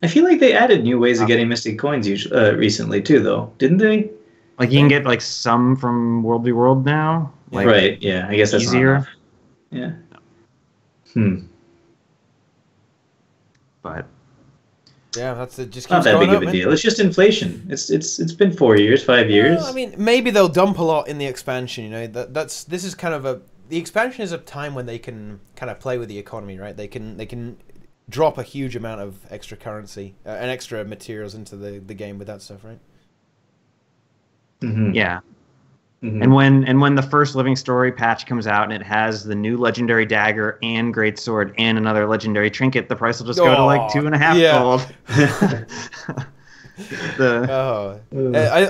I feel like they added new ways of getting Mystic Coins recently too, though, didn't they? Like you can get like some from World v World now. Like, right. Yeah. I guess that's easier. Yeah. But yeah, that's it. Just not that big of a deal. It's just inflation. It's been 4 years, 5 years. Well, I mean, maybe they'll dump a lot in the expansion. You know, this is kind of the expansion is a time when they can kind of play with the economy, right? They can drop a huge amount of extra currency and extra materials into the game with that stuff, right? Mm-hmm. Yeah. Mm-hmm. And when the first Living Story patch comes out and it has the new legendary dagger and great sword and another legendary trinket, the price will just go to like 2.5 gold.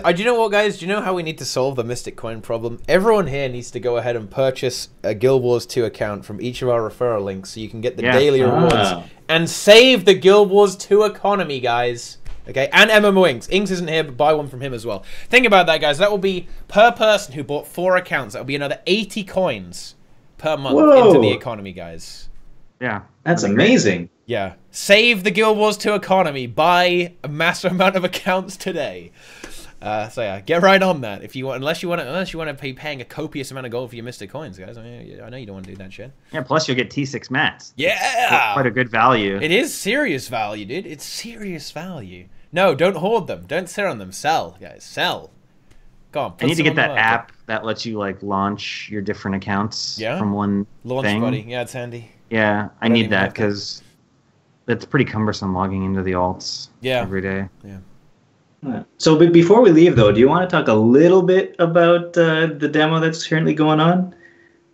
Do you know what, guys? Do you know how we need to solve the Mystic Coin problem? Everyone here needs to go ahead and purchase a Guild Wars 2 account from each of our referral links so you can get the daily rewards and save the Guild Wars 2 economy, guys. Okay, and MMO Inks. Inks isn't here, but buy one from him as well. Think about that, guys. That will be, per person who bought 4 accounts, that will be another 80 coins per month into the economy, guys. Yeah. That's amazing. Yeah. Save the Guild Wars 2 economy. Buy a massive amount of accounts today. So yeah, get right on that if you want. Unless you want to be paying a copious amount of gold for your Mystic Coins, guys. I mean, I know you don't want to do that shit. Yeah. Plus, you'll get T6 mats. Yeah. Quite a good value. It is serious value, dude. It's serious value. No, don't hoard them. Don't sit on them. Sell, guys. Sell. Go on. I need to get that app that lets you like launch your different accounts from one thing. Buddy. Yeah, it's handy. Yeah, I need that because it's pretty cumbersome logging into the alts every day. Yeah. So before we leave, though, do you want to talk a little bit about the demo that's currently going on?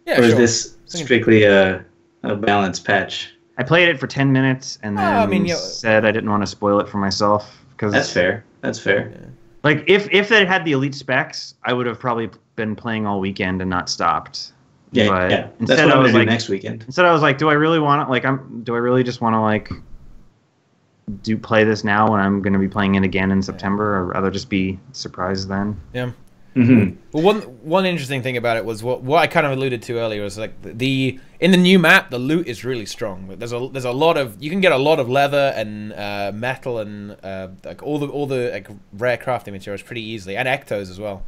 Yeah, or is this strictly a balance patch? I played it for 10 minutes and then said I didn't want to spoil it for myself. That's fair. That's fair. Yeah. Like, if they had the elite specs, I would have probably been playing all weekend and not stopped. Yeah, but yeah. That's what I'm going to do next weekend. Instead, I was like, do I really want to, do I really just want to, play this now when I'm going to be playing it again in September, or rather just be surprised then? Yeah. Well, one interesting thing about it was what I kind of alluded to earlier was like in the new map the loot is really strong. There's a lot of, you can get a lot of leather and metal and like all the like rare crafting materials pretty easily, and ectos as well.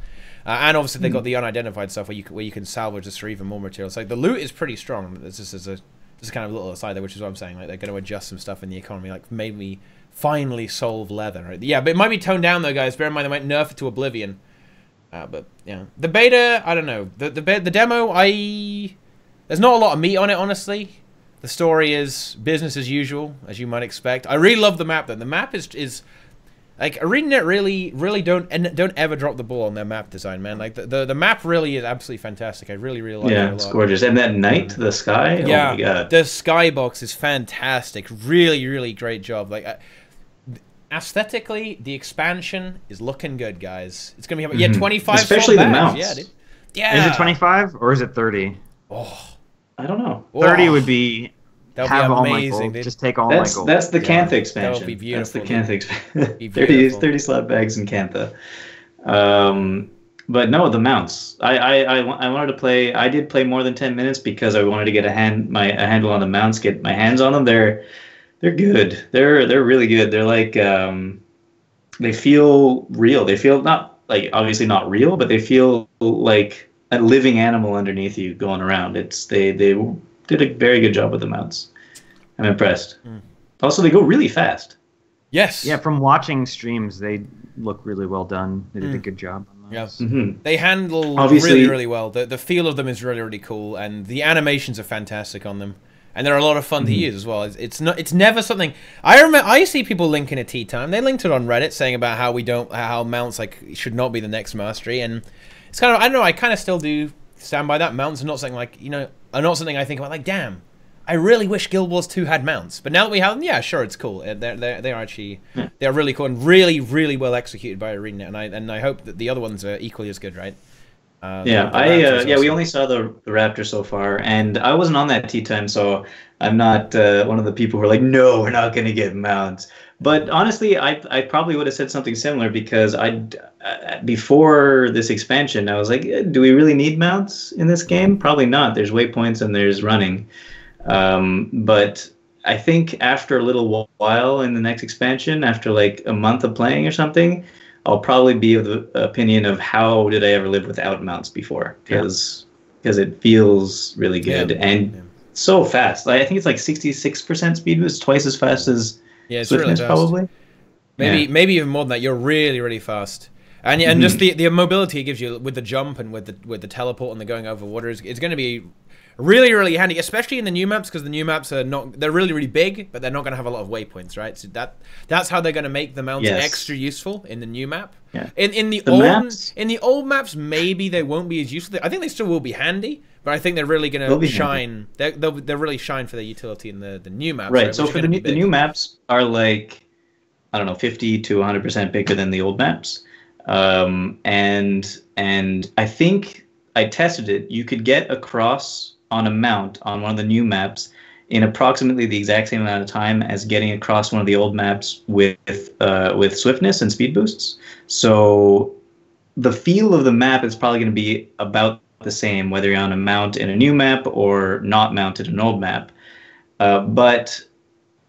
And obviously they got the unidentified stuff where you can salvage this for even more materials. Like the loot is pretty strong. This is kind of a little aside there, which is what I'm saying. Like they're going to adjust some stuff in the economy, like maybe finally solve leather. Right? Yeah, but it might be toned down though, guys. Bear in mind they might nerf it to oblivion. But yeah, the beta, I don't know. The demo, there's not a lot of meat on it, honestly. The story is business as usual, as you might expect. I really love the map though. The map is like ArenaNet really don't ever drop the ball on their map design, man. Like the map really is absolutely fantastic. I really like it a lot. Yeah, it's gorgeous. And that night, the sky, yeah, oh my god. The skybox is fantastic. Really great job. Like aesthetically, the expansion is looking good, guys. It's gonna be 25. Especially the mounts. Yeah, dude. Yeah. Is it 25 or is it 30? Oh, I don't know. 30 would be. That have would be all my amazing. gold. Just take all my gold. That's the Cantha expansion. That would be beautiful. That's the Cantha expansion. 30 slot bags in Cantha. But no, the mounts. I wanted to play. I did play more than 10 minutes because I wanted to get a handle on the mounts. Get my hands on them. They're good. They're really good. They're like they feel real. They feel not like obviously not real, but they feel like a living animal underneath you going around. They did a very good job with the mounts. I'm impressed. Also, they go really fast. Yes. Yeah, from watching streams, they look really well done. They did a good job on those. Yeah. They handle really well. The feel of them is really cool, and the animations are fantastic on them. And they're a lot of fun to use as well. It's never something. I see people linking a TeaTime. They linked it on Reddit saying about how mounts like should not be the next mastery, and it's kind of, I don't know. I kind of still do stand by that. Mounts are not something like, are not something I think about. Like, damn, I really wish Guild Wars 2 had mounts. But now that we have them, yeah, sure, it's cool. They are actually they're really cool and really well executed by ArenaNet, and I hope that the other ones are equally as good, right? We only saw the Raptor so far, and I wasn't on that TeaTime, so I'm not one of the people who are like, no, we're not going to get mounts. But honestly, I probably would have said something similar because before this expansion, I was like, do we really need mounts in this game? Probably not. There's waypoints and there's running. But I think after a little while in the next expansion, after like a month of playing or something, I'll probably be of the opinion of how did I ever live without mounts before, because it feels really good and so fast. I think it's like 66% speed boost, twice as fast as swiftness, really probably. Maybe even more than that. You're really fast, and just the mobility it gives you with the jump and with the teleport and the going over water is going to be really handy, especially in the new maps, because the new maps they're really big, but they're not going to have a lot of waypoints, right? So that's how they're going to make the mounts extra useful in the new map. Yeah. In the old maps, maybe they won't be as useful. I think they still will be handy, but I think they're really going to shine. They'll really shine for their utility in the new maps. Right. So for the new maps are like, I don't know, 50 to 100% bigger than the old maps, and I think I tested it. You could get across on a mount on one of the new maps in approximately the exact same amount of time as getting across one of the old maps with swiftness and speed boosts. So the feel of the map is probably going to be about the same whether you're on a mount in a new map or not mounted in an old map. But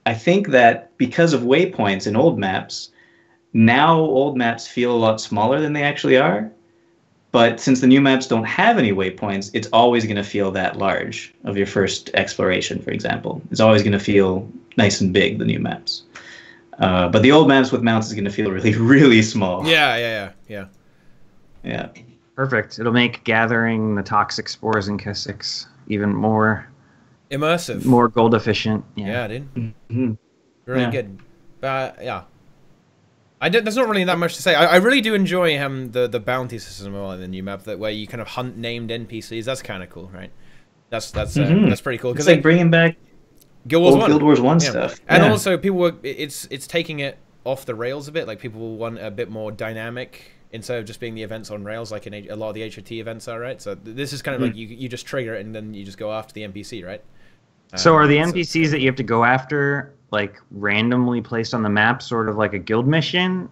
I think that because of waypoints in old maps, now old maps feel a lot smaller than they actually are. But since the new maps don't have any waypoints, it's always going to feel that large of your first exploration, for example. It's always going to feel nice and big, the new maps. But the old maps with mounts is going to feel really small. Yeah. Perfect. It'll make gathering the toxic spores in K6 even more immersive, more gold efficient. Yeah, dude. Really good. Yeah. There's not really that much to say. I really do enjoy the bounty system in the new map, where you kind of hunt named NPCs. That's kind of cool, right? That's pretty cool. It's like bringing back Guild Wars 1 stuff. And also, it's taking it off the rails a bit. Like, people will want a bit more dynamic instead of just being the events on rails, like a lot of the HOT events are, right? So this is kind of like you just trigger it and then you just go after the NPC, right? So are the NPCs that you have to go after like randomly placed on the map, sort of like a guild mission,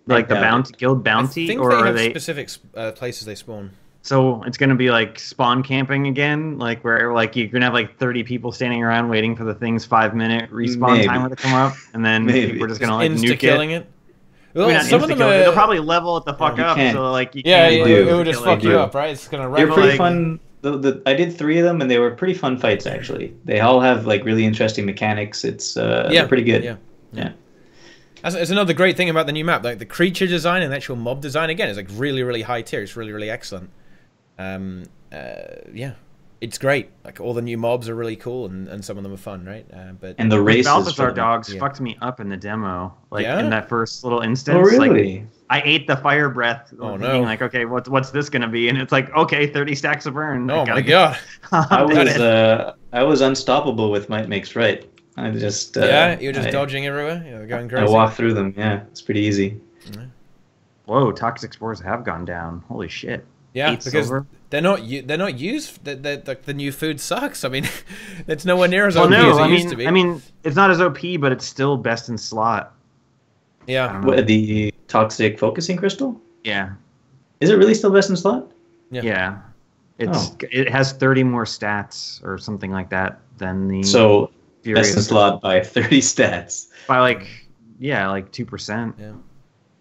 like the bounty guild bounty, I think or they are have they specific places they spawn? So it's gonna be like spawn camping again, like where like you're gonna have like 30 people standing around waiting for the thing's 5-minute respawn timer to come up, and then people are just gonna like nuke killing it. Well, I mean, some of them they'll probably level it the fuck up, so like you can't. It would just fuck you up, right? It's gonna. They're pretty fun. I did 3 of them, and they were pretty fun fights actually. They all have like really interesting mechanics. It's they're pretty good. Yeah. It's another great thing about the new map, like the creature design and the actual mob design. Again, is like really high tier. It's really excellent. Yeah, it's great. Like all the new mobs are really cool, and some of them are fun, right? And the races. Balthazar dogs fucked me up in the demo, like in that first little instance. Oh really? Like, I ate the fire breath, thinking like, okay, what's this gonna be? And it's like, okay, 30 stacks of burn. Oh my god! I was unstoppable with Might Makes Right. I just you're just dodging everywhere. You're going crazy. I walk through them. Yeah, it's pretty easy. Whoa, toxic spores have gone down. Holy shit. Yeah, because they're not used. The new food sucks. I mean, it's nowhere near as OP as it used to be. I mean, it's not as OP, but it's still best in slot. Yeah. What, the toxic focusing crystal? Yeah. Is it really still best in slot? Yeah. It has 30 more stats or something like that than the best in slot by 30 stats. By like 2%. Yeah.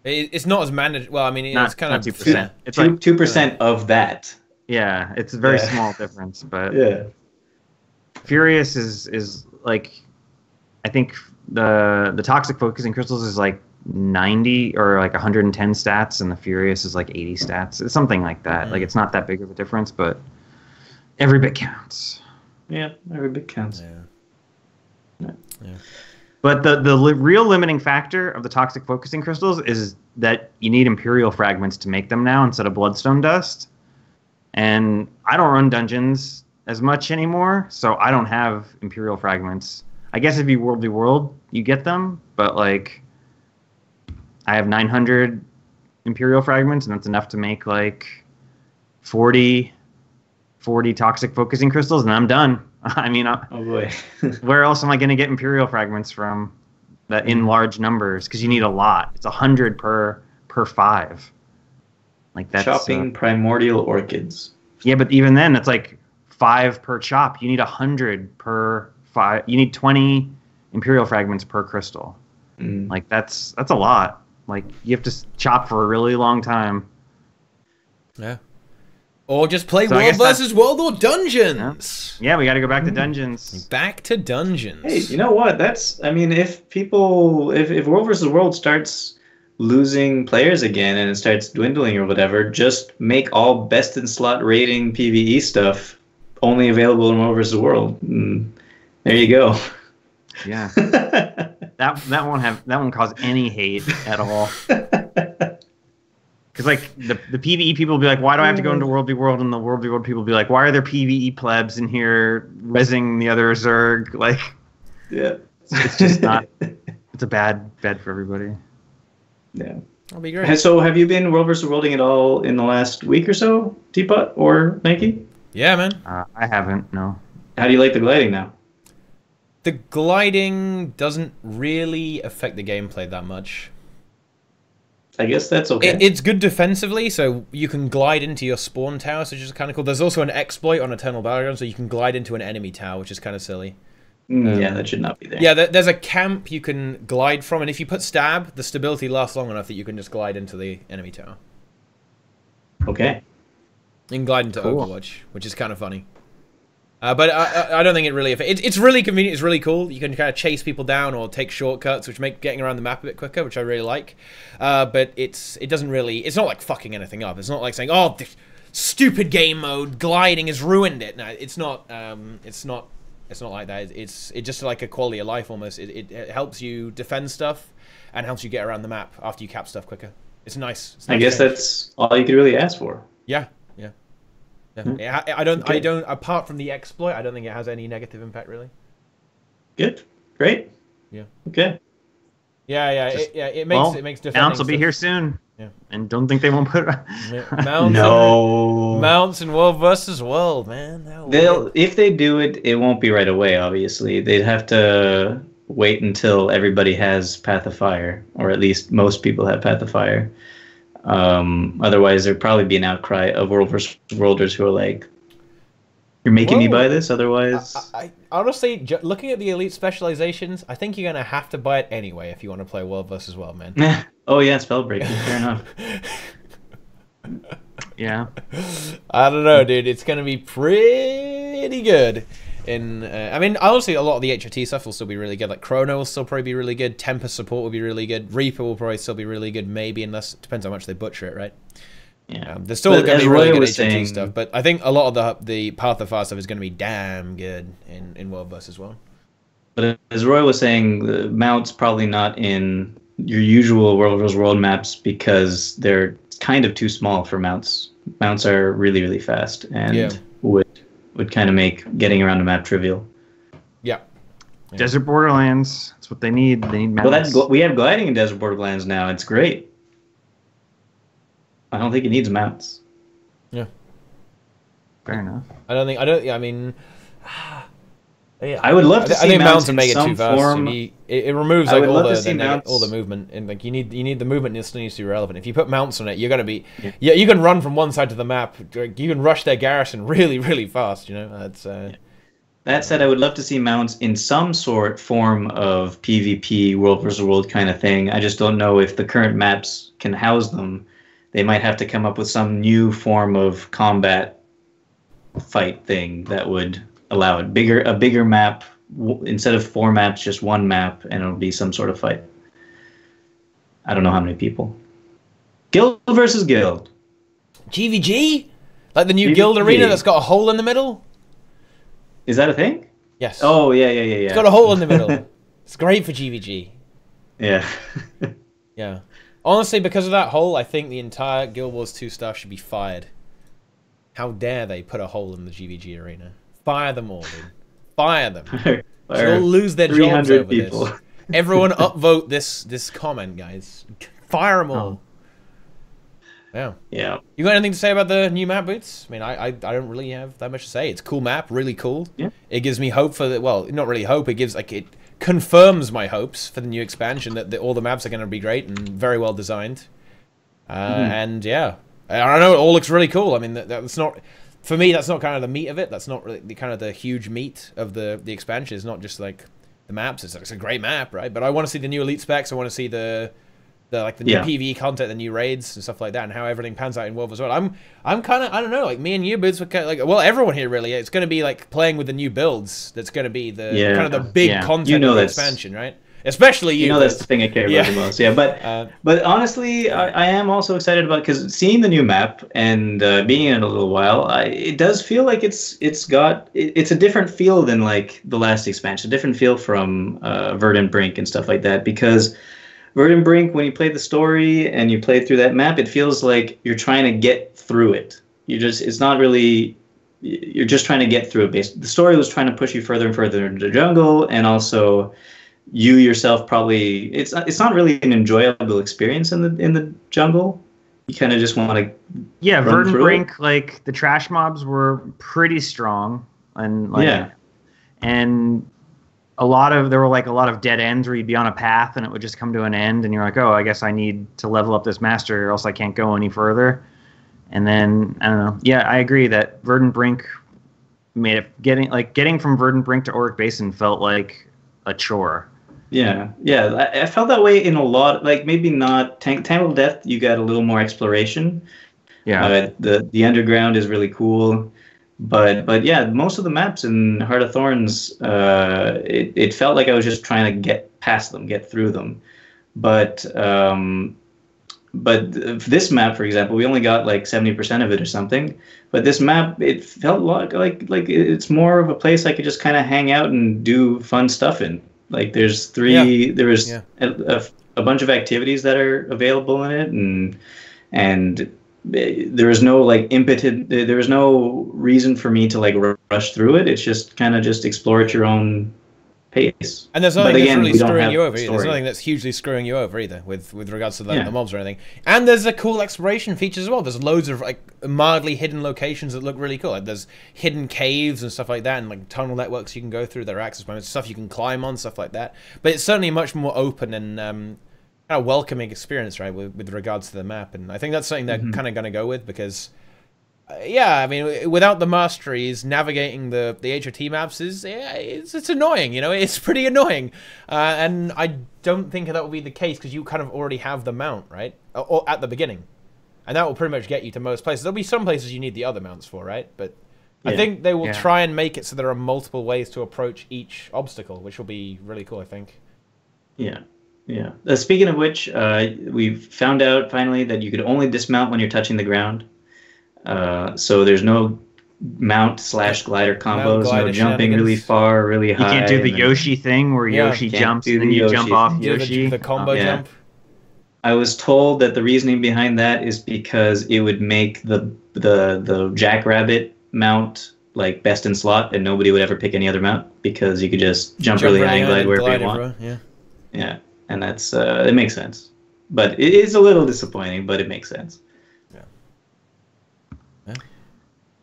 It's not as managed. Well, I mean, it's kind of 2%. It's like 2% of that. Yeah, it's a very small difference, but Furious is like, I think the toxic focusing crystals is like 90 or like 110 stats, and the Furious is like 80 stats. It's something like that. Like it's not that big of a difference, but every bit counts. Yeah, every bit counts. Yeah. But the real limiting factor of the toxic focusing crystals is that you need Imperial fragments to make them now instead of Bloodstone dust. And I don't run dungeons as much anymore, so I don't have Imperial fragments. I guess if you World v World, you get them, but like I have 900 Imperial fragments, and that's enough to make like 40 toxic focusing crystals, and I'm done. I mean, oh boy. Where else am I going to get Imperial fragments from that in large numbers? Because you need a lot. It's 100 per 5. Like that's chopping primordial orchids. Yeah, but even then, it's like 5 per chop. You need 100 per 5. You need 20 Imperial fragments per crystal. Like that's a lot. Like you have to chop for a really long time. Yeah. Or just play World versus World or Dungeons. Yeah, we got to go back to Dungeons. Back to Dungeons. Hey, you know what? I mean, if World versus World starts losing players again and it starts dwindling or whatever, just make all best in slot rating PvE stuff only available in World versus World. There you go. Yeah. that won't cause any hate at all. Because like the PvE people will be like, why do I have to go into World v World? And the World v World people will be like, why are there PvE plebs in here rezzing the other Zerg? Like, yeah, it's just not. It's a bad bed for everybody. Yeah, that'll be great. So have you been World vs. Worlding at all in the last week or so, Teapot or Nike? Yeah, man. I haven't. No. How do you like the gliding now? The gliding doesn't really affect the gameplay that much. I guess that's okay. It's good defensively, so you can glide into your spawn tower, which is kind of cool. There's also an exploit on Eternal Battleground, so you can glide into an enemy tower, which is kind of silly. Yeah, that should not be there. Yeah, there's a camp you can glide from, and if you put stab, the stability lasts long enough that you can just glide into the enemy tower. Okay. You can glide into Overwatch, which is kind of funny. But I don't think it really affects. It's really convenient. It's really cool. You can kind of chase people down or take shortcuts, which make getting around the map a bit quicker, which I really like. But it doesn't really. It's not like fucking anything up. It's not like saying, "Oh, this stupid game mode gliding has ruined it." No, it's not. It's not like that. It's just like a quality of life almost. It helps you defend stuff and helps you get around the map after you cap stuff quicker. It's nice. I guess that's all you could really ask for. Yeah. Yeah. I don't. Apart from the exploit, I don't think it has any negative impact really. Good. Great. Yeah. Okay. Yeah. It makes defending. Mounts will be here soon. Yeah. And don't think they won't put mounts in World versus World, man. If they do it, it won't be right away. Obviously, they'd have to wait until everybody has Path of Fire, or at least most people have Path of Fire. Otherwise, there'd probably be an outcry of World vs. Worlders who are like, "You're making me buy this." Otherwise, I honestly, looking at the elite specializations, I think you're gonna have to buy it anyway if you want to play World vs. World, man. Oh yeah, Spellbreaker. Fair enough. Yeah. I don't know, dude. It's gonna be pretty good. I mean, honestly, a lot of the HOT stuff will still be really good. Like Chrono will still probably be really good. Tempest support will be really good. Reaper will probably still be really good, maybe, unless it depends how much they butcher it, right? Yeah, there's still going to be really good HOT saying, stuff, but I think a lot of the Path of Fire stuff is going to be damn good in World Bus as well. But as Roy was saying, the mounts probably not in your usual World vs. World maps because they're kind of too small for mounts. Mounts are really, really fast and would kind of make getting around a map trivial. Yeah. Desert Borderlands. That's what they need. They need mounts. Well, we have gliding in Desert Borderlands now. It's great. I don't think it needs mounts. Yeah. Fair enough. I mean... Yeah. I would love to see think mounts in make some it too fast. form. It removes like all the movement, and like you need the movement still needs to be relevant. If you put mounts on it, you're gonna be you can run from one side to the map. You can rush their garrison really, really fast. You know, that's. That said, I would love to see mounts in some form of PvP, World vs. World kind of thing. I just don't know if the current maps can house them. They might have to come up with some new form of combat fight thing that would allow it. A bigger map, instead of 4 maps, just 1 map, and it'll be some sort of fight. I don't know how many people. Guild versus guild. GVG? Like the new GVG. guild arena that's got a hole in the middle? Is that a thing? Yes. Oh, yeah. It's got a hole in the middle. It's great for GVG. Yeah. Yeah. Honestly, because of that hole, I think the entire Guild Wars 2 staff should be fired. How dare they put a hole in the GVG arena? Fire them all, dude. Fire them. They'll lose their jobs over people. This. Everyone upvote this comment, guys. Fire them all. Yeah. You got anything to say about the new map, Boots? I mean, I don't really have that much to say. It's a cool map, really cool. Yeah. It gives me hope for the, well, not really hope. It gives it confirms my hopes for the new expansion that all the maps are going to be great and very well designed. And yeah, I know it all looks really cool. I mean, that's not. For me, that's not kind of the meat of it. That's not really the huge meat of the expansion. It's not just like the maps. It's a great map, right? But I want to see the new elite specs. I want to see the new PvE content, the new raids and stuff like that, and how everything pans out in World as well. I'm kind of, I don't know, like me and you, Boots, were kind of like, well, everyone here really. It's going to be like playing with the new builds. That's going to be the kind of the big content of the expansion, right? Especially you. You know, that's the thing I care about the most. Yeah, but honestly, I am also excited about, because seeing the new map and being in it a little while, it does feel like it's a different feel than like the last expansion, a different feel from Verdant Brink and stuff like that. Because Verdant Brink, when you play the story and you play through that map, it feels like you're trying to get through it. It's not really. You're just trying to get through it. The story was trying to push you further and further into the jungle, and also you yourself probably it's not really an enjoyable experience in the jungle. You kind of just want to Verdant Brink, like the trash mobs were pretty strong, and and there were a lot of dead ends where you'd be on a path and it would just come to an end, and you're like, oh, I guess I need to level up this master or else I can't go any further. And then I don't know. Yeah, I agree that Verdant Brink made it getting from Verdant Brink to Auric Basin felt like a chore. Yeah. I felt that way in a lot. Like maybe not Tangled Death. You got a little more exploration. Yeah. The underground is really cool, but yeah, most of the maps in Heart of Thorns, it felt like I was just trying to get past them, get through them. But this map, for example, we only got like 70% of it or something. But this map, it felt like it's more of a place I could just kind of hang out and do fun stuff in. Like there was a bunch of activities that are available in it, and there was no like impetus. There was no reason for me to like rush through it. It's just kind of just explore at your own pace. And there's nothing that's really screwing you over. There's nothing that's hugely screwing you over either with regards to the mobs or anything. And there's a cool exploration feature as well. There's loads of like mildly hidden locations that look really cool. Like there's hidden caves and stuff like that, and like tunnel networks you can go through. There are access points, stuff you can climb on, stuff like that. But it's certainly a much more open and kind of welcoming experience, right, with regards to the map. And I think that's something they're kind of going to go with because. Yeah, I mean, without the masteries, navigating the HOT maps it's annoying. It's pretty annoying, and I don't think that will be the case because you kind of already have the mount, right, or at the beginning, and that will pretty much get you to most places. There'll be some places you need the other mounts for, right? But I think they will try and make it so there are multiple ways to approach each obstacle, which will be really cool. I think. Yeah. Yeah. Speaking of which, we've found out finally that you could only dismount when you're touching the ground. So there's no mount/glider combos, no jumping really far, really high. You can't do the Yoshi thing where Yoshi jumps and then you jump off Yoshi. The combo jump. I was told that the reasoning behind that is because it would make the Jackrabbit mount like best in slot, and nobody would ever pick any other mount because you could just jump really high and glide wherever you want. Yeah, and that's it makes sense, but it is a little disappointing, but it makes sense.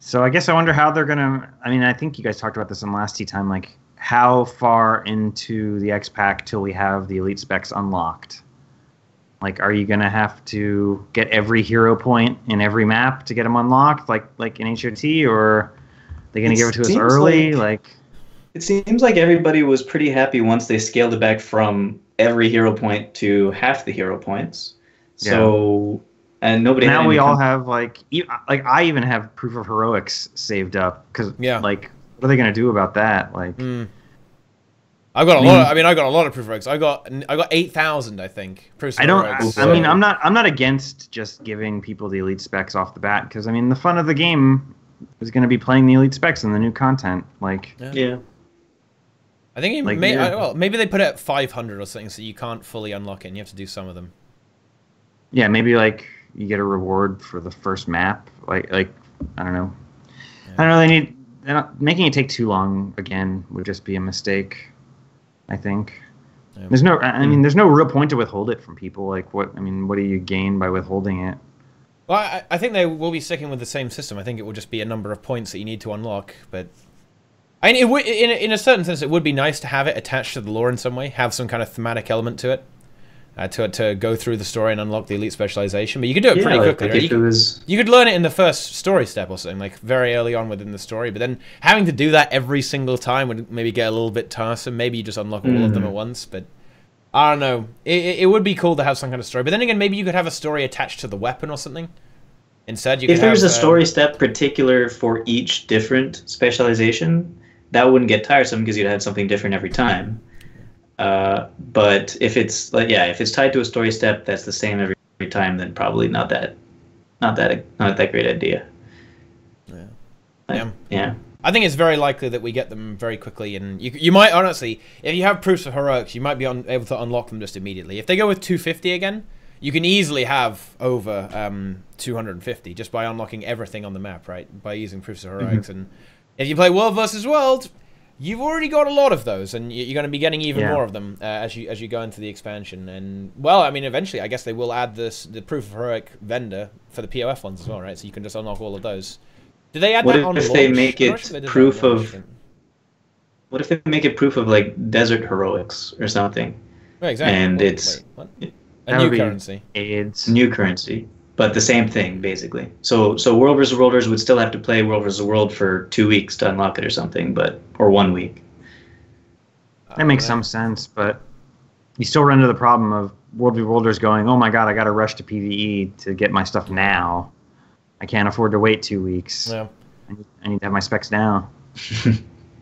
So I guess I wonder how they're gonna. I mean, I think you guys talked about this in last TeaTime. Like, how far into the X Pack till we have the elite specs unlocked? Like, are you gonna have to get every hero point in every map to get them unlocked, like in HOT, or are they gonna give it to us early? It seems like everybody was pretty happy once they scaled it back from every hero point to half the hero points. So. And nobody. Now we all have like I even have proof of heroics saved up because like what are they gonna do about that? Like, I've got a lot. I got a lot of proof of heroics. I got 8,000, I think. Proofs of heroics. I mean, I'm not against just giving people the elite specs off the bat because I mean the fun of the game is going to be playing the elite specs and the new content. Like, yeah. I think maybe they put it at 500 or something, so you can't fully unlock it. And you have to do some of them. Yeah, maybe like. You get a reward for the first map, like I don't know. Yeah. I don't know. They're not making it take too long. Again, would just be a mistake. I think there's no. I mean, there's no real point to withhold it from people. Like, what? I mean, what do you gain by withholding it? Well, I think they will be sticking with the same system. I think it will just be a number of points that you need to unlock. But I mean, it would, in a certain sense, it would be nice to have it attached to the lore in some way, have some kind of thematic element to it. To go through the story and unlock the elite specialization, but you could do it pretty quickly. Right? You could learn it in the first story step or something, like very early on within the story. But then having to do that every single time would maybe get a little bit tiresome. Maybe you just unlock all of them at once. But I don't know. It would be cool to have some kind of story. But then again, maybe you could have a story attached to the weapon or something. Instead, if there's a story step particular for each different specialization, that wouldn't get tiresome because you'd have something different every time. But if it's if it's tied to a story step that's the same every time, then probably not that great idea. Yeah. I think it's very likely that we get them very quickly, and you might honestly, if you have proofs of heroics, you might be able to unlock them just immediately. If they go with 250 again, you can easily have over 250 just by unlocking everything on the map, right? By using proofs of heroics, and if you play World versus World. You've already got a lot of those, and you're going to be getting even more of them as you go into the expansion. And well, I mean, eventually, I guess they will add the proof of heroic vendor for the POF ones as well, right? So you can just unlock all of those. Do they add that on launch? What if they make it proof of? What if they make it proof of like desert heroics or something? Oh, exactly. And it's a new currency. It's new currency. But the same thing, basically. So World vs. Worlders would still have to play World vs. World for 2 weeks to unlock it or something, or 1 week. That makes some sense, but you still run into the problem of World vs. Worlders going, oh my god, I got to rush to PvE to get my stuff now. I can't afford to wait 2 weeks. Yeah. I need to have my specs now.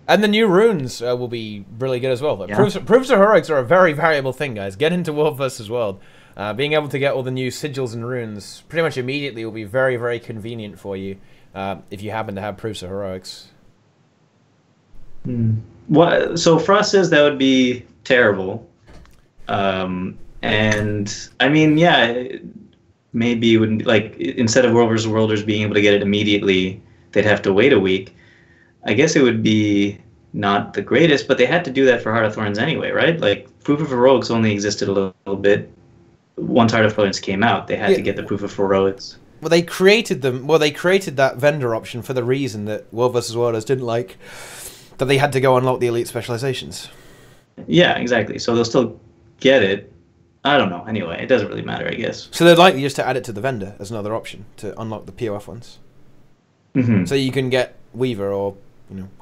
And the new runes will be really good as well. Proofs of heroics are a very valuable thing, guys. Get into World vs. World. Being able to get all the new sigils and runes pretty much immediately will be very, very convenient for you if you happen to have proofs of heroics. So Frost says that would be terrible. And I mean, maybe it wouldn't like instead of World vs. Worlders being able to get it immediately, they'd have to wait a week. I guess it would be not the greatest, but they had to do that for Heart of Thorns anyway, right? Like, Proof of Heroics only existed a little bit once Heart of Thorns came out. They had to get the Proof of Heroics. Well, they created them. Well, they created that vendor option for the reason that World vs. Worlders didn't like that they had to go unlock the elite specializations. Yeah, exactly. So they'll still get it. I don't know. Anyway, it doesn't really matter, I guess. So they'd like you just to add it to the vendor as another option to unlock the POF ones. Mm-hmm. So you can get Weaver or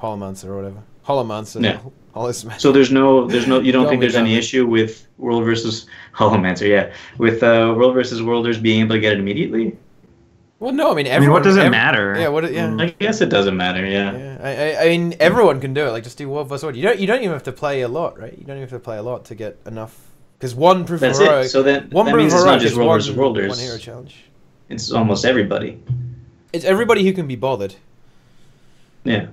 Holomancer or whatever. Holomancer. Yeah. Holosmancer. So there's no. You don't think there's any issue with World versus Holomancer? Yeah, with World versus Worlders being able to get it immediately. Well, no, I mean, what does it matter? Yeah, I guess it doesn't matter. Yeah. I mean, everyone can do it. Like, just do World vs. World. You don't even have to play a lot, right? You don't even have to play a lot to get enough. Because one proof of heroic. It. So that means it's not just World vs. Worlders. One hero challenge. It's almost everybody. It's everybody who can be bothered. Yeah.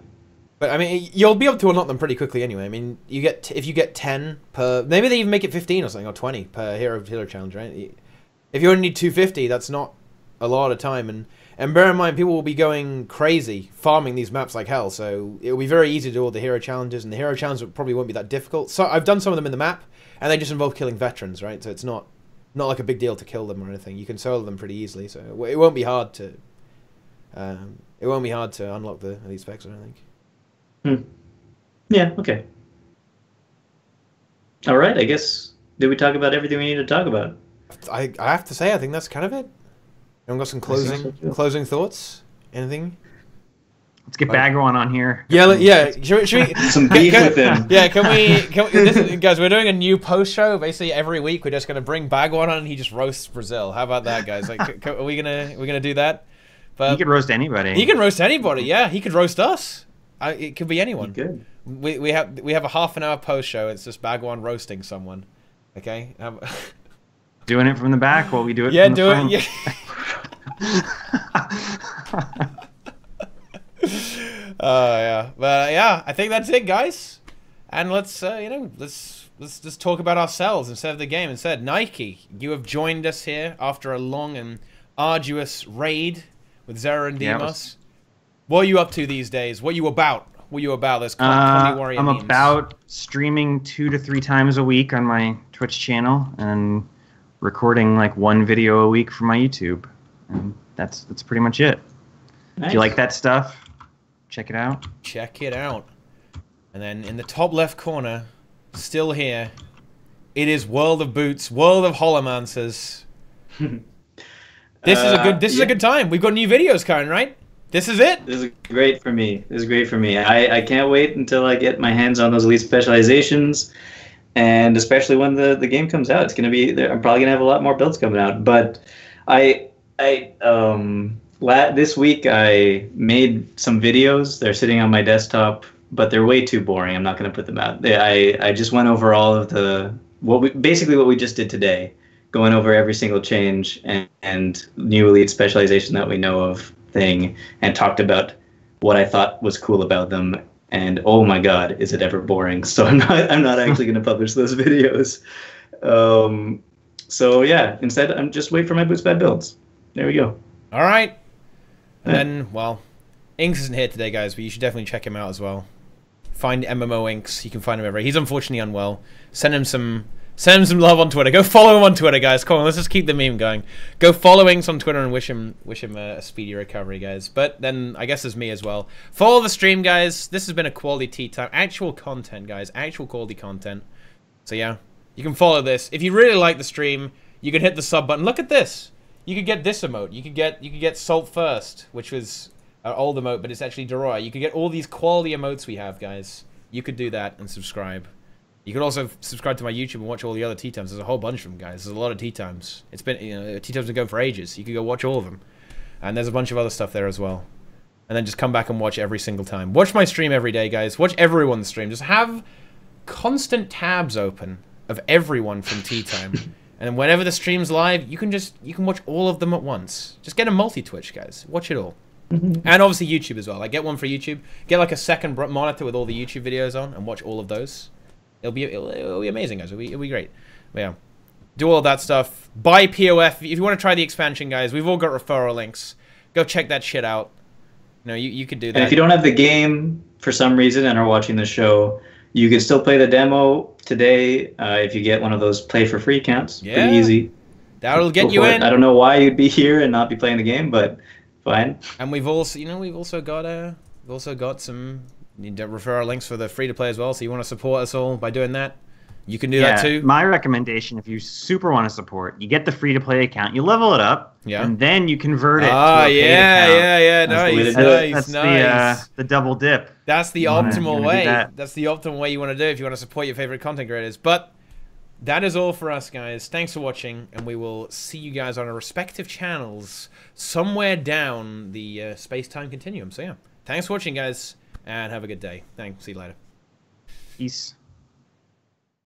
But I mean, you'll be able to unlock them pretty quickly anyway. I mean, if you get 10 per, maybe they even make it 15 or something, or 20 per hero challenge, right? If you only need 250, that's not a lot of time. And bear in mind, people will be going crazy farming these maps like hell. So it will be very easy to do all the hero challenges, and the hero challenges probably won't be that difficult. So I've done some of them in the map, and they just involve killing veterans, right? So it's not like a big deal to kill them or anything. You can solo them pretty easily, so it won't be hard to. It won't be hard to unlock the elite specs, I don't think. Yeah, okay. All right, I guess, did we talk about everything we need to talk about? I have to say, I think that's kind of it. Anyone got some closing thoughts? Anything? Let's get Bagwan on here. Yeah. Should we some beef with him? Yeah, can we guys, we're doing a new post show. Basically, every week we're just gonna bring Bagwan on and he just roasts Brazil. How about that, guys? Like, are we gonna do that? But he could roast anybody. He can roast anybody. Yeah, he could roast us. It could be anyone. Good. We have a half-an-hour post show. It's just Bagwan roasting someone. Okay. Doing it from the back while we do it. Yeah, from the front. Yeah. Yeah. But yeah, I think that's it, guys. And let's just talk about ourselves instead of the game. Instead, Nike, you have joined us here after a long and arduous raid with Zera and Demos. What are you up to these days? What are you about? This Warrior I'm memes. about streaming 2 to 3 times a week on my Twitch channel and recording like 1 video a week for my YouTube. And that's pretty much it. Nice. If you like that stuff, check it out. Check it out. And then in the top left corner, still here, it is World of Boots, World of Holomancers. This is a good time. We've got new videos coming, right? This is it. This is great for me. I can't wait until I get my hands on those elite specializations, and especially when the game comes out. It's gonna be. I'm probably gonna have a lot more builds coming out. But this week I made some videos. They're sitting on my desktop, but they're way too boring. I'm not gonna put them out. I just went over all of what we just did today, going over every single change and new elite specialization that we know of thing, and talked about what I thought was cool about them. And oh my god, is it ever boring? So I'm not actually going to publish those videos. So yeah, instead I'm just wait for my Boots Bad builds. There we go. All right. And then, well, Inks isn't here today, guys, but you should definitely check him out as well. Find MMO Inks. You can find him everywhere. He's unfortunately unwell. Send him some love on Twitter. Go follow him on Twitter, guys. Come on, let's just keep the meme going. Go follow Inks on Twitter and wish him a speedy recovery, guys. But then I guess there's me as well. Follow the stream, guys. This has been a quality tea time. Actual content, guys. Actual quality content. So yeah, you can follow this. If you really like the stream, you can hit the sub button. Look at this. You could get this emote. You could get Salt First, which was an old emote, but it's actually Doroy. You could get all these quality emotes we have, guys. You could do that and subscribe. You could also subscribe to my YouTube and watch all the other tea times. There's a whole bunch of them, guys. There's a lot of tea times. It's been, tea times have been going for ages. You could go watch all of them. And there's a bunch of other stuff there as well. And then just come back and watch every single time. Watch my stream every day, guys. Watch everyone's stream. Just have constant tabs open of everyone from tea time. And whenever the stream's live, you can watch all of them at once. Just get a multi-Twitch, guys. Watch it all. And obviously YouTube as well. Like, get one for YouTube. Get like a second monitor with all the YouTube videos on and watch all of those. It'll be amazing, guys. It'll be great. But yeah, do all that stuff. Buy POF if you want to try the expansion, guys. We've all got referral links. Go check that shit out. You could do that. And if you don't have the game for some reason and are watching the show, you can still play the demo today if you get one of those play for free accounts. Yeah. Pretty easy. That'll get you in. I don't know why you'd be here and not be playing the game, but fine. And we've also, we've also got some referral links for the free to play as well. So you want to support us all by doing that, you can do that too. My recommendation, if you super want to support, you get the free to play account, you level it up, and then you convert it to a paid account. Nice. The double dip. That's the optimal way. That's the optimal way you want to do it if you want to support your favorite content creators. But that is all for us, guys. Thanks for watching, and we will see you guys on our respective channels somewhere down the space-time continuum. So yeah, thanks for watching, guys, and have a good day. Thanks. See you later. Peace.